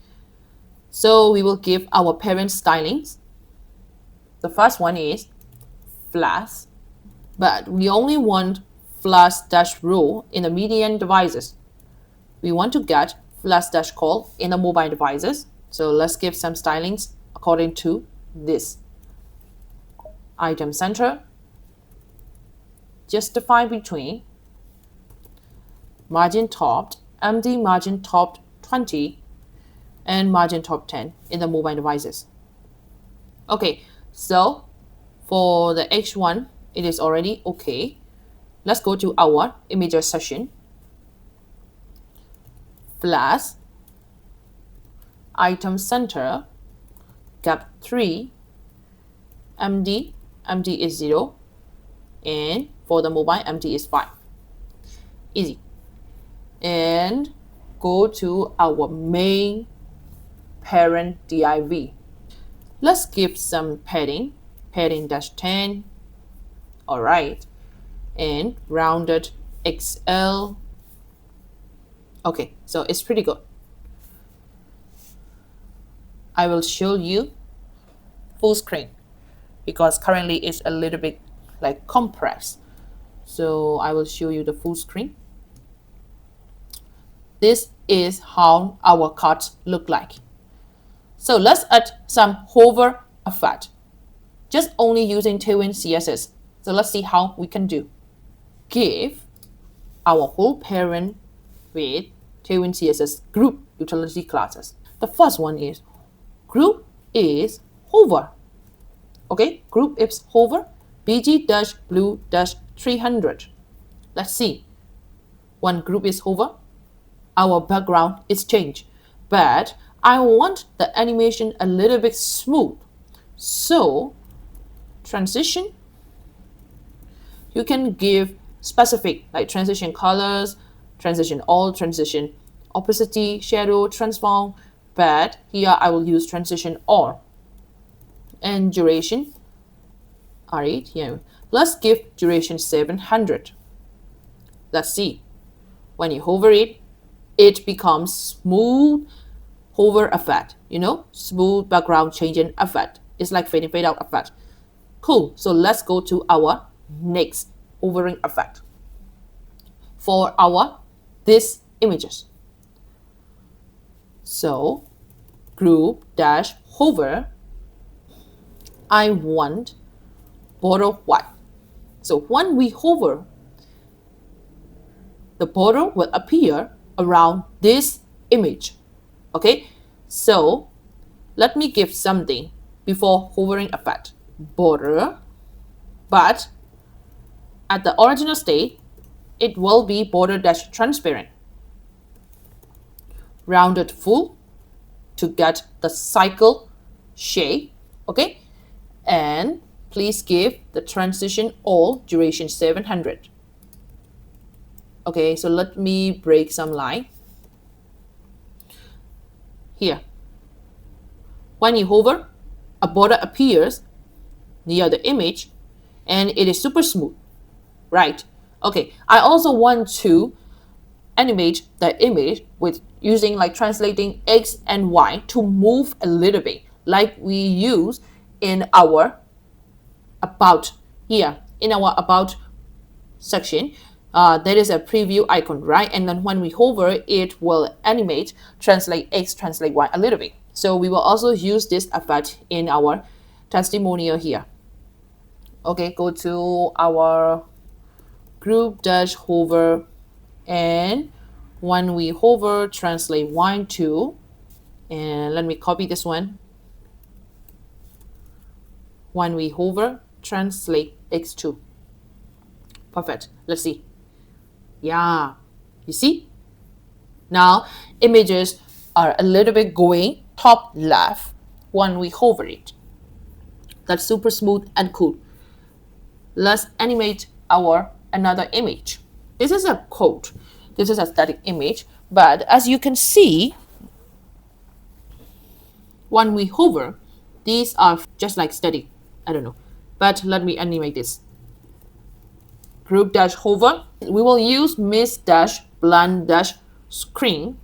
so we will give our parent stylings. The first one is flash, but we only want flash-row in the median devices. We want to get flash-call in the mobile devices. So let's give some stylings according to this. Item center, justify between, margin topped, MD margin topped 20, and margin top 10 in the mobile devices. Okay, so for the H1, it is already okay. Let's go to our imager section. Flash, item center, gap 3, MD is 0, and for the mobile, MD is 5. Easy. And go to our main parent div. Let's give some padding -10. All right, and rounded XL. Okay, so it's pretty good. I will show you full screen because currently it's a little bit like compressed. So I will show you the full screen. This is how our cards look like. So let's add some hover effect, just only using TailwindCSS. So let's see how we can do. Give our whole parent with TailwindCSS group utility classes. The first one is group is hover. Okay, group is hover, bg-blue-300. Let's see. When group is hover, our background is changed, but I want the animation a little bit smooth. So transition, you can give specific like transition colors, transition all, transition opacity, shadow, transform, but here I will use transition all. And duration, all right, here, let's give duration 700. Let's see. When you hover it, it becomes smooth hover effect, smooth background changing effect. It's like fade in, fade out effect. Cool. So let's go to our next hovering effect for these images. So group -hover, I want border white. So when we hover, the border will appear around this image. Okay, so let me give something before hovering effect. Border, but at the original state, it will be border -transparent. Rounded full to get the cycle shape. Okay, and please give the transition all, duration 700. Okay, so let me break some line. Here, when you hover, a border appears near the image and it is super smooth, right? Okay, I also want to animate the image with using like translating X and Y to move a little bit, like we use in our about here, in our about section. There is a preview icon, right? And then when we hover, it will animate, translate X, translate Y a little bit. So we will also use this effect in our testimonial here. Okay, go to our group -hover, and when we hover, translate Y to, and let me copy this one. When we hover, translate X2. Perfect. Let's see. Yeah, you see? Now, images are a little bit going top left when we hover it. That's super smooth and cool. Let's animate our another image. This is a code. This is a static image, but as you can see, when we hover, these are just like static. I don't know, but let me animate this. Group dash hover. We will use mist dash blend dash screen,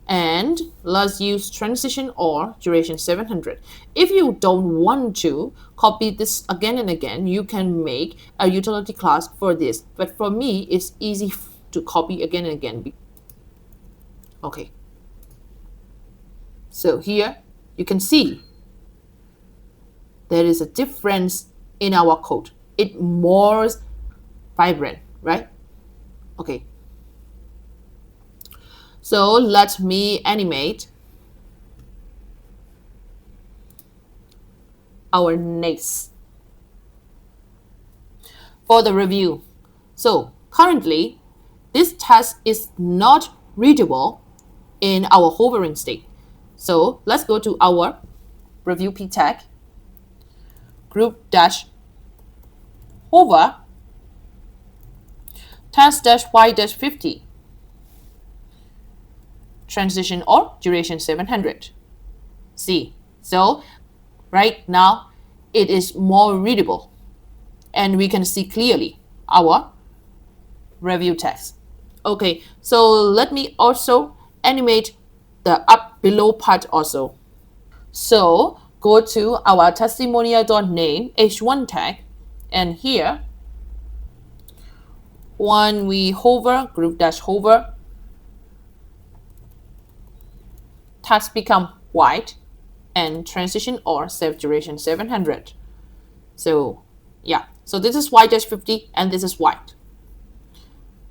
and let's use transition or duration 700. If you don't want to copy this again and again, you can make a utility class for this, but for me it's easy to copy again and again. Okay, so here you can see there is a difference in our code. It's more vibrant, right? Okay, so let me animate our next for the review. So currently, this text is not readable in our hovering state. So let's go to our review p tag, group dash hover, text dash y dash 50, transition or duration 700. See, so right now it is more readable and we can see clearly our review text. Okay, so let me also animate the up below part also. So go to our testimonial.name h1 tag, and here when we hover, group dash hover, text become white and transition or save duration 700. So yeah, so this is y dash 50 and this is white.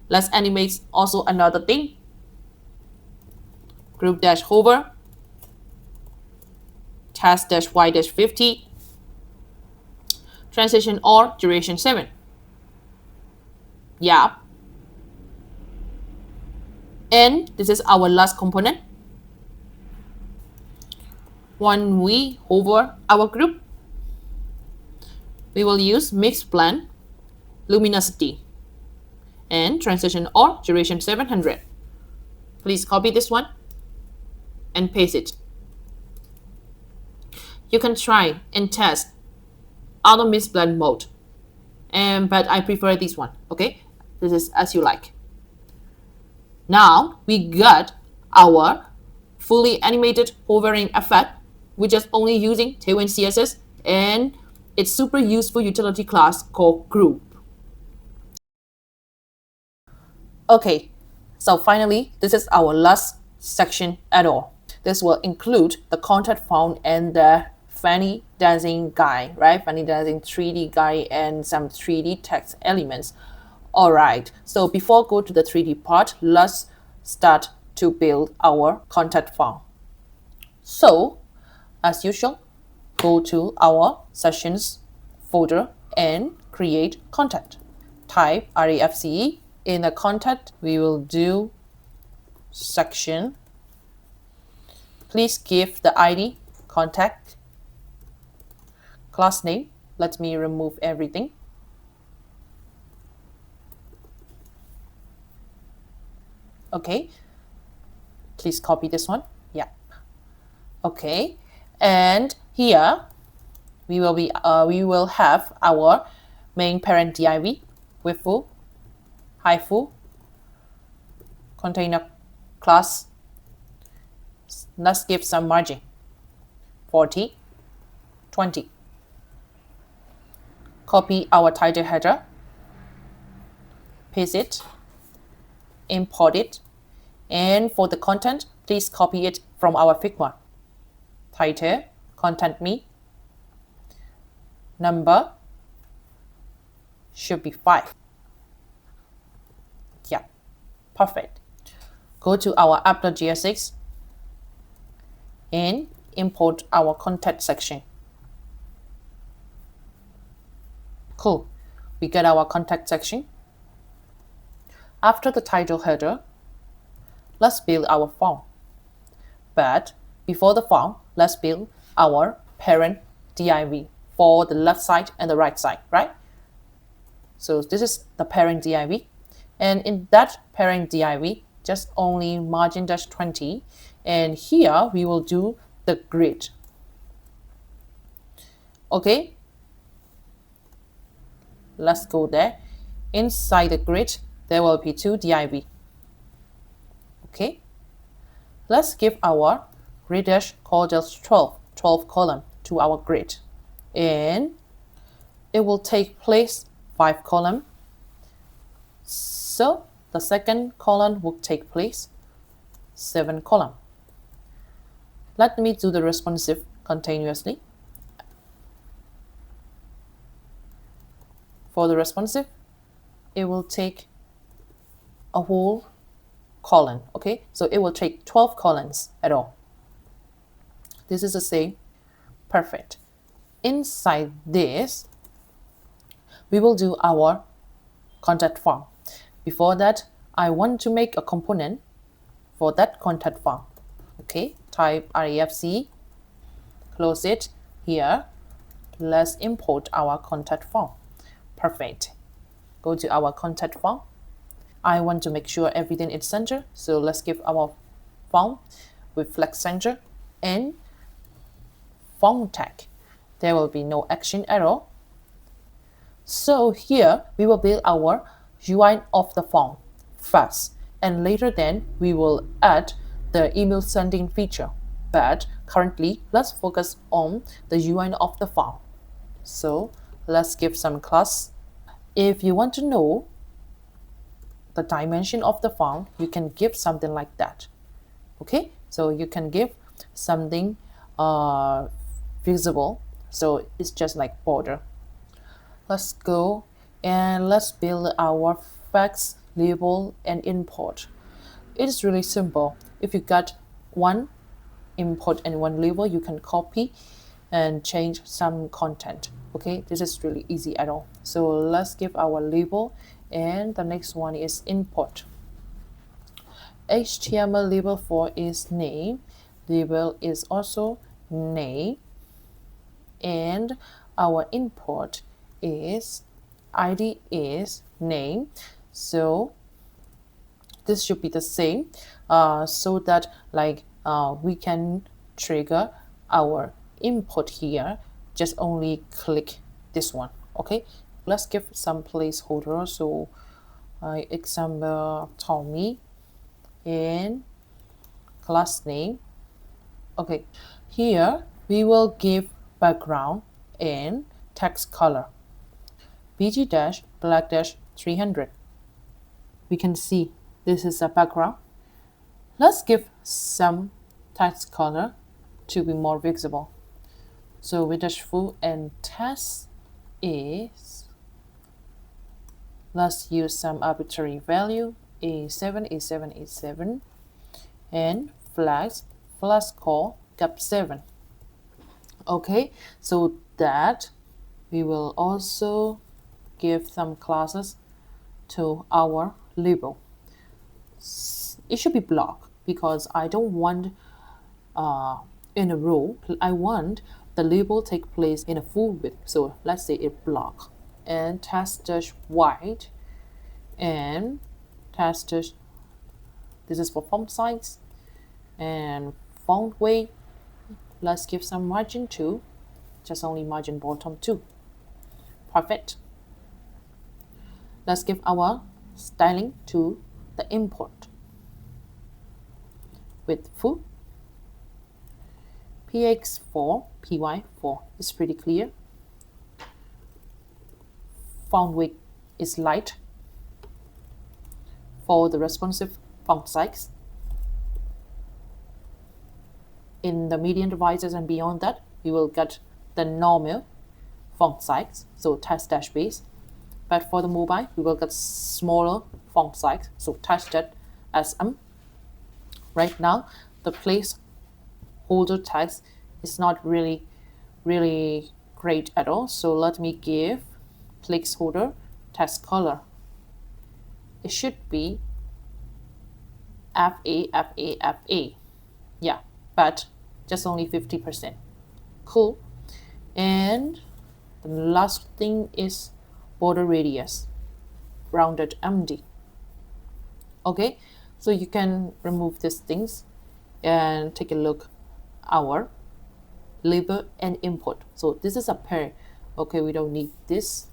Let's animate also another thing. Group dash hover, text dash y dash 50, transition or duration 7. Yeah. And this is our last component. When we hover our group, we will use mix blend luminosity and transition or duration 700. Please copy this one and paste it. You can try and test other mix blend mode, but I prefer this one. Okay, this is as you like. Now we got our fully animated hovering effect, which is only using TailwindCSS and its super useful utility class called group. Okay, so finally, this is our last section at all. This will include the contact form and the funny dancing guy, right? Funny dancing 3D guy and some 3D text elements. All right, so before go to the 3D part, let's start to build our contact form. So as usual, go to our sessions folder and create contact. Type REFCE. In the contact, we will do section. Please give the ID contact. Class name, let me remove everything. Okay, please copy this one. Yeah. Okay, and here we will have our main parent div with full, hyphen, container class. Let's give some margin, 40, 20. Copy our title header, paste it, import it, and for the content, please copy it from our Figma. Title, content me, number should be 5. Yeah, perfect. Go to our app.gsx and import our contact section. Cool, we get our contact section. After the title header, let's build our form. But before the form, let's build our parent div for the left side and the right side, right? So this is the parent div, and in that parent div, just only margin dash 20, and here we will do the grid. Okay, let's go there. Inside the grid, there will be 2 div. Okay, let's give our grid dash call just 12 column to our grid, and it will take place 5 column. So the second column will take place 7 column. Let me do the responsive continuously. For the responsive, it will take a whole column. Okay, so it will take 12 columns at all. This is the same. Perfect. Inside this, we will do our contact form. Before that, I want to make a component for that contact form. Okay, type refc, close it. Here, let's import our contact form. Perfect. Go to our contact form. I want to make sure everything is centered, so let's give our form with flex center and form tag. There will be no action error. So here we will build our UI of the form first, and later then we will add the email sending feature. But currently, let's focus on the UI of the form. So let's give some class. If you want to know the dimension of the form, you can give something like that. Okay, so you can give something visible, so it's just like border. Let's go and let's build our fax label and import. It is really simple. If you got one import and one label, you can copy and change some content. Okay, this is really easy at all. So let's give our label, and the next one is import. HTML label for is name, label is also name, and our import is id is name. So this should be the same, so that like we can trigger our input here. Just only click this one. Okay, let's give some placeholder. So example Tommy and class name. Okay, here we will give background and text color bg-black-300. We can see this is a background. Let's give some text color to be more visible. So with dash full and text is, let's use some arbitrary value, A7, A7, A7, and flags call gap7. Okay, so that we will also give some classes to our label. It should be block because I don't want in a row. I want the label take place in a full width. So let's say it block, and text dash white and text dash, this is for font size, and font weight, let's give some margin 2, just only margin bottom 2. Perfect. Let's give our styling to the import with full px4 py4 is pretty clear. Font weight is light. For the responsive font size, in the medium devices and beyond that, you will get the normal font size, so text dash base. But for the mobile, we will get smaller font size, so text that SM. Right now, the placeholder text is not really great at all, so let me give placeholder text color. It should be FA. Yeah, but just only 50%. Cool. And the last thing is border radius, rounded empty. Okay, so you can remove these things and take a look our label and import. So this is a pair. Okay, we don't need this.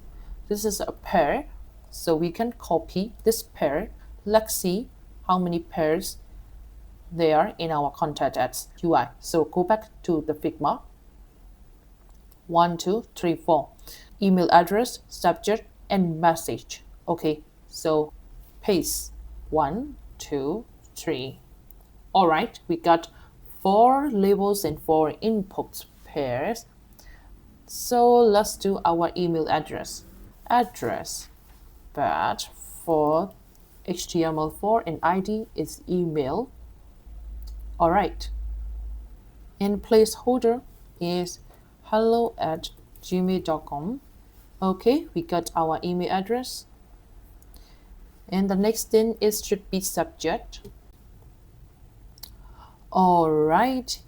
This is a pair, so we can copy this pair. Let's see how many pairs there are in our contact at UI. So go back to the Figma. 1, 2, 3, 4. Email address, subject, and message. Okay, so paste 1, 2, 3. All right, we got 4 labels and 4 input pairs. So let's do our email address. But for HTML4 and ID is email. All right. And placeholder is hello@gmail.com. Okay, we got our email address. And the next thing is should be subject. All right.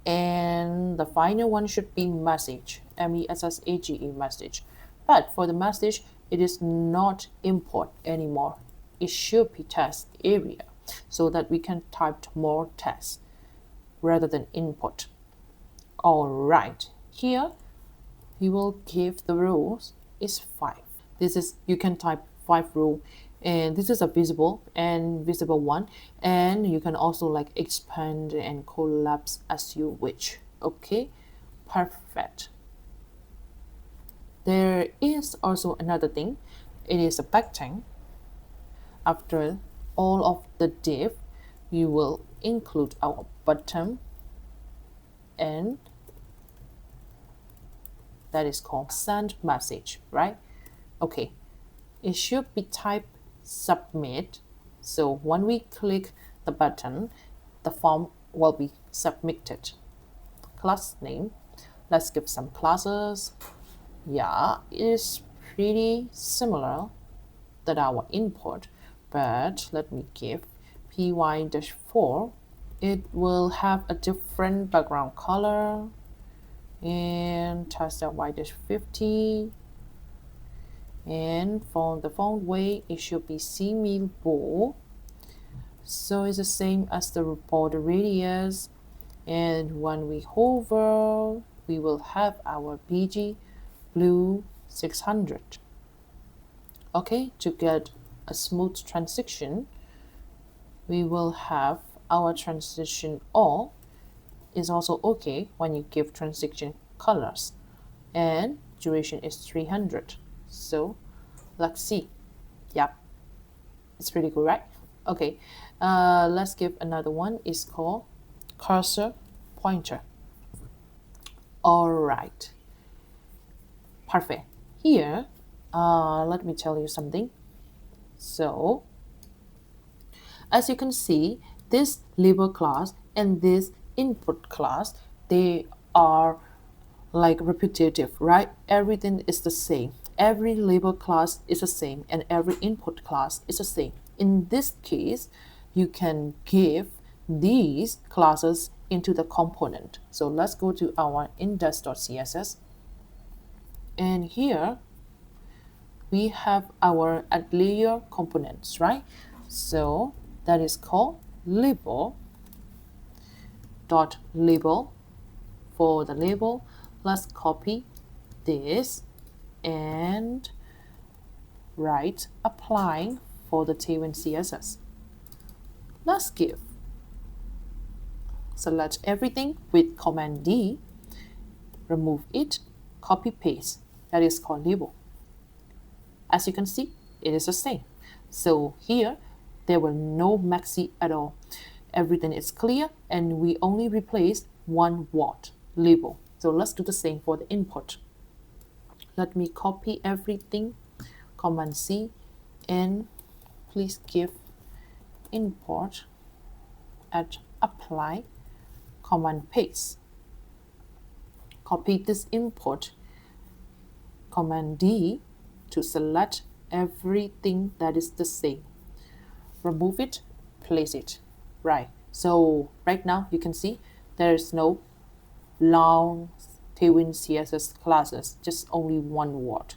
And the final one should be message, message message. But for the message, it is not import anymore. It should be test area so that we can type more text rather than input. All right, here we will give the rules is 5. This is, you can type 5 rule, and this is a visible and visible one, and you can also like expand and collapse as you wish. Okay, perfect. There is also another thing. It is a backtag. After all of the div, we will include our button, and that is called send message, right? Okay, it should be type submit. So when we click the button, the form will be submitted. Class name, let's give some classes. Yeah, it is pretty similar than our import, but let me give py-4. It will have a different background color, and test out y-50. And for the font weight, it should be semi-bold. So it's the same as the border radius. And when we hover, we will have our BG blue 600. Okay, to get a smooth transition, we will have our transition all is also okay when you give transition colors, and duration is 300. So let's see. Yep, it's pretty good, right? Okay, let's give another one. It's called cursor pointer. All right, perfect. Here, let me tell you something. So as you can see, this label class and this input class, they are like repetitive, right? Everything is the same. Every label class is the same, and every input class is the same. In this case, you can give these classes into the component. So let's go to our index.css, and here we have our add layer components, right? So that is called label dot label. For the label, let's copy this and write applying for the TailwindCSS. Let's give, select everything with Command D, remove it, copy paste. That is called label. As you can see, it is the same. So here there were no maxi at all. Everything is clear, and we only replaced one word, label. So let's do the same for the input. Let me copy everything, Command C, and please give import at apply, Command paste. Copy this import, Command D, to select everything that is the same. Remove it, place it. Right. So right now you can see there is no long TailwindCSS classes, just only one word.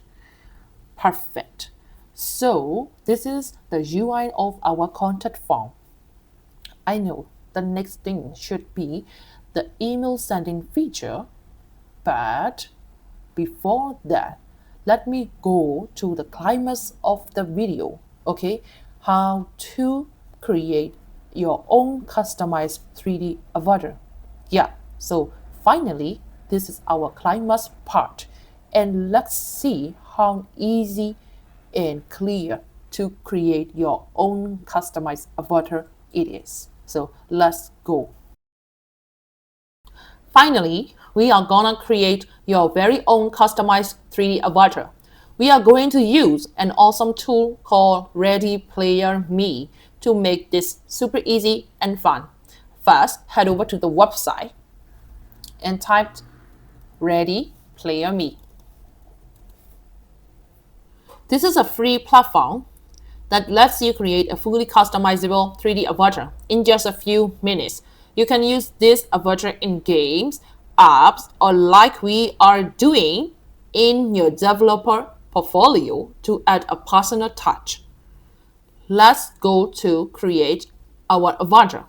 Perfect. So this is the UI of our contact form. I know the next thing should be the email sending feature, but before that, let me go to the climax of the video, okay? How to create your own customized 3D avatar. Yeah, so finally, this is our climax part. And let's see how easy and clear to create your own customized avatar it is. So let's go. Finally, we are gonna create your very own customized 3D avatar. We are going to use an awesome tool called Ready Player Me to make this super easy and fun. First, head over to the website and type Ready Player Me. This is a free platform that lets you create a fully customizable 3D avatar in just a few minutes. You can use this avatar in games, apps, or like we are doing in your developer portfolio to add a personal touch. Let's go to create our avatar.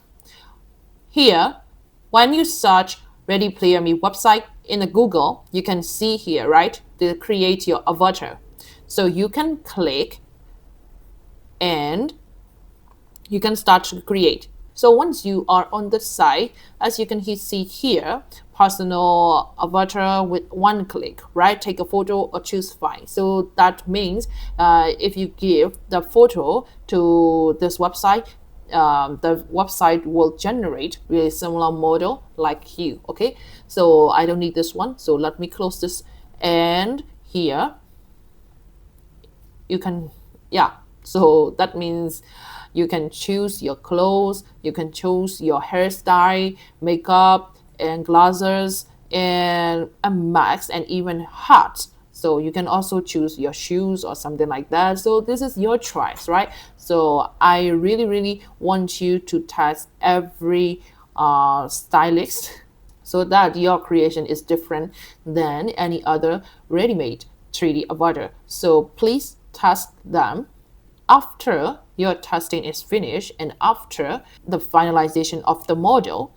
Here, when you search Ready Player Me website in the Google, you can see here, right, to create your avatar. So you can click and you can start to create. So once you are on the site, as you can see here, personal avatar with one click, right? Take a photo or choose file. So that means if you give the photo to this website, the website will generate really similar model like you, okay? So I don't need this one. So let me close this. And here you can, yeah. So that means you can choose your clothes, you can choose your hairstyle, makeup, and glasses, and a mask, and even hats. So you can also choose your shoes or something like that. So this is your choice, right? So I really want you to test every stylist so that your creation is different than any other ready-made 3D avatar. So please test them. After your testing is finished and after the finalization of the model,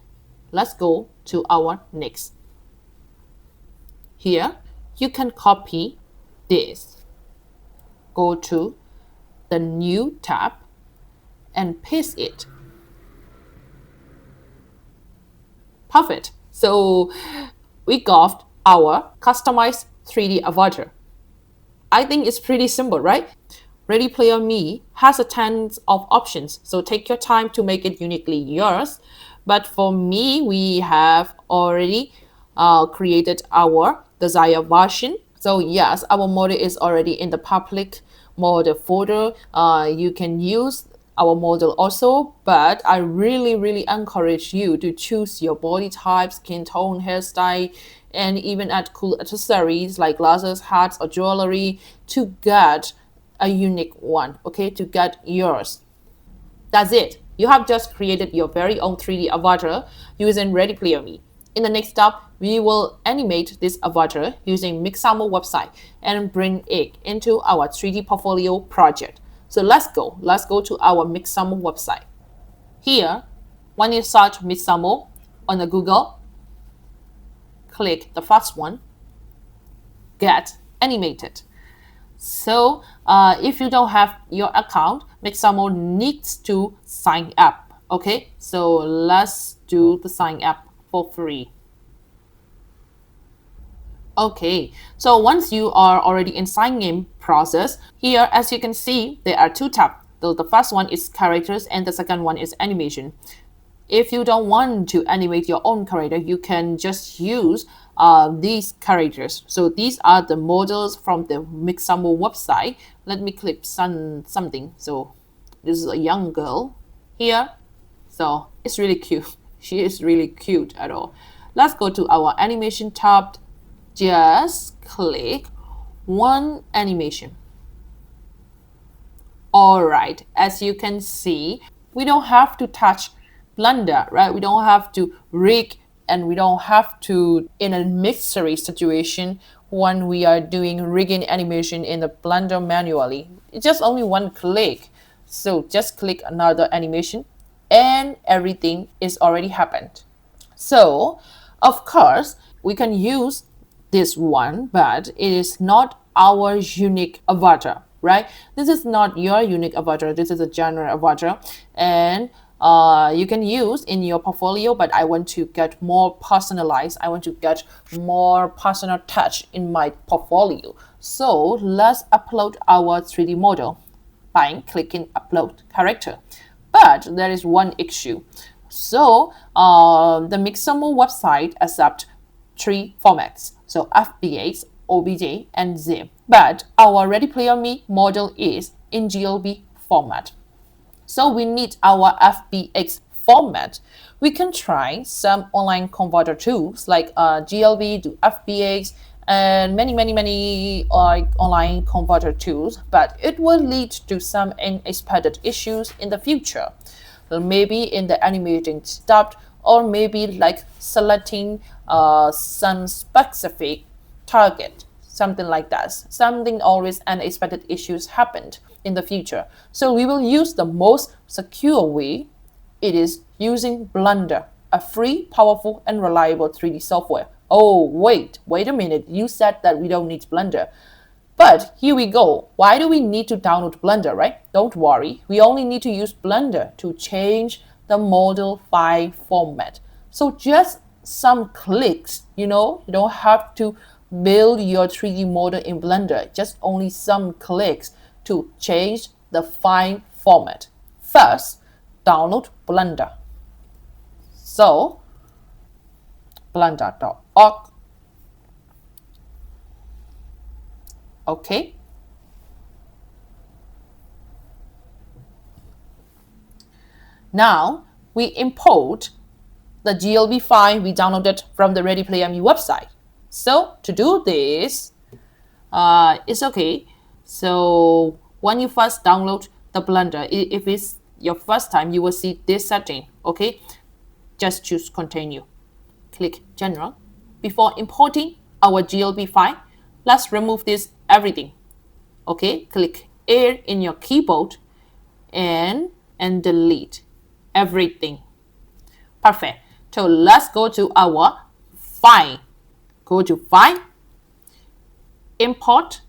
let's go to our next. Here, you can copy this. Go to the new tab and paste it. Perfect. So we got our customized 3D avatar. I think it's pretty simple, right? Ready Player Me has a tons of options, so take your time to make it uniquely yours. But for me, we have already created our desired version. So yes, our model is already in the public model folder. You can use our model also, but I really encourage you to choose your body type, skin tone, hairstyle, and even add cool accessories like glasses, hats, or jewelry to get a unique one, okay, to get yours. That's it. You have just created your very own 3D avatar using Ready Player Me. In the next step, we will animate this avatar using Mixamo website and bring it into our 3D portfolio project. So let's go to our Mixamo website. Here, when you search Mixamo on the Google, click the first one, Get Animated. So if you don't have your account, Mixamo needs to sign up. Okay, so let's do the sign up for free. Okay, so once you are already in sign in process, here as you can see, there are two tabs. So the first one is characters and the second one is animation. If you don't want to animate your own character, you can just use these characters. So these are the models from the Mixamo website. Let me click something. So this is a young girl here. So it's really cute. She is really cute at all. Let's go to our animation tab. Just click one animation. All right, as you can see, we don't have to touch Blender, right? We don't have to rig and we don't have to in a mystery situation when we are doing rigging animation in the Blender manually. It's just only one click. So just click another animation and everything is already happened. So of course we can use this one, but it is not our unique avatar, right? This is not your unique avatar. This is a general avatar, and you can use in your portfolio, but I want to get more personalized. I want to get more personal touch in my portfolio. So let's upload our 3D model by clicking upload character. But there is one issue. So the Mixamo website accepts 3 formats. So FBX, OBJ, and zip. But our Ready Player Me model is in GLB format. So we need our FBX format. We can try some online converter tools like GLB to FBX and many online converter tools, but it will lead to some unexpected issues in the future. Maybe in the animating step, or maybe like selecting some specific target, something like that. Something always unexpected issues happened in the future. So we will use the most secure way. It is using Blender, a free, powerful, and reliable 3D software. Oh, wait a minute. You said that we don't need Blender. But here we go. Why do we need to download Blender, right? Don't worry. We only need to use Blender to change the model file format. So just some clicks, you don't have to build your 3D model in Blender. Just only some clicks to change the file format. First, download Blender. So, blender.org. Okay. Now we import the GLB file we downloaded from the Ready Player Me website. So to do this, it's okay. So when you first download the Blender, if it's your first time, you will see this setting. Okay, just choose Continue. Click General. Before importing our GLB file, let's remove this everything. Okay, click A in your keyboard and delete everything. Perfect. So let's go to our file. Go to File, Import,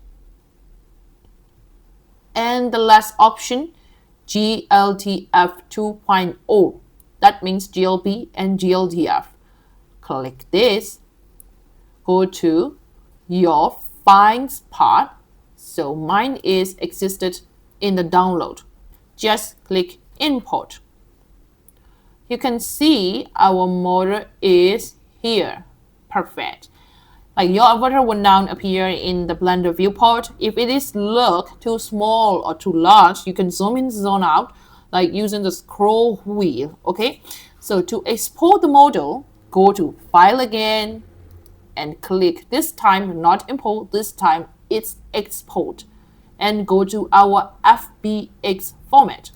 and the last option, GLTF 2.0. That means GLB and GLTF. Click this. Go to your files part. So mine is existed in the download. Just click Import. You can see our model is here. Perfect. Like your avatar will now appear in the Blender viewport. If it is look too small or too large, you can zoom in, zoom out, like using the scroll wheel. Okay. So to export the model, go to File again and click this time not import. This time it's export, and go to our FBX format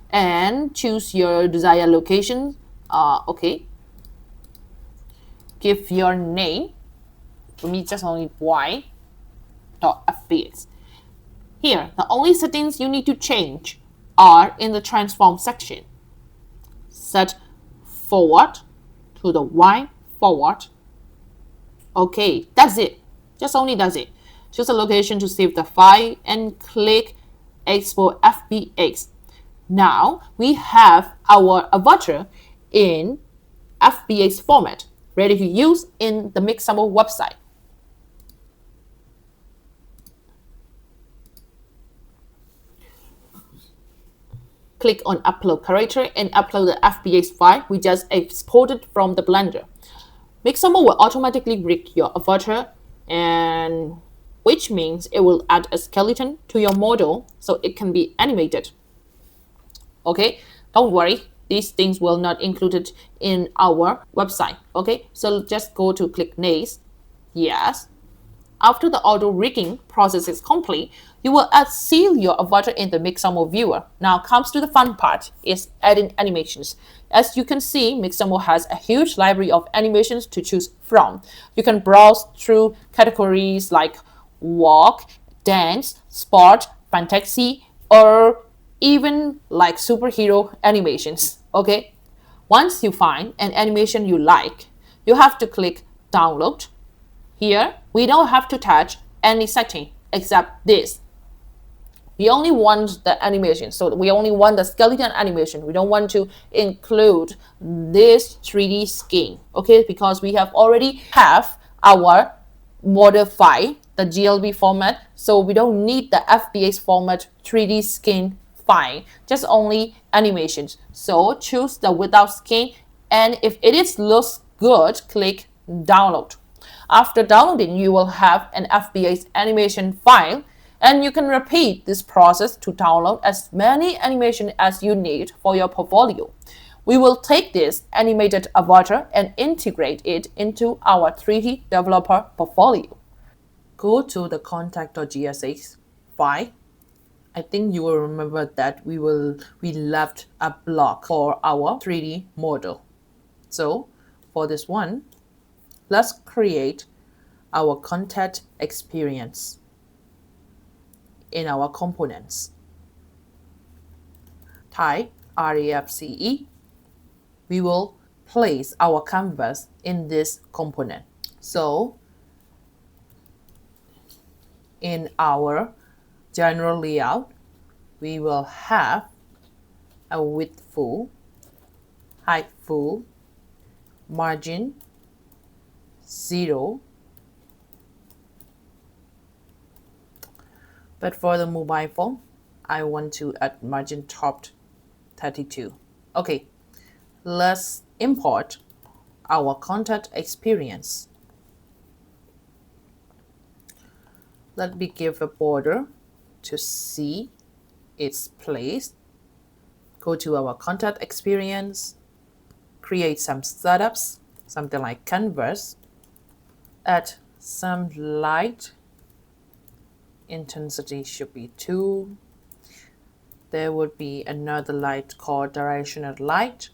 and choose your desired location. Okay. Give your name. For me, just only y.fbx. Here, the only settings you need to change are in the transform section. Set forward to the y forward. Okay, that's it. Just only does it. Choose a location to save the file and click Export FBX. Now we have our avatar in FBX format, ready to use in the Mixamo website. Click on Upload Character and upload the FBX file we just exported from the Blender. Mixamo will automatically rig your avatar, and which means it will add a skeleton to your model so it can be animated. Okay, don't worry, these things will not included in our website. Okay, so just go to click Next. Yes. After the auto rigging process is complete, you will seal your avatar in the Mixamo viewer. Now comes to the fun part, is adding animations. As you can see, Mixamo has a huge library of animations to choose from. You can browse through categories like walk, dance, sport, fantasy, or even like superhero animations. Okay? Once you find an animation you like, you have to click download. Here, we don't have to touch any setting except this. We only want the animation, so we only want the skeleton animation. We don't want to include this 3D skin, okay? Because we have already have our model file, the GLB format, so we don't need the FBX format 3D skin file, just only animations. So choose the without skin, and if it looks good, click download. After downloading, you will have an FBX animation file, and you can repeat this process to download as many animations as you need for your portfolio. We will take this animated avatar and integrate it into our 3D developer portfolio. Go to the contact.gsx file. I think you will remember that we left a block for our 3D model. So for this one, let's create our contact experience in our components. Type REFCE. We will place our canvas in this component. So in our general layout, we will have a width full, height full, margin 0. But for the mobile phone, I want to add margin top 32. Okay, let's import our contact experience. Let me give a border to see its place. Go to our contact experience, create some setups, something like canvas, add some light, intensity should be 2. There would be another light called directional light.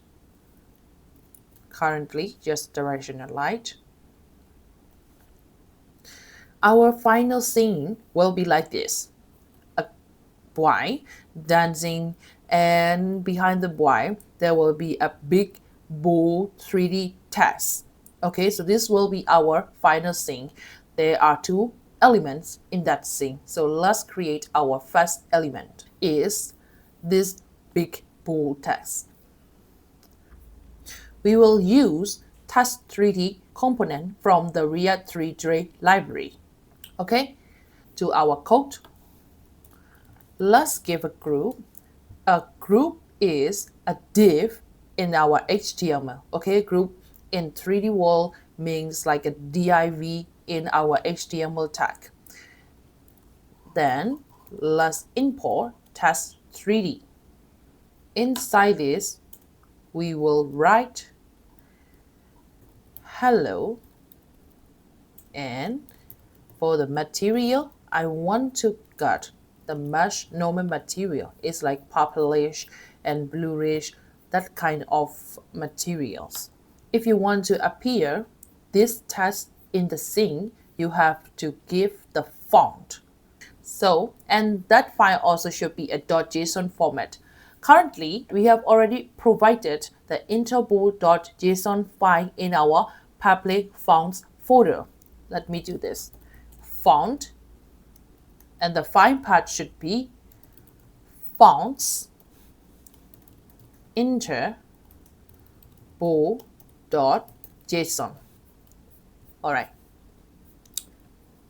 Currently, just directional light. Our final scene will be like this. A boy dancing, and behind the boy, there will be a big bull 3D text. Okay, so this will be our final scene. There are 2 elements in that scene. So let's create our first element, is this big bull text. We will use text 3D component from the React 3D library. Okay, to our code, let's give a group. A group is a div in our HTML. Okay, group in 3D world means like a div in our HTML tag. Then let's import test 3D. Inside this, we will write hello, and for the material, I want to get the mesh normal material. It's like purplish and bluish, that kind of materials. If you want to appear this text in the scene, you have to give the font. So, and that file also should be a .json format. Currently, we have already provided the interbold.json file in our public fonts folder. Let me do this. Font, and the file path should be fonts interbold.json. All right.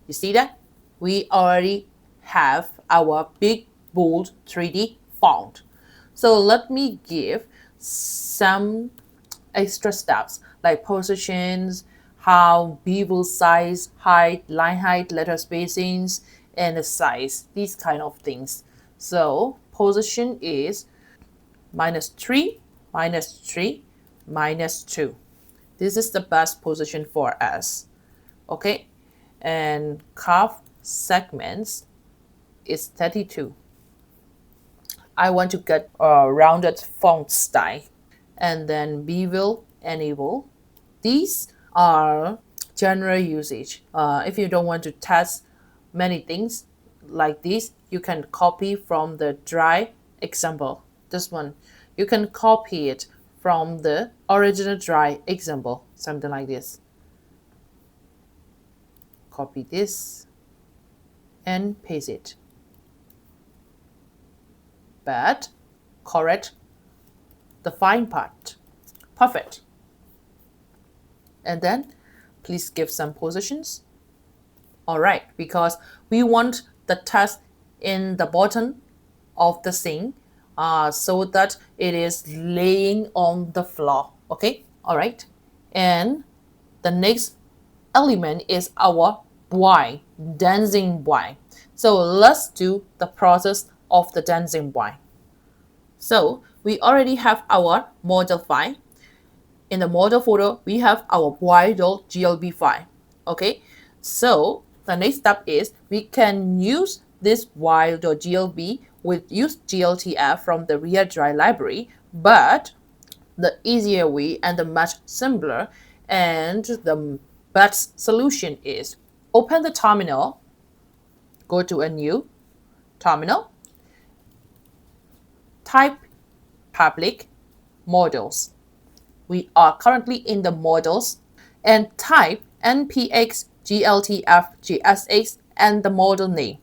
You see that? We already have our big bold 3D font. So let me give some extra steps like positions, how bevel size, height, line height, letter spacings, and the size, these kind of things. So position is -3, -3, -2. This is the best position for us. Okay. and curve segments is 32. I want to get a rounded font style, and then we will enable. These are general usage. If you don't want to test many things like this, you can copy from the dry example. This one, you can copy it from the original dry example, something like this. Copy this and paste it. But correct the fine part. Perfect. And then please give some positions. All right, because we want the text in the bottom of the scene so that it is laying on the floor. Okay, all right. And the next element is our Y, dancing Y. So let's do the process of the dancing Y. So we already have our model file. In the model folder, we have our y.glb file. Okay, so the next step is we can use this y.glb with use gltf from the react-dry library, but the easier way and the much simpler and the best solution is open the terminal, go to a new terminal, type public models. We are currently in the models, and type npx gltf gsx and the model name.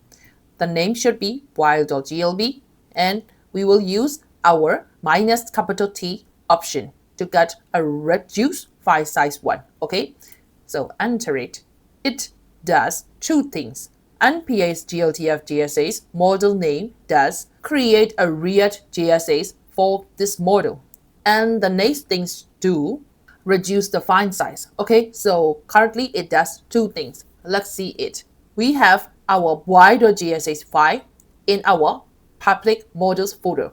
The name should be while.glb, and we will use our -T option to get a reduced file size one. Okay, so enter it. It does two things. npx gltf gsx model name does create a React GSX for this model, and the next things do reduce the file size. Okay, so currently it does two things. Let's see it. We have our y.gsx file in our public models folder.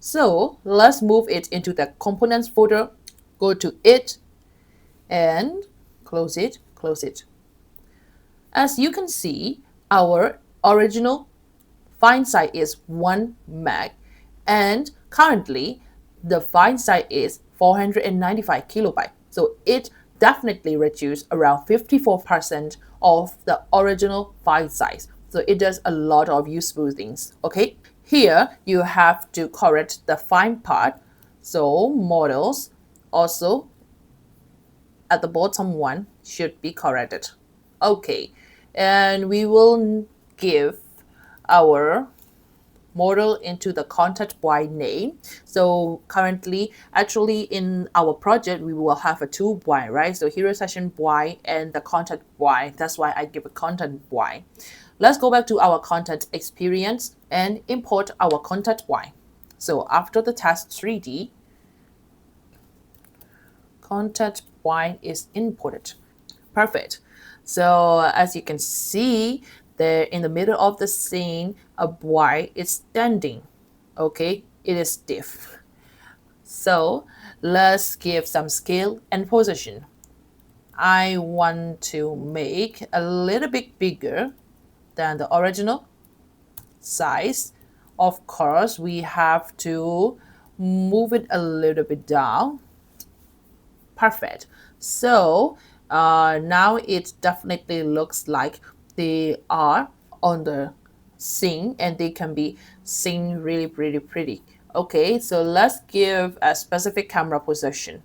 So let's move it into the components folder, go to it, and close it, close it. As you can see, our original file size is 1 meg, and currently the file size is 495 kilobytes. So it definitely reduced around 54% of the original file size. So it does a lot of useful things. Okay, here you have to correct the fine part. So models also at the bottom one should be corrected. Okay, and we will give our model into the contact Y name. So currently, actually in our project, we will have a two Y, right? So hero session Y and the contact Y. That's why I give a content Y. Let's go back to our content experience and import our contact Y. So after the test 3D, contact Y is imported. Perfect. So as you can see, there in the middle of the scene, a Y is standing. Okay, it is stiff. So let's give some scale and position. I want to make a little bit bigger than the original size. Of course, we have to move it a little bit down. Perfect. So now it definitely looks like they are on the scene and they can be seen really pretty. Okay, so let's give a specific camera position.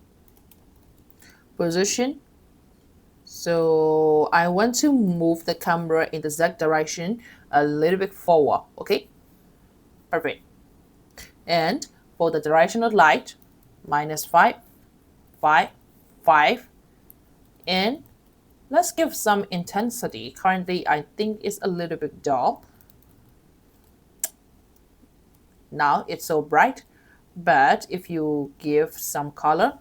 So I want to move the camera in the Z direction a little bit forward. Okay, perfect. And for the direction of light, -5, 5, 5, and let's give some intensity. Currently, I think it's a little bit dull. Now it's so bright, but if you give some color,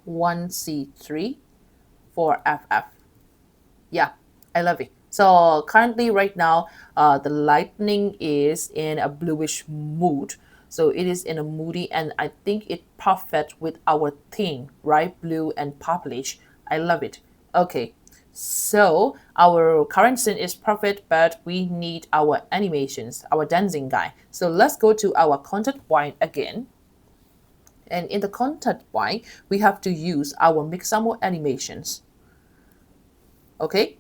1C3 for FF. Yeah, I love it. So currently right now, the lightning is in a bluish mood. So it is in a moody, and I think it's perfect with our theme, right? Blue and purplish. I love it. Okay, So our current scene is perfect, but we need our animations, our dancing guy. So let's go to our content point again. And in the content point, we have to use our mixamo animations. Okay.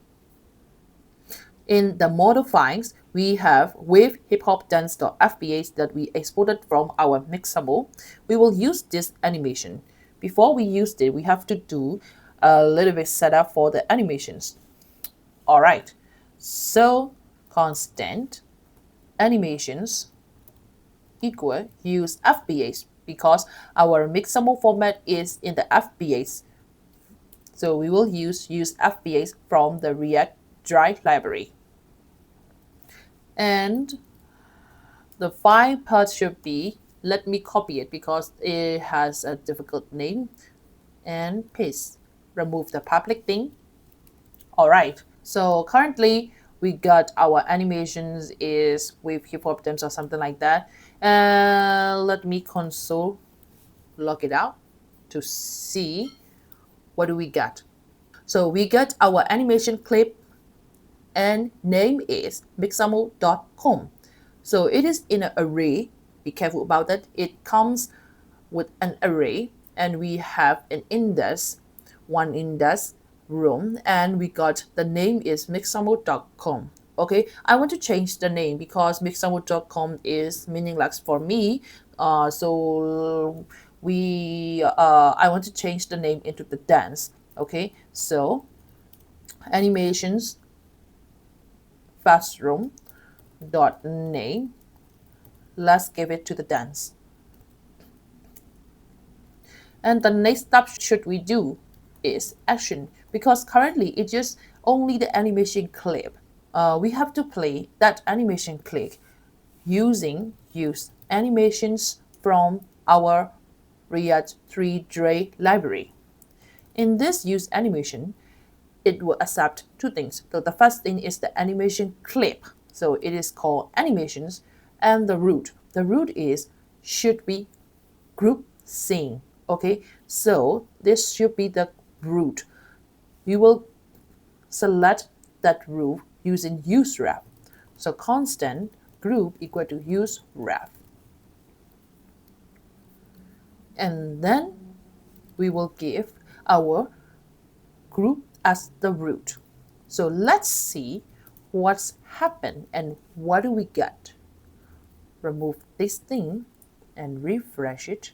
In the model files, we have with hiphopdance.fbs that we exported from our mixamo. We will use this animation. Before we use it, we have to do a little bit setup for the animations. All right, so constant animations equal use FBAs because our mixamo format is in the FBAs. So we will use FBAs from the React Dry library. And the file path should be, let me copy it because it has a difficult name, and paste. Remove the public thing. All right, so currently we got our animations is with hip hop dance or something like that. Let me console log it out to see what do we got. So we got our animation clip and name is mixamo.com. So it is in an array. Be careful about that. It comes with an array and we have an index, one index room, and we got the name is mixamo.com. Okay, I want to change the name because mixamo.com is meaningless for me. So I want to change the name into the dance. Okay, so animations fast room dot name, let's give it to the dance. And the next step should we do is action, because currently it's just only the animation clip. We have to play that animation clip using use animations from our React 3.js library. In this use animation, it will accept two things. So the first thing is the animation clip. So it is called animations, and the root. The root is should be group scene. Okay, so this should be the root. We will select that root using useRef. So constant group equal to useRef. And then we will give our group as the root. So let's see what's happened and what do we get. Remove this thing and refresh it.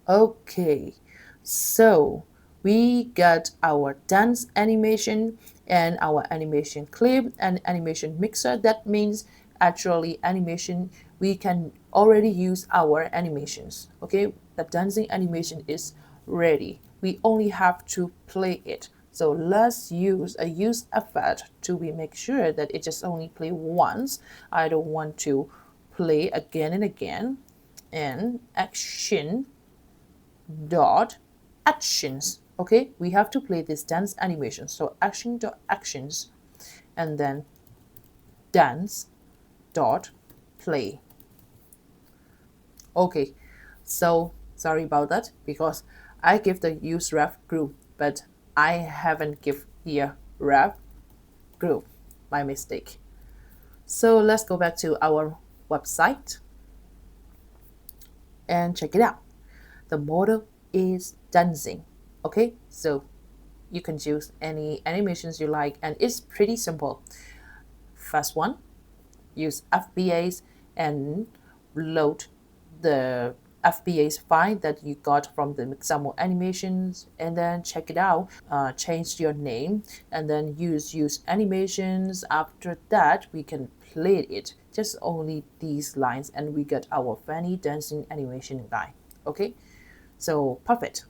Okay, so we got our dance animation and our animation clip and animation mixer. That means actually animation, we can already use our animations. Okay, the dancing animation is ready. We only have to play it. So let's use a use effect to make sure that it just only play once. I don't want to play again and again. And action dot actions. Okay, we have to play this dance animation. So action dot actions and then dance dot play. Okay, so sorry about that because I give the use ref group, but I haven't give here ref group. My mistake. So let's go back to our website and check it out. The model is dancing. Okay, so you can choose any animations you like, and it's pretty simple. First one, use FBAs and load the FBAs file that you got from the Mixamo animations, and then check it out. Change your name and then use animations. After that, we can play it. Just only these lines, and we get our funny dancing animation guy. Okay, so perfect.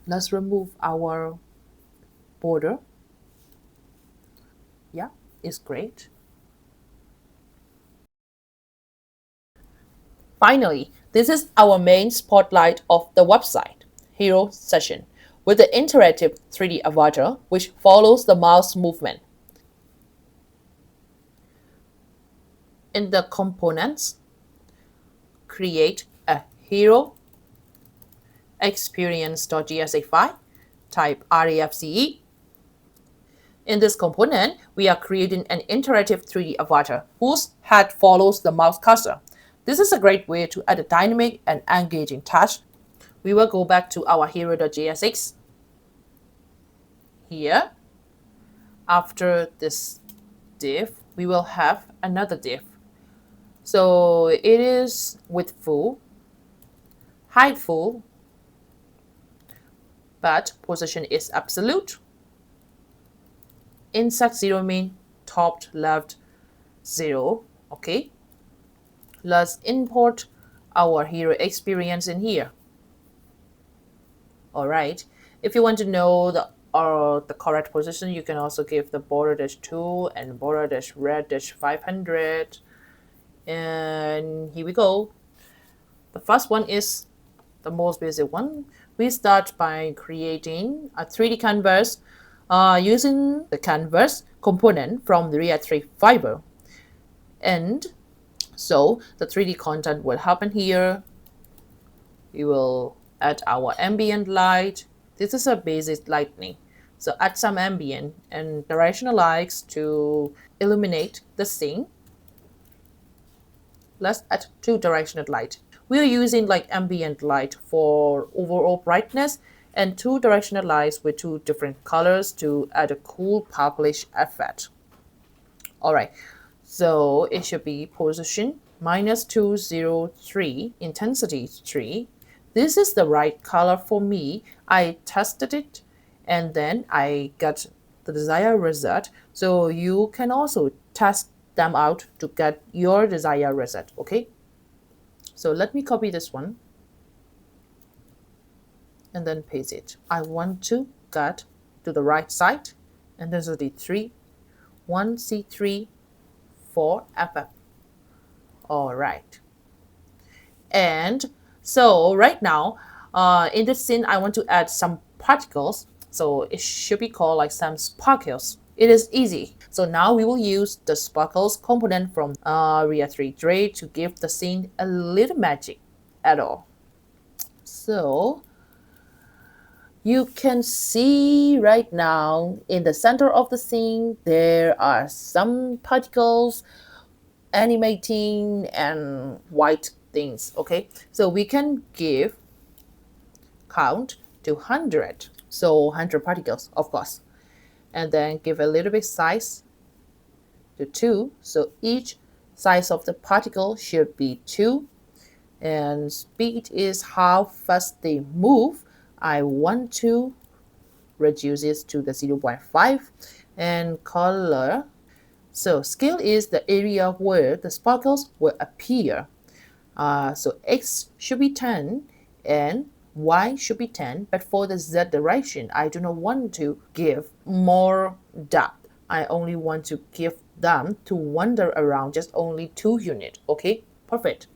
Let's remove our border. Yeah, it's great. Finally, this is our main spotlight of the website, Hero Session, with the interactive 3D avatar which follows the mouse movement. In the components, create a hero experience.gsa file, type RAFCE, In this component, we are creating an interactive 3D avatar whose head follows the mouse cursor. This is a great way to add a dynamic and engaging touch. We will go back to our hero.jsx. Here, after this div, we will have another div. So it is width full, height full, but position is absolute. Insert 0 mean top left 0. Okay. Let's import our hero experience in here. All right. If you want to know the correct position, you can also give the border -2 and border -red -500. And here we go. The first one is the most basic one. We start by creating a 3D canvas using the canvas component from the React 3 fiber. And so the 3D content will happen here. We will add our ambient light. This is a basic lighting. So add some ambient and directional lights to illuminate the scene. Let's add 2 directional light. We are using like ambient light for overall brightness and 2 directional lights with 2 different colors to add a cool purplish effect. All right, so it should be position -203, intensity 3. This is the right color for me. I tested it and then I got the desired result. So you can also test them out to get your desired result. Okay, so let me copy this one and then paste it. I want to get to the right side and this is the 3 1C3 4FF. All right, and so right now in this scene I want to add some particles, so it should be called like some sparkles. It is easy. So now we will use the sparkles component from React 3 Dray to give the scene a little magic at all. So you can see right now in the center of the scene there are some particles animating and white things. Okay, so we can give count to 100, so 100 particles of course, and then give a little bit size to 2, so each size of the particle should be 2, and speed is how fast they move. I want to reduce it to the 0.5, and color, so scale is the area where the sparkles will appear. So X should be 10 and Y should be 10, but for the Z direction, I do not want to give more depth. I only want to give them to wander around just only 2 units. Okay, perfect.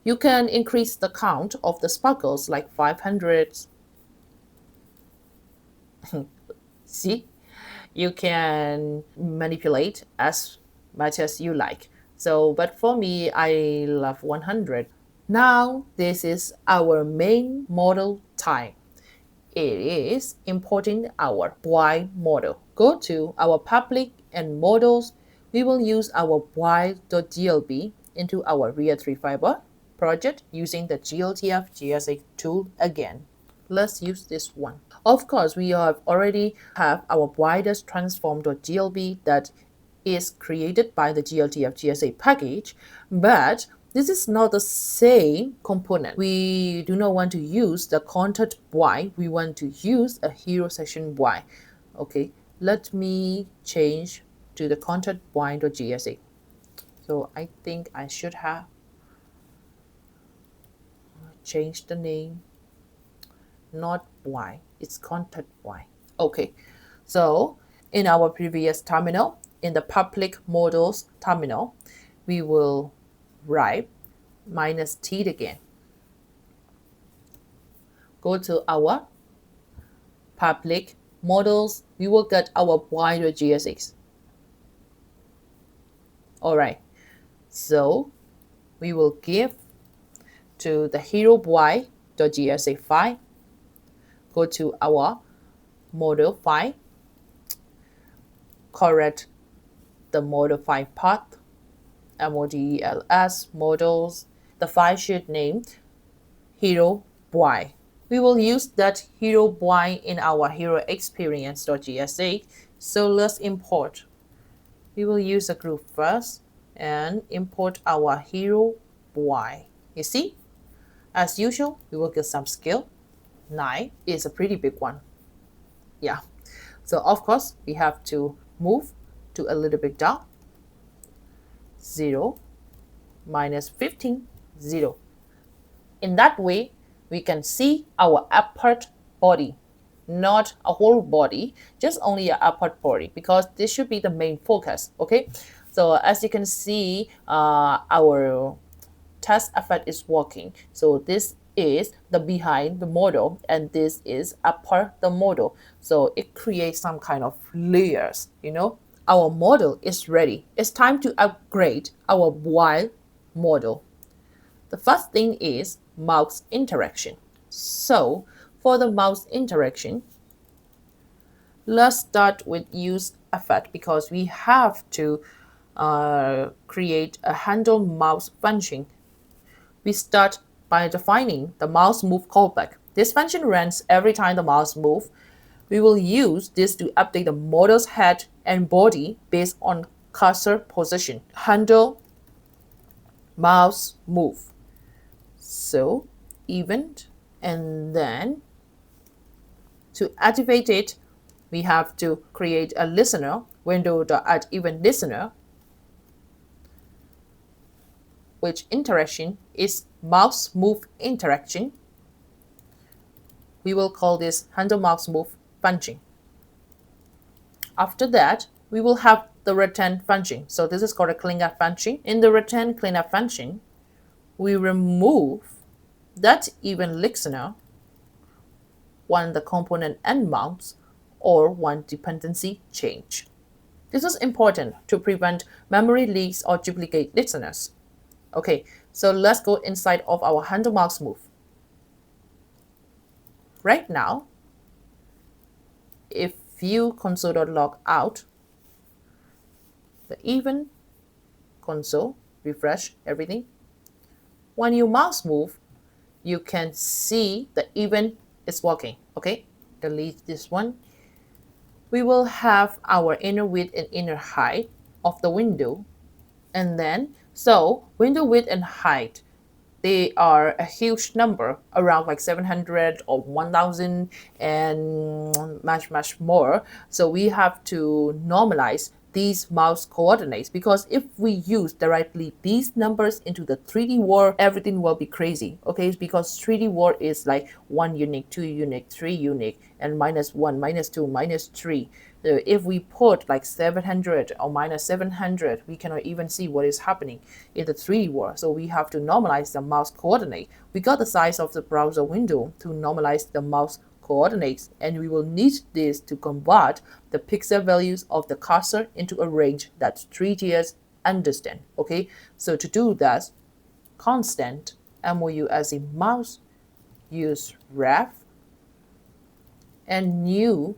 You can increase the count of the sparkles like 500. See, you can manipulate as much as you like. So, but for me, I love 100. Now, this is our main model type. It is importing our Y model. Go to our public and models. We will use our Y.glb into our React 3 fiber project using the GLTF-GSA tool again. Let's use this one. Of course, we already have our Y-transform.glb that is created by the GLTF-GSA package, but this is not the same component. We do not want to use the content Y. We want to use a hero section Y. Okay, let me change to the content Y.gsa. So I think I should have changed the name. Not Y, it's content Y. Okay, so in our previous terminal, in the public models terminal, we will write -t again. Go to our public models, we will get our Y.gsx. All right, so we will give to the hero Y.gsa file. Go to our model file correct the model file path, models, models. The file should name hero boy. We will use that hero boy in our hero experience.gsx. So let's import. We will use a group first and import our hero boy. You see, as usual, we will get some scale. 9 is a pretty big one. Yeah. So of course, we have to move to a little bit down. 0 minus 15, 0. In that way, we can see our upper body, not a whole body, just only an upper body, because this should be the main focus, okay? So as you can see, our test effect is working. So this is the behind the model, and this is upper the model. So it creates some kind of layers, you know? Our model is ready. It's time to upgrade our wild model. The first thing is mouse interaction. So for the mouse interaction, let's start with use effect, because we have to create a handle mouse function. We start by defining the mouse move callback. This function runs every time the mouse moves. We will use this to update the model's head and body based on cursor position. Handle mouse move. So event, and then to activate it, we have to create a listener, window.addEvent listener, which interaction is mouse move interaction. We will call this handle mouse move function. After that, we will have the return function. So this is called a cleanup function. In the return cleanup function, we remove that event listener when the component end mounts or when dependency change. This is important to prevent memory leaks or duplicate listeners. Okay, so let's go inside of our handle mouse move. Right now, if you console.log out, the event console, refresh everything. When you mouse move, you can see the event is working. Okay, delete this one. We will have our inner width and inner height of the window, and then so window width and height, they are a huge number, around like 700 or 1000 and much more. So we have to normalize these mouse coordinates, because if we use directly these numbers into the 3D world, everything will be crazy. Okay, because 3D world is like 1 unique, 2 unique, 3 unique, and -1, -2, -3. So if we put like 700 or -700, we cannot even see what is happening in the 3D world. So we have to normalize the mouse coordinate. We got the size of the browser window to normalize the mouse coordinates, and we will need this to convert the pixel values of the cursor into a range that Three.js understand. Okay, so to do that, constant mou as in mouse, use ref and new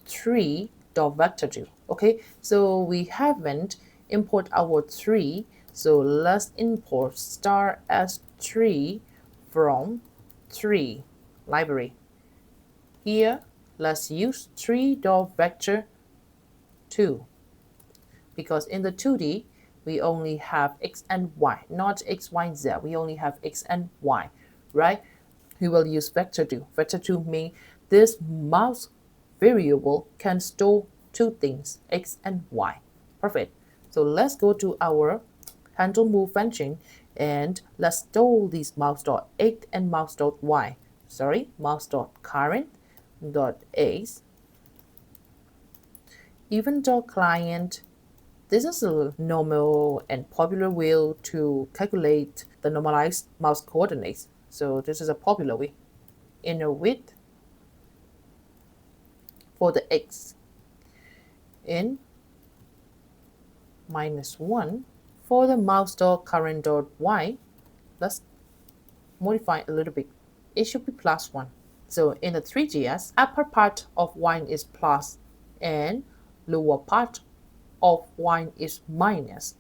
3.vector2. Okay, so we haven't import our 3, so let's import star s3 from 3 library. Here, let's use 3.vector2, because in the 2D, we only have x and y, not x, y, and z. We only have x and y, right? We will use vector2. Vector2 means this mouse variable can store two things, x and y. Perfect. So let's go to our handle move function, and let's store these mouse.x and mouse.y. Sorry, mouse.current .ace, event.client. This is a normal and popular way to calculate the normalized mouse coordinates. So this is a popular way. Inner width for the x, in -1 for the mouse.current.y. Let's modify a little bit. It should be +1. So in the Three.js, upper part of y is plus, and lower part of y is minus.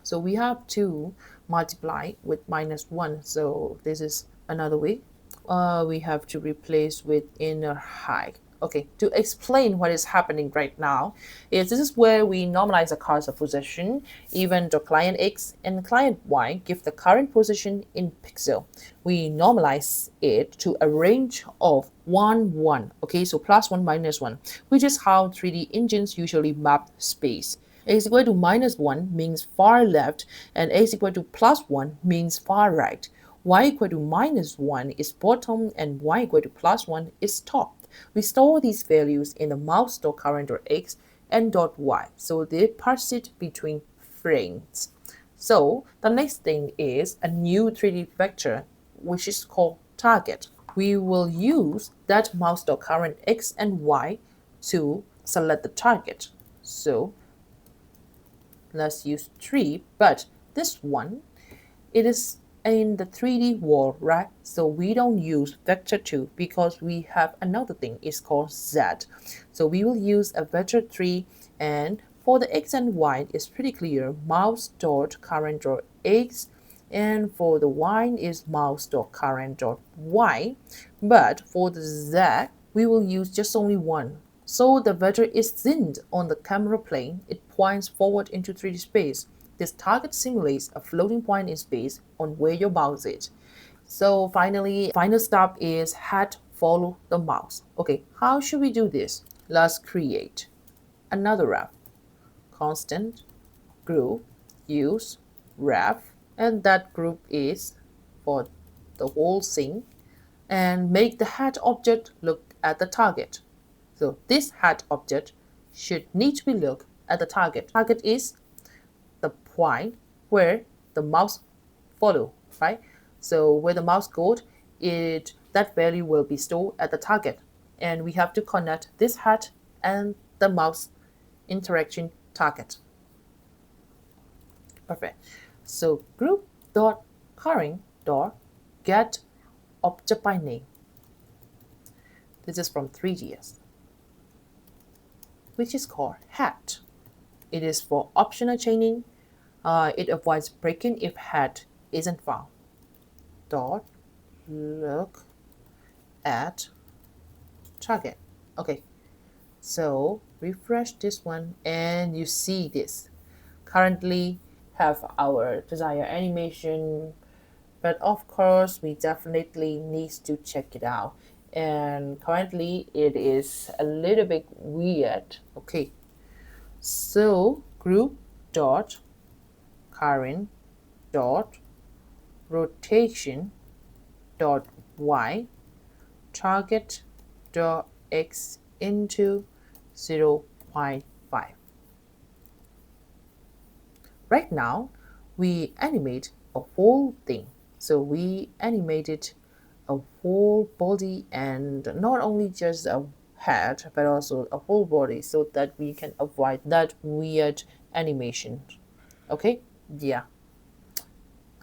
So we have to multiply with -1. So this is another way. We have to replace with inner high. Okay, to explain what is happening right now, is this is where we normalize the cursor position, even though client X and client Y give the current position in pixel. We normalize it to a range of 1, 1. Okay, so +1, -1, which is how 3D engines usually map space. X equal to -1 means far left, and X equal to +1 means far right. Y equal to -1 is bottom, and Y equal to +1 is top. We store these values in the mouse.current.x and .y, so they parse it between frames. So the next thing is a new 3D vector, which is called target. We will use that mouse.current x and y to select the target. So let's use 3, but this one, it is in the 3D world, right? So we don't use vector 2 because we have another thing, it's called Z. So we will use a vector 3, and for the x and y, it's pretty clear, mouse.current.x, and for the y is mouse.current.y. But for the Z, we will use just only one. So the vector is zinned on the camera plane, it points forward into 3D space. This target simulates a floating point in space on where your mouse is. So finally, final step is head follow the mouse. Okay, how should we do this? Let's create another ref. Constant group use ref, and that group is for the whole thing, and make the head object look at the target. So this head object should need to be look at the target. Target is the point where the mouse follow, right? So where the mouse goes, that value will be stored at the target. And we have to connect this head and the mouse interaction target. Perfect. So group.current.get object by name. This is from Three.js, which is called head. It is for optional chaining. It avoids breaking if head isn't found. Look at target. Okay, so refresh this one and you see this. Currently have our desired animation, but of course we definitely need to check it out. And currently it is a little bit weird. Okay, so group.current.rotation.y target.x into 0.5. Right now, we animate a whole thing. So we animated a whole body, and not only just a head, but also a whole body, so that we can avoid that weird animation. Okay, yeah,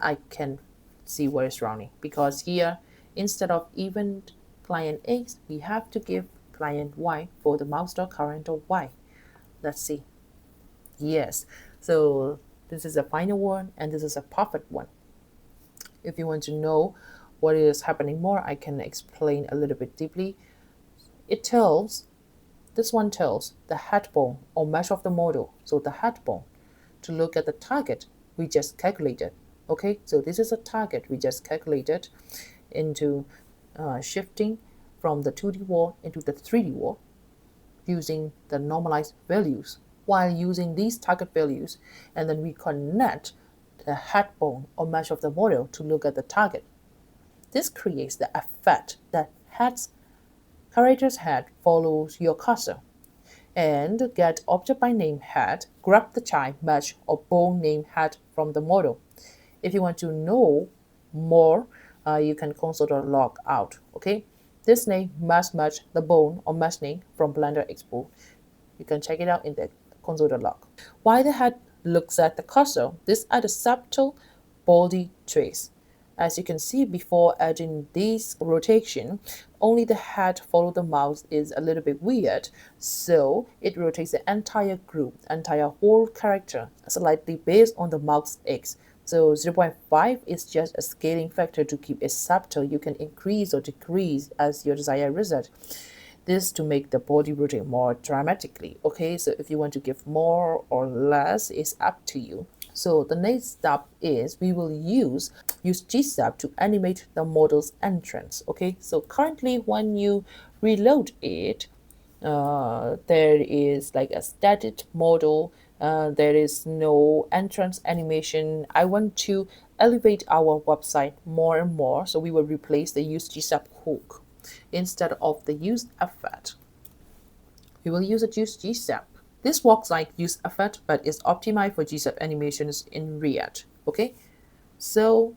I can see what is wrong, because here, instead of event client X, we have to give client Y for the mouse.current.y. Let's see. Yes, so this is a final one and this is a perfect one. If you want to know what is happening more, I can explain a little bit deeply. This one tells the head bone or mesh of the model. So the head bone, to look at the target we just calculated. Okay, so this is a target we just calculated into shifting from the 2D world into the 3D world using the normalized values. While using these target values, and then we connect the head bone or mesh of the model to look at the target. This creates the effect that character's head follows your cursor. And get object by name head, grab the child mesh or bone name head from the model. If you want to know more, you can console.log out. Okay, this name must match the bone or mesh name from Blender Expo. You can check it out in the console.log. While the head looks at the cursor, these are the subtle body traits. As you can see, before adding this rotation, only the head follow the mouse is a little bit weird, so it rotates the entire group, entire whole character slightly based on the mouse X. So 0.5 is just a scaling factor to keep it subtle. You can increase or decrease as your desired result. This to make the body rotate more dramatically. Okay, so if you want to give more or less, it's up to you. So the next step is we will use Gsap to animate the model's entrance. Okay, so currently when you reload it, there is like a static model. There is no entrance animation. I want to elevate our website more and more, so we will replace the use Gsap hook instead of the use effect. We will use a use Gsap. This works like use effect, but is optimized for Gsap animations in React. Okay, so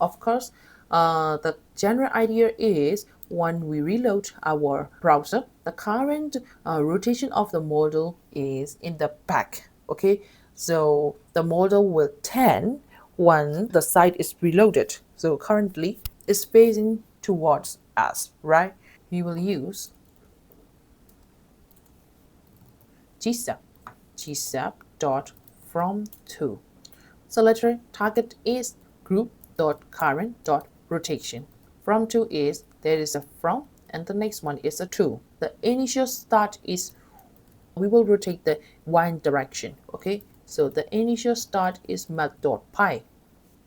of course, the general idea is when we reload our browser, the current rotation of the model is in the back. Okay, so the model will turn when the site is reloaded. So currently, it's facing towards us, right? We will use gsap dot from to. So later target is group.current.rotation. From to is there is a from and the next one is a to. The initial start is we will rotate the one direction. Okay, so the initial start is math.py.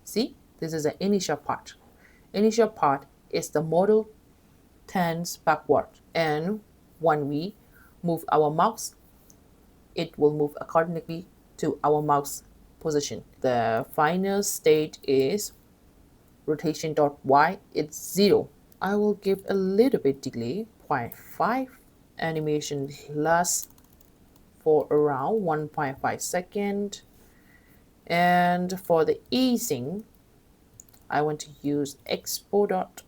See, this is the initial part. Initial part is the model turns backward, and when we move our mouse, it will move accordingly to our mouse position. The final state is rotation.y, it's 0. I will give a little bit delay, 0.5. Animation lasts for around 1.5 seconds. And for the easing, I want to use expo.inout.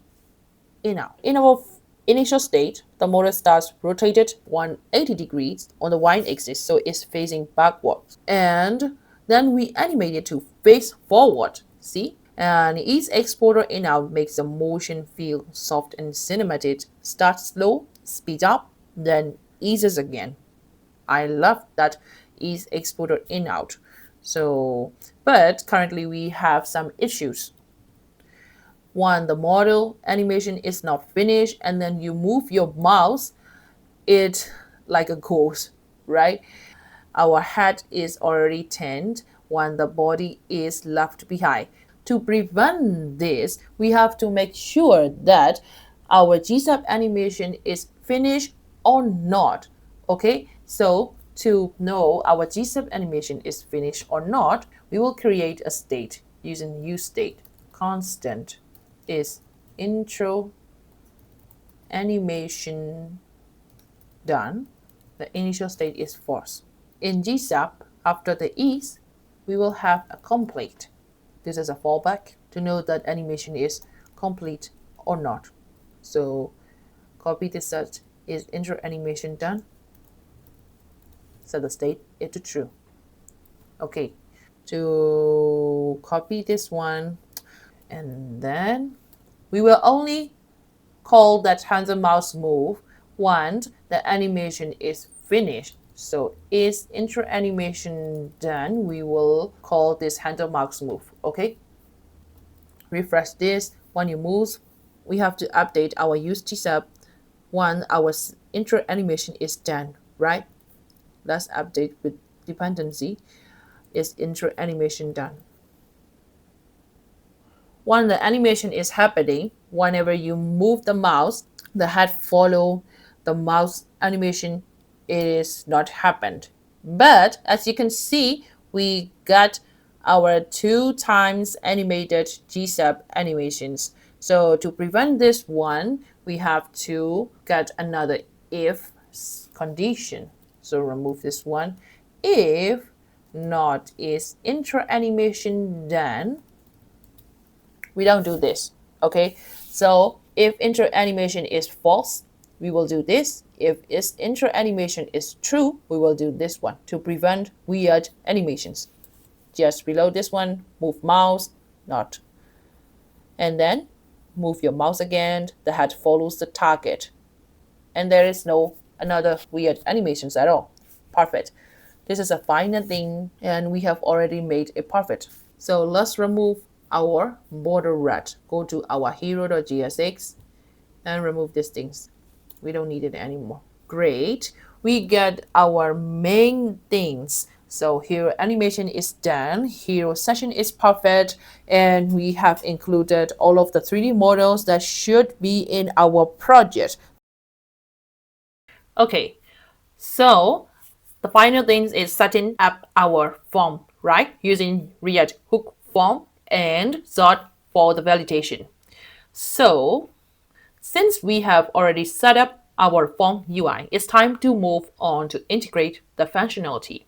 In our initial state, the model starts rotated 180 degrees on the y-axis, so it's facing backwards. And then we animate it to face forward. See? And each exporter in out makes the motion feel soft and cinematic. Start slow, speed up, then eases again. I love that ease exporter in out. So, but currently we have some issues. One, the model animation is not finished, and then you move your mouse, it like a ghost, right? Our head is already turned when the body is left behind. To prevent this, we have to make sure that our Gsap animation is finished or not. Okay, so to know our Gsap animation is finished or not, we will create a state using useState. Constant is intro animation done. The initial state is false. In Gsap, after the is, we will have a complete. This is a fallback to know that animation is complete or not. So copy this set is intro animation done. Set the state into true. Okay, to copy this one, and then we will only call that hands and mouse move once the animation is finished. So is intro animation done, we will call this handle mouse move. Okay, refresh this. When you move, we have to update our use Gsap when our intro animation is done, right? Let's update with dependency. Is intro animation done? When the animation is happening, whenever you move the mouse, the head follow the mouse animation, it is not happened. But as you can see, we got our 2 times animated Gsap animations. So to prevent this one, we have to get another if condition. So remove this one. If not is intro animation done, we don't do this. Okay, so if intro animation is false, we will do this. If its intro animation is true, we will do this one to prevent weird animations. Just reload this one, move mouse, not. And then move your mouse again, the head follows the target. And there is no another weird animations at all. Perfect. This is a final thing, and we have already made it perfect. So let's remove our border red. Go to our hero.jsx and remove these things. We don't need it anymore. Great. We get our main things. So hero animation is done, hero session is perfect, and we have included all of the 3D models that should be in our project. Okay, so the final thing is setting up our form, right? Using React hook form and sort for the validation. So since we have already set up our form UI, it's time to move on to integrate the functionality.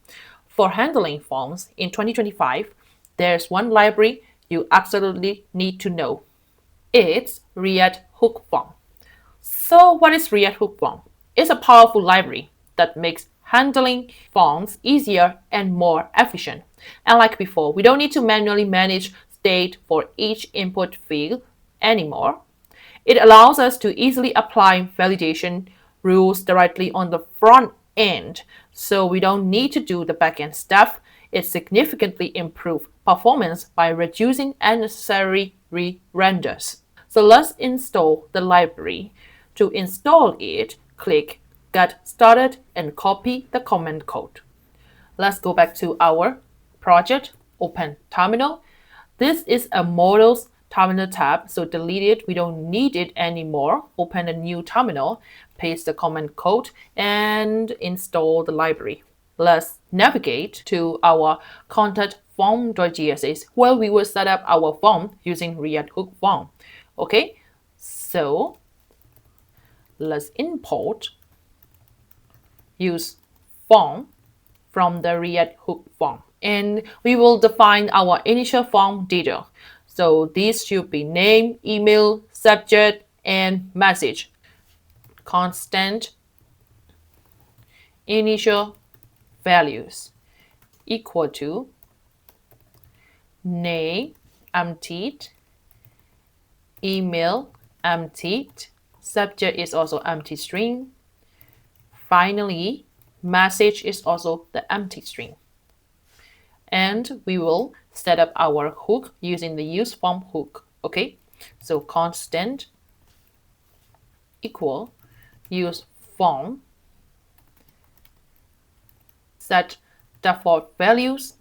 For handling forms in 2025, there's one library you absolutely need to know. It's React Hook Form. So what is React Hook Form? It's a powerful library that makes handling forms easier and more efficient. And like before, we don't need to manually manage state for each input field anymore. It allows us to easily apply validation rules directly on the front end, so we don't need to do the backend stuff. It significantly improves performance by reducing unnecessary re-renders. So let's install the library. To install it, click Get Started and copy the command code. Let's go back to our project, open terminal. This is a models terminal tab, so delete it. We don't need it anymore. Open a new terminal, paste the command code, and install the library. Let's navigate to our contact form.gss where we will set up our form using React Hook Form. Okay, so let's import use form from the React Hook form. And we will define our initial form detail. So these should be name, email, subject, and message. Constant initial values equal to name emptied, email emptied, subject is also empty string. Finally, message is also the empty string. And we will set up our hook using the use form hook. Okay, so constant equal use form set default values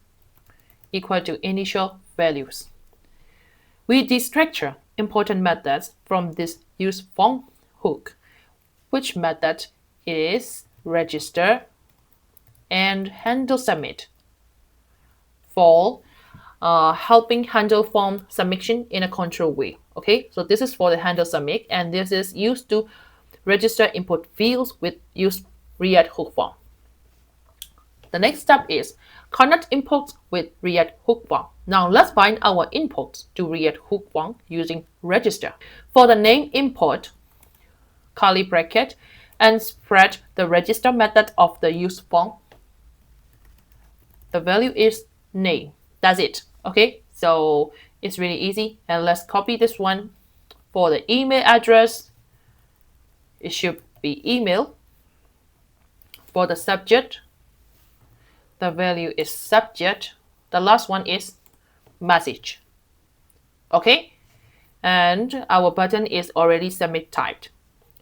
equal to initial values. We destructure important methods from this use form hook, which method is register and handle submit for helping handle form submission in a controlled way. Okay, so this is for the handle submit, and this is used to register input fields with use React Hook Form. The next step is connect inputs with React Hook Form. Now let's bind our inputs to React Hook Form using register. For the name input, curly bracket, and spread the register method of the use form. The value is name. That's it. Okay, so it's really easy. And let's copy this one. For the email address, it should be email. For the subject, the value is subject. The last one is message. Okay, and our button is already submit typed.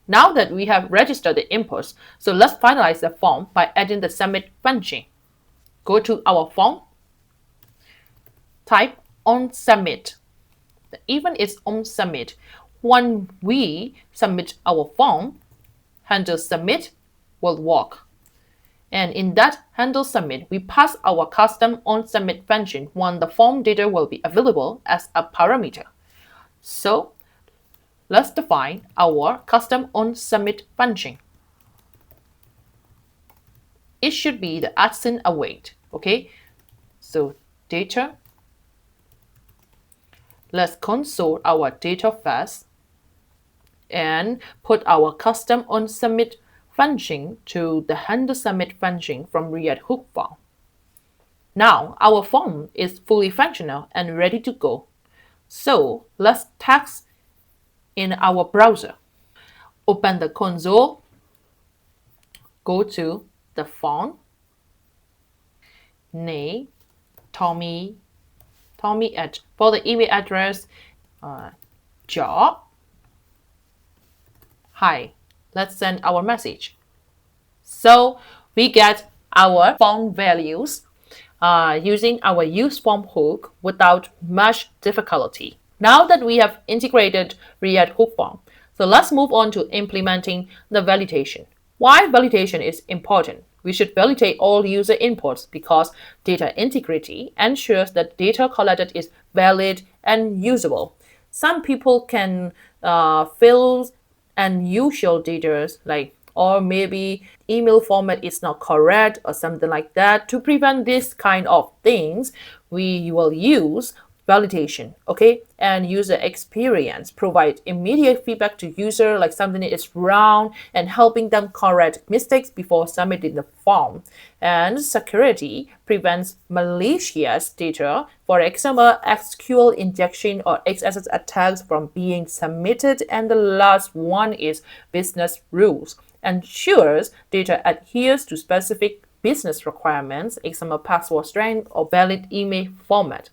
Now that we have registered the inputs, so let's finalize the form by adding the submit function. Go to our form, type on submit. The event is on submit. When we submit our form, handle submit will work. And in that handle submit, we pass our custom on submit function when the form data will be available as a parameter. So let's define our custom on submit function. It should be the @await. Okay, so data. Let's console our data first and put our custom on submit function to the handle submit function from React Hook Form. Now our form is fully functional and ready to go. So let's text in our browser. Open the console, go to the font, name, Tommy at, for the email address, job. Hi, let's send our message. So we get our font values using our use form hook without much difficulty. Now that we have integrated React hook form, so let's move on to implementing the validation. Why validation is important? We should validate all user inputs because data integrity ensures that data collected is valid and usable. Some people can fill unusual data, like, or maybe email format is not correct or something like that. To prevent this kind of things, we will use validation, okay? And user experience, provide immediate feedback to user, like something is wrong, and helping them correct mistakes before submitting the form. And security prevents malicious data, for example, SQL injection or XSS attacks, from being submitted. And the last one is business rules, ensures data adheres to specific business requirements, example, password strength or valid email format.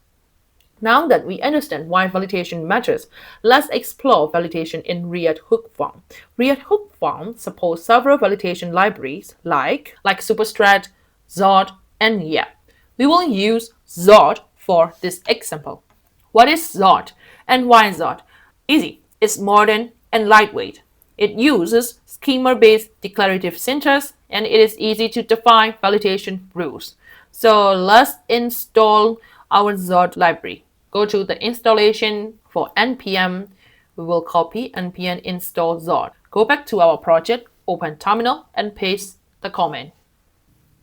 Now that we understand why validation matters, let's explore validation in React hook form. React hook form supports several validation libraries like Superstrat, Zod, and Yap. We will use Zod for this example. What is Zod and why Zod? Easy. It's modern and lightweight. It uses schema-based declarative syntax, and it is easy to define validation rules. So let's install our Zod library. Go to the installation for npm. We will copy npm install Zod. Go back to our project, open terminal, and paste the comment.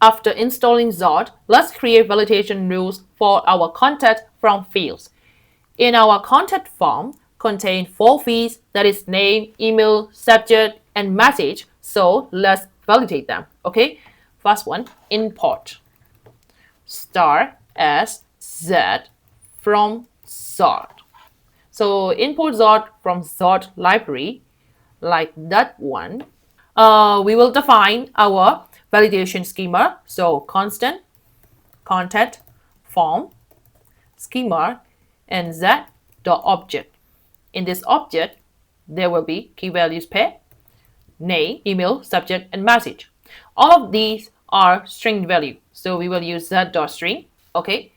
After installing Zod, let's create validation rules for our contact form fields. In our contact form, contain 4 fields, that is name, email, subject, and message. So let's validate them. Okay, first one, import star as z from Zod. So import Zod from Zod library, like that one. We will define our validation schema. So constant, contact, form, schema, and z.object. In this object, there will be key values pair, name, email, subject, and message. All of these are string value, so we will use z.string. Okay,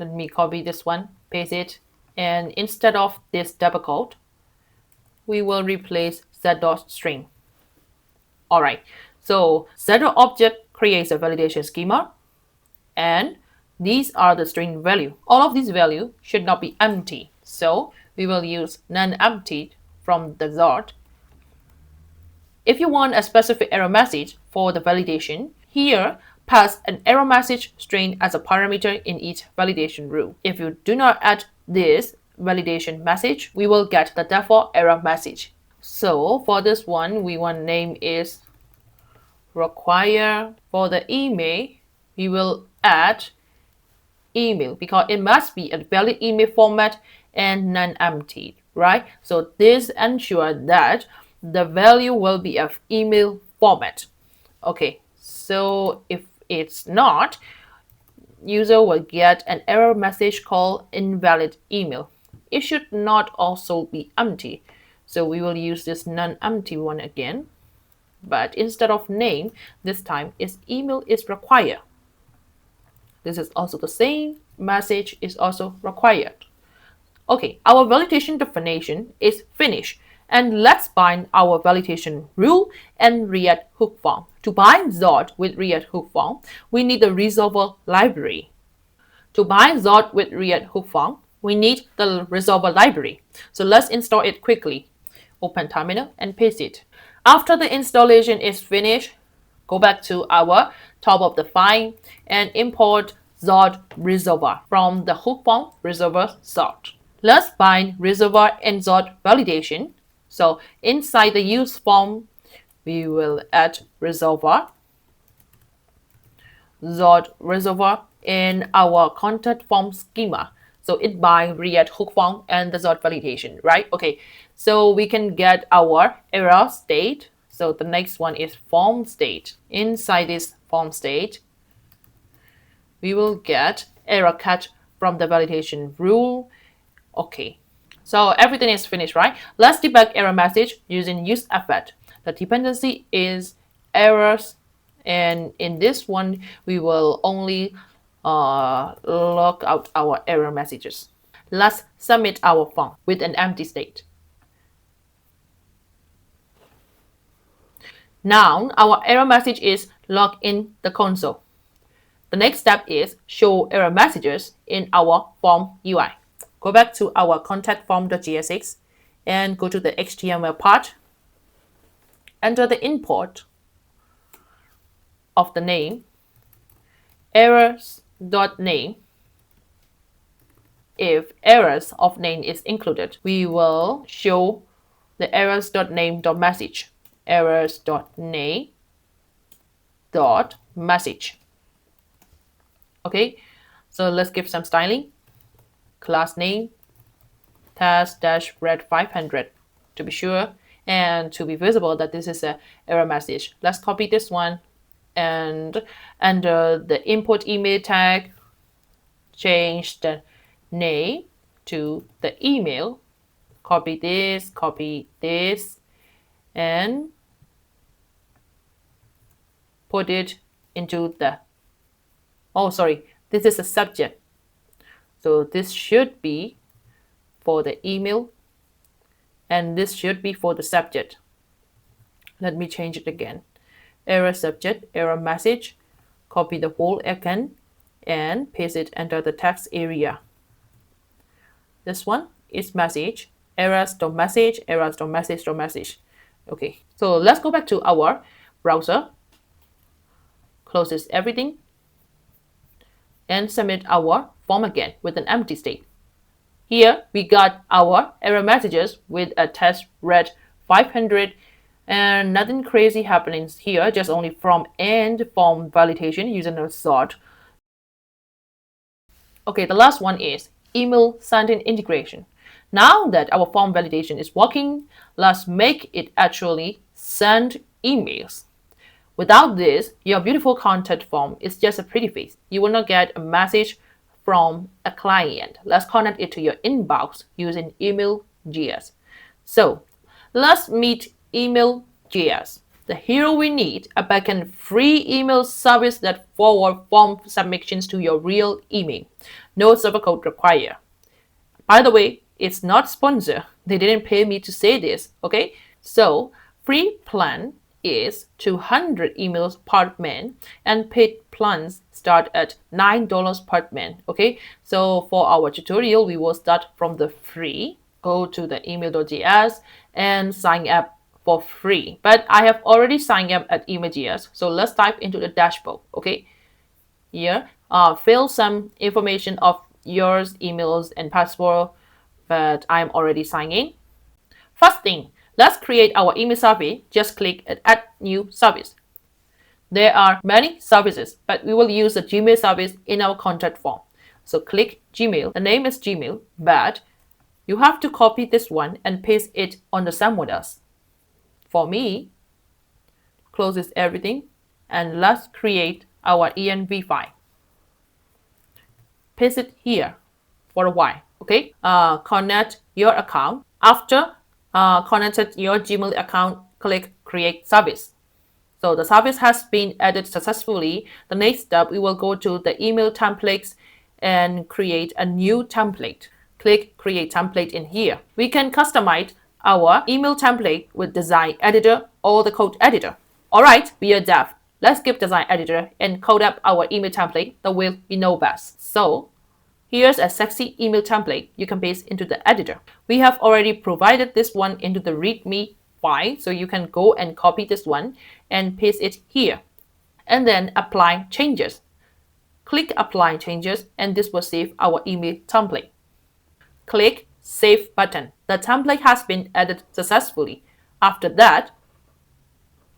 let me copy this one, paste it, and instead of this double quote, we will replace z.string. All right, so z.object creates a validation schema, and these are the string value. All of these value should not be empty, so we will use non-empty from the Zod. If you want a specific error message for the validation, here pass an error message string as a parameter in each validation rule. If you do not add this validation message, we will get the default error message. So for this one, we want name is require. For the email, we will add email because it must be a valid email format and non-empty, right? So this ensures that the value will be of email format. Okay, so if it's not, user will get an error message called invalid email. It should not also be empty, so we will use this non-empty one again, but instead of name, this time is email is required. This is also the same, message is also required. Okay, our validation definition is finished, and let's bind our validation rule and React hook form. To bind Zod with React hook form, we need the resolver library. To bind Zod with React hook form, we need the resolver library. So let's install it quickly. Open terminal and paste it. After the installation is finished, go back to our top of the file and import Zod resolver from the hook form resolver Zod. Let's bind resolver and Zod validation. So inside the use form, we will add resolver, Zod resolver in our contact form schema. So it by React hook form and the dot validation, right? Okay, so we can get our error state. So the next one is form state. Inside this form state, we will get error catch from the validation rule. Okay, so everything is finished, right? Let's debug error message using use effect. The dependency is errors, and in this one, we will only log out our error messages. Let's submit our form with an empty state. Now, our error message is logged in the console. The next step is show error messages in our form UI. Go back to our contact form.jsx and go to the HTML part. Enter the import of the name, errors.name. If errors of name is included, we will show the errors.name.message. Errors.name.message. Okay, so let's give some styling. Class name, test-red500 to be sure, and to be visible that this is an error message. Let's copy this one and under the import email tag, change the name to the email. Copy this, and put it into the, oh sorry, this is a subject. So this should be for the email, and this should be for the subject. Let me change it again. Error subject, error message. Copy the whole icon and paste it under the text area. This one is message, errors.message, errors.message.message. Okay, so let's go back to our browser, closes everything, and submit our form again with an empty state. Here we got our error messages with a test red 500, and nothing crazy happening here, just only from and form validation using a sort. Okay, the last one is email sending integration. Now that our form validation is working, let's make it actually send emails. Without this, your beautiful contact form is just a pretty face. You will not get a message from a client. Let's connect it to your inbox using email.js. So let's meet email.js. The hero we need, a backend free email service that forward form submissions to your real email. No server code required. By the way, it's not sponsored. They didn't pay me to say this, okay? So free plan is 200 emails per man, and paid plans start at $9 per man. Okay, so for our tutorial, we will start from the free. Go to the email.js and sign up for free. But I have already signed up at email.js, so let's type into the dashboard. Okay, here, fill some information of yours, emails, and password. But I'm already signed in. First thing, let's create our email service. Just click Add New Service. There are many services, but we will use the Gmail service in our contact form. So click Gmail. The name is Gmail, but you have to copy this one and paste it on the someone else. For me, closes everything, and let's create our env file. Paste it here for a while. Okay, connect your account. After connected your Gmail account, click Create Service. So the service has been added successfully. The next step, we will go to the email templates and create a new template. Click Create Template in here. We can customize our email template with Design Editor or the Code Editor. All right, we are dev. Let's skip Design Editor and code up our email template the way we know best. So here's a sexy email template you can paste into the editor. We have already provided this one into the README file, so you can go and copy this one and paste it here. And then apply changes. Click Apply Changes, and this will save our email template. Click Save button. The template has been added successfully. After that,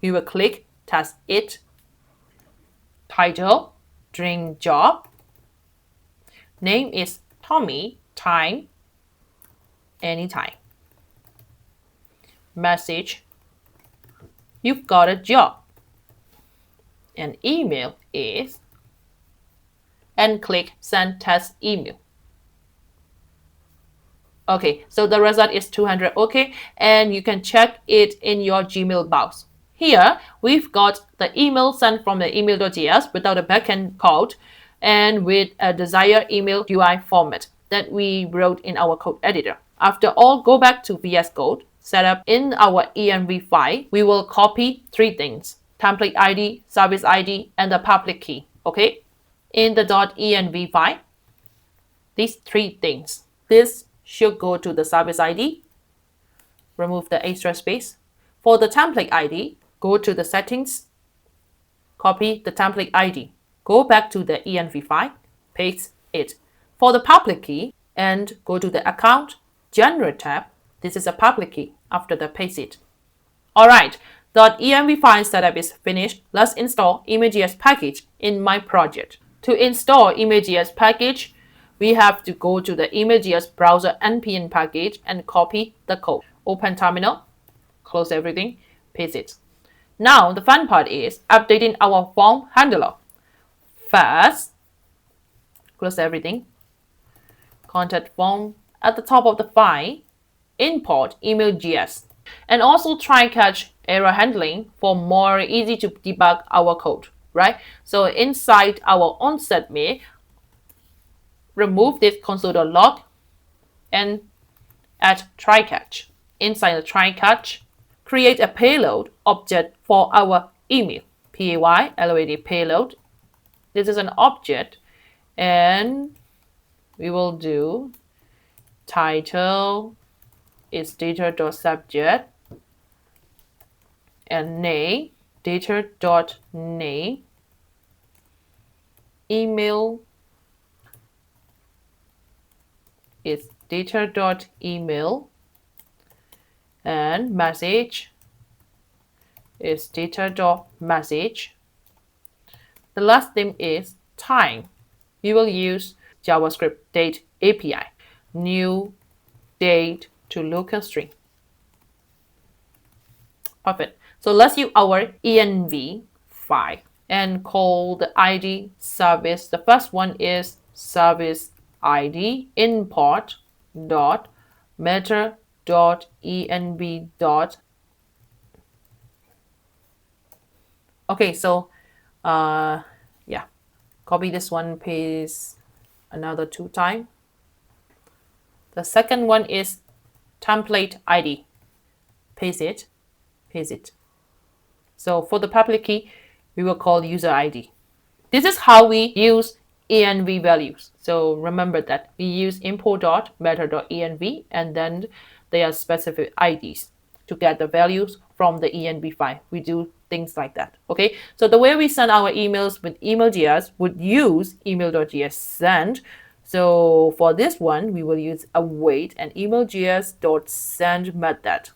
we will click Test It. Title, Dream Job. Name is Tommy, time, anytime. Message, you've got a job. And email is, and click send test email. Okay, so the result is 200. Okay, and you can check it in your Gmail box. Here, we've got the email sent from the email.js without a backend code and with a desired email UI format that we wrote in our code editor. After all, go back to VS Code, set up in our env file. We will copy three things: template ID, service ID, and the public key. Okay, in the .env file, these three things. This should go to the service ID. Remove the extra space. For the template ID, go to the settings, copy the template ID, go back to the env file, paste it. For the public key, and go to the account, generate tab. This is a public key after the paste it. Alright, .env file setup is finished. Let's install Image.js package in my project. To install Image.js package, we have to go to the Image.js browser npm package and copy the code. Open terminal, close everything, paste it. Now, the fun part is updating our form handler. First, close everything. Contact form at the top of the file, import email.js. And also try catch error handling for more easy to debug our code, right? So inside our onset me, remove this console.log and add try catch. Inside the try catch, create a payload object for our email. P-A-Y-L-O-A-D payload. This is an object, and we will do title is data.subject and name data.name, email is data.email, and message is data.message. The last thing is time. We will use JavaScript date API, new date to local string. Perfect. So let's use our env file and call the ID service. The first one is service ID import dot meta dot env dot. Okay, so yeah, copy this one, paste another 2 times. The second one is template ID. Paste it, paste it. So for the public key, we will call user ID. This is how we use env values. So remember that we use import.meta.env and then they are specific IDs to get the values from the env file. We do things like that. Okay, so the way we send our emails with email.js would use email.js send. So for this one, we will use await and email.js.send method.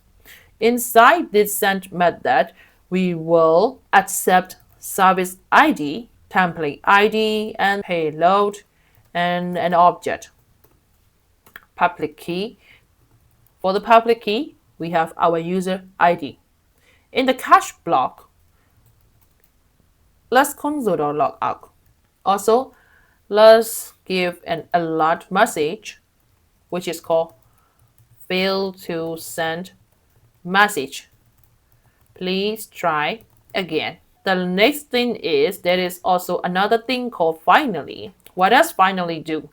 Inside this send method, we will accept service ID, template ID, and payload, and an object. Public key. For the public key, we have our user ID. In the catch block, let's console.log out. Also, let's give an alert message, which is called fail to send message. Please try again. The next thing is there is also another thing called finally. What does finally do?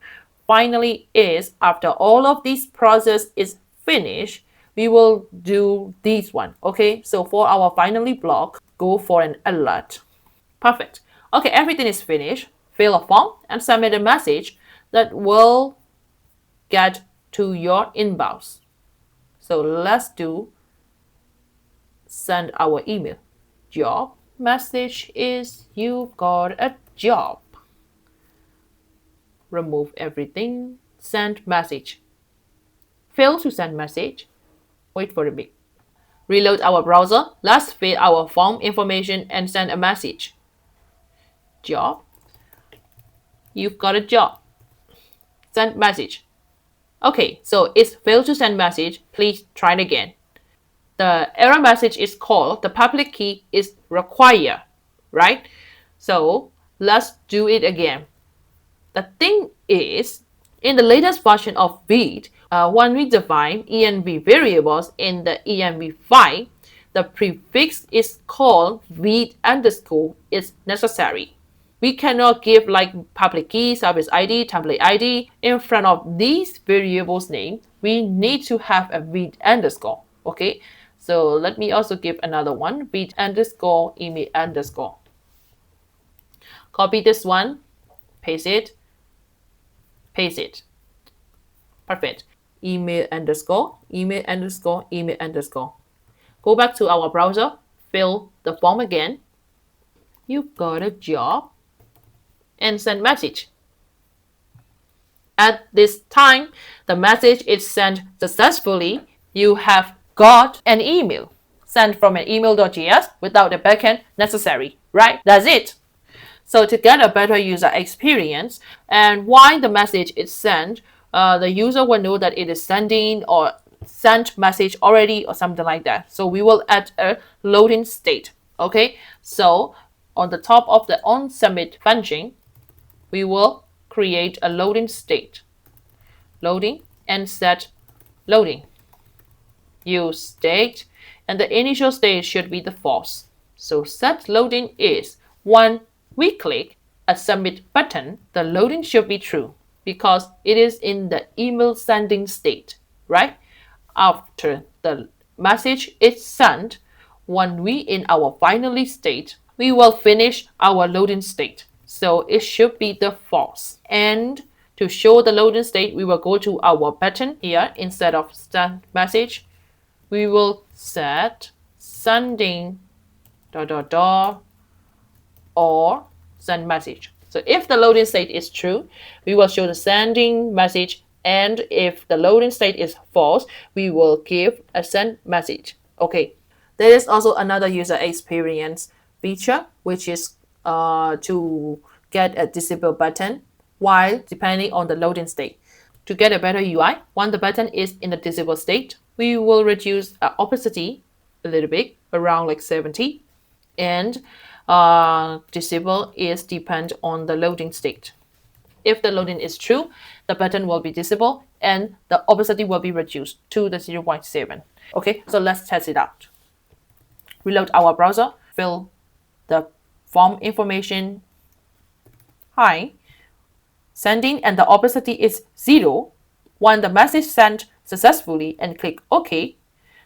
Finally is after all of this process is finished, we will do this one. Okay, so for our finally block, go for an alert. Perfect. Okay, everything is finished. Fill a form and submit a message that will get to your inbox. So let's do send our email. Job message is you've got a job. Remove everything. Send message. Fail to send message. Wait for a bit. Reload our browser. Let's fill our form information and send a message. Job. You've got a job. Send message. Okay, so it's failed to send message. Please try it again. The error message is called, the public key is required, right? So let's do it again. The thing is, in the latest version of Vite, when we define env variables in the env file, the prefix is called Vite underscore is necessary. We cannot give like public key, service ID, template ID in front of these variables name. We need to have a Vite underscore. Okay, so let me also give another one, Vite underscore email underscore. Copy this one, paste it, paste it. Perfect. Email underscore, email underscore, email underscore. Go back to our browser, fill the form again. You've got a job and send message. At this time, the message is sent successfully. You have got an email sent from an email.js without the backend necessary, right? That's it. So to get a better user experience and why the message is sent, the user will know that it is sending or sent message already or something like that. So we will add a loading state. Okay, so on the top of the onSubmit function, we will create a loading state. Loading and set loading. Use state, and the initial state should be the false. So set loading is when we click a submit button, the loading should be true because it is in the email sending state, right? After the message is sent, when we in our finally state, we will finish our loading state. So it should be the false. And to show the loading state, we will go to our button here. Instead of send message, we will set sending ... or send message. So if the loading state is true, we will show the sending message, and if the loading state is false, we will give a send message. Okay, there is also another user experience feature, which is to get a disable button while depending on the loading state. To get a better UI, when the button is in the disable state, we will reduce opacity a little bit, around like 70, and disable is depend on the loading state. If the loading is true, the button will be disabled and the opacity will be reduced to the 0.7. Okay, so let's test it out. Reload our browser, fill the form information. Hi. Sending and the opacity is 0. When the message sent successfully and click OK,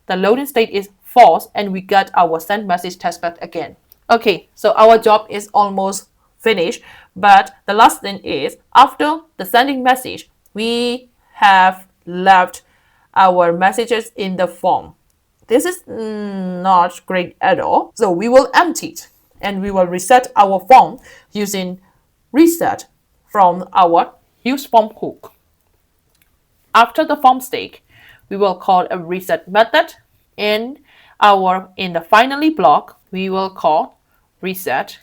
the loading state is false and we get our send message test back again. Okay, so our job is almost finished, but the last thing is after the sending message, we have left our messages in the form. This is not great at all. So we will empty it and we will reset our form using reset from our use form hook. After the form state, we will call a reset method. In the finally block, we will call reset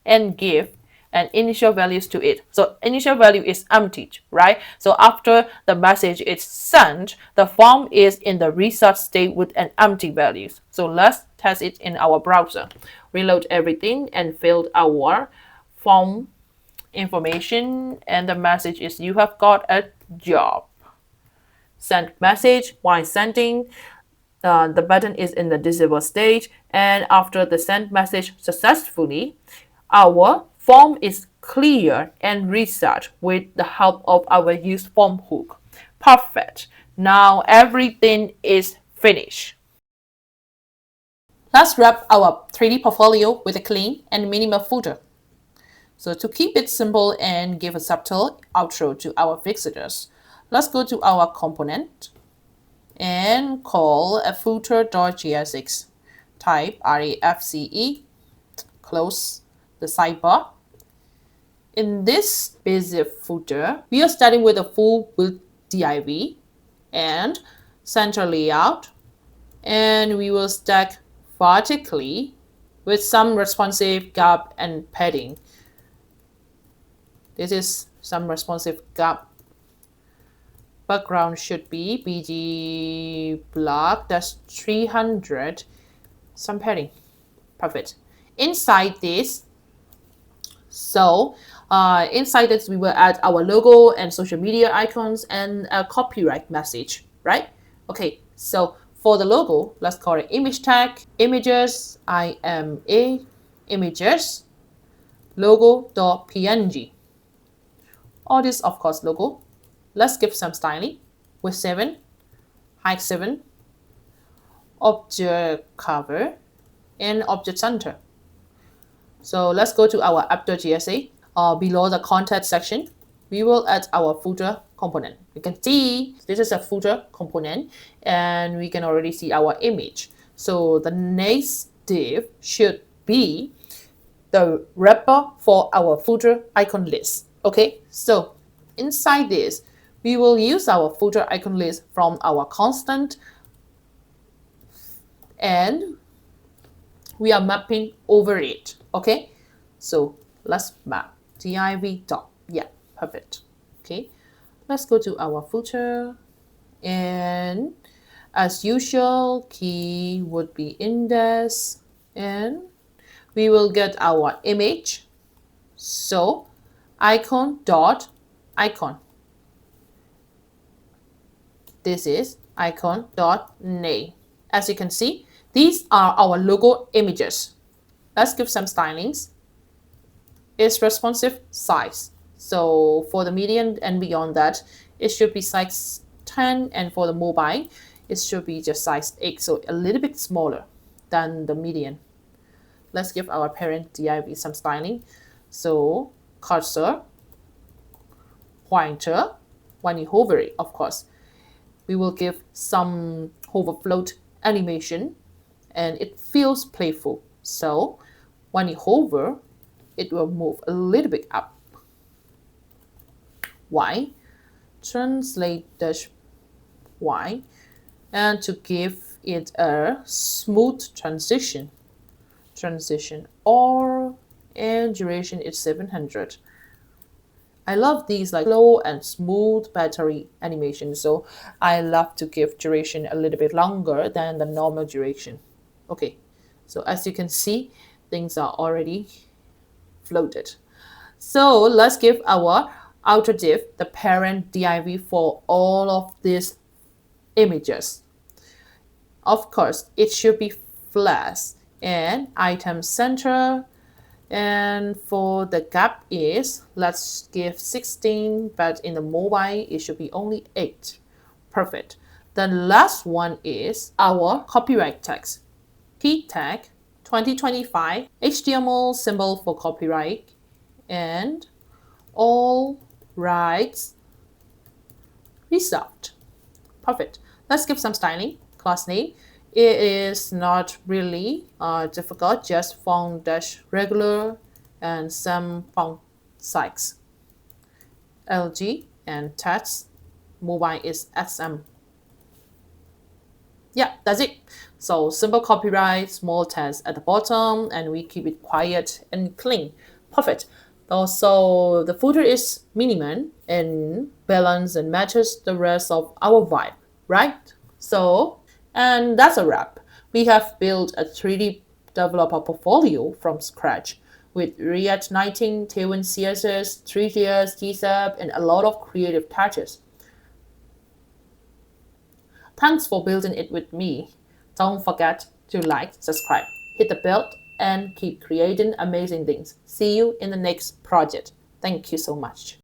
and give an initial values to it. So initial value is empty, right? So after the message is sent, the form is in the reset state with an empty values. So let's test it in our browser. Reload everything and fill our form information, and the message is you have got a job. Send message. While sending, the button is in the disable state, and after the send message successfully, our form is clear and reset with the help of our use form hook. Perfect. Now everything is finished. Let's wrap our 3D portfolio with a clean and minimal footer. So to keep it simple and give a subtle outro to our visitors, let's go to our component and call a footer.jsx. Type RAFCE, close the sidebar. In this basic footer, we are starting with a full width div and center layout, and we will stack vertically with some responsive gap and padding. This is some responsive gap background should be bg block that's 300 some padding. Perfect. Inside this, inside this we will add our logo and social media icons and a copyright message, right? Okay, so for the logo, let's call it image tag, images, IMA, images, logo.png. All this, of course, logo. Let's give some styling with 7, height 7, object cover, and object center. So let's go to our app.jsa. Below the contact section, we will add our footer component. You can see this is a footer component and we can already see our image. So the next div should be the wrapper for our footer icon list. Okay, so inside this, we will use our footer icon list from our constant and we are mapping over it. Okay, so let's map div dot. Yeah, perfect. Okay, let's go to our footer and as usual, key would be index and we will get our image. So icon dot icon. This is icon dot name. As you can see, these are our logo images. Let's give some stylings. It's responsive size. So for the medium and beyond that, it should be size 10, and for the mobile, it should be just size 8, so a little bit smaller than the median. Let's give our parent div some styling. So cursor, pointer, when you hover it, of course, we will give some hover float animation and it feels playful. So when you hover, it will move a little bit up. Y, translate dash Y, and to give it a smooth transition, or and duration is 700. I love these like slow and smooth battery animation, so I love to give duration a little bit longer than the normal duration. Okay, so as you can see, things are already floated. So let's give our outer div the parent div for all of these images. Of course, it should be flash and item center. And for the gap is, let's give 16, but in the mobile, it should be only 8. Perfect. The last one is our copyright text. Key tag 2025, HTML symbol for copyright, and all rights reserved. Perfect. Let's give some styling. Class name. It is not really difficult, just font dash regular and some font size. LG and text. Mobile is SM. Yeah, that's it. So simple copyright, small text at the bottom, and we keep it quiet and clean. Perfect. Also, the footer is minimum and balance and matches the rest of our vibe, right? So, and that's a wrap. We have built a 3D developer portfolio from scratch with React 19, TailwindCSS, Three.js, Gsap, and a lot of creative touches. Thanks for building it with me. Don't forget to like, subscribe, hit the bell, and keep creating amazing things. See you in the next project. Thank you so much.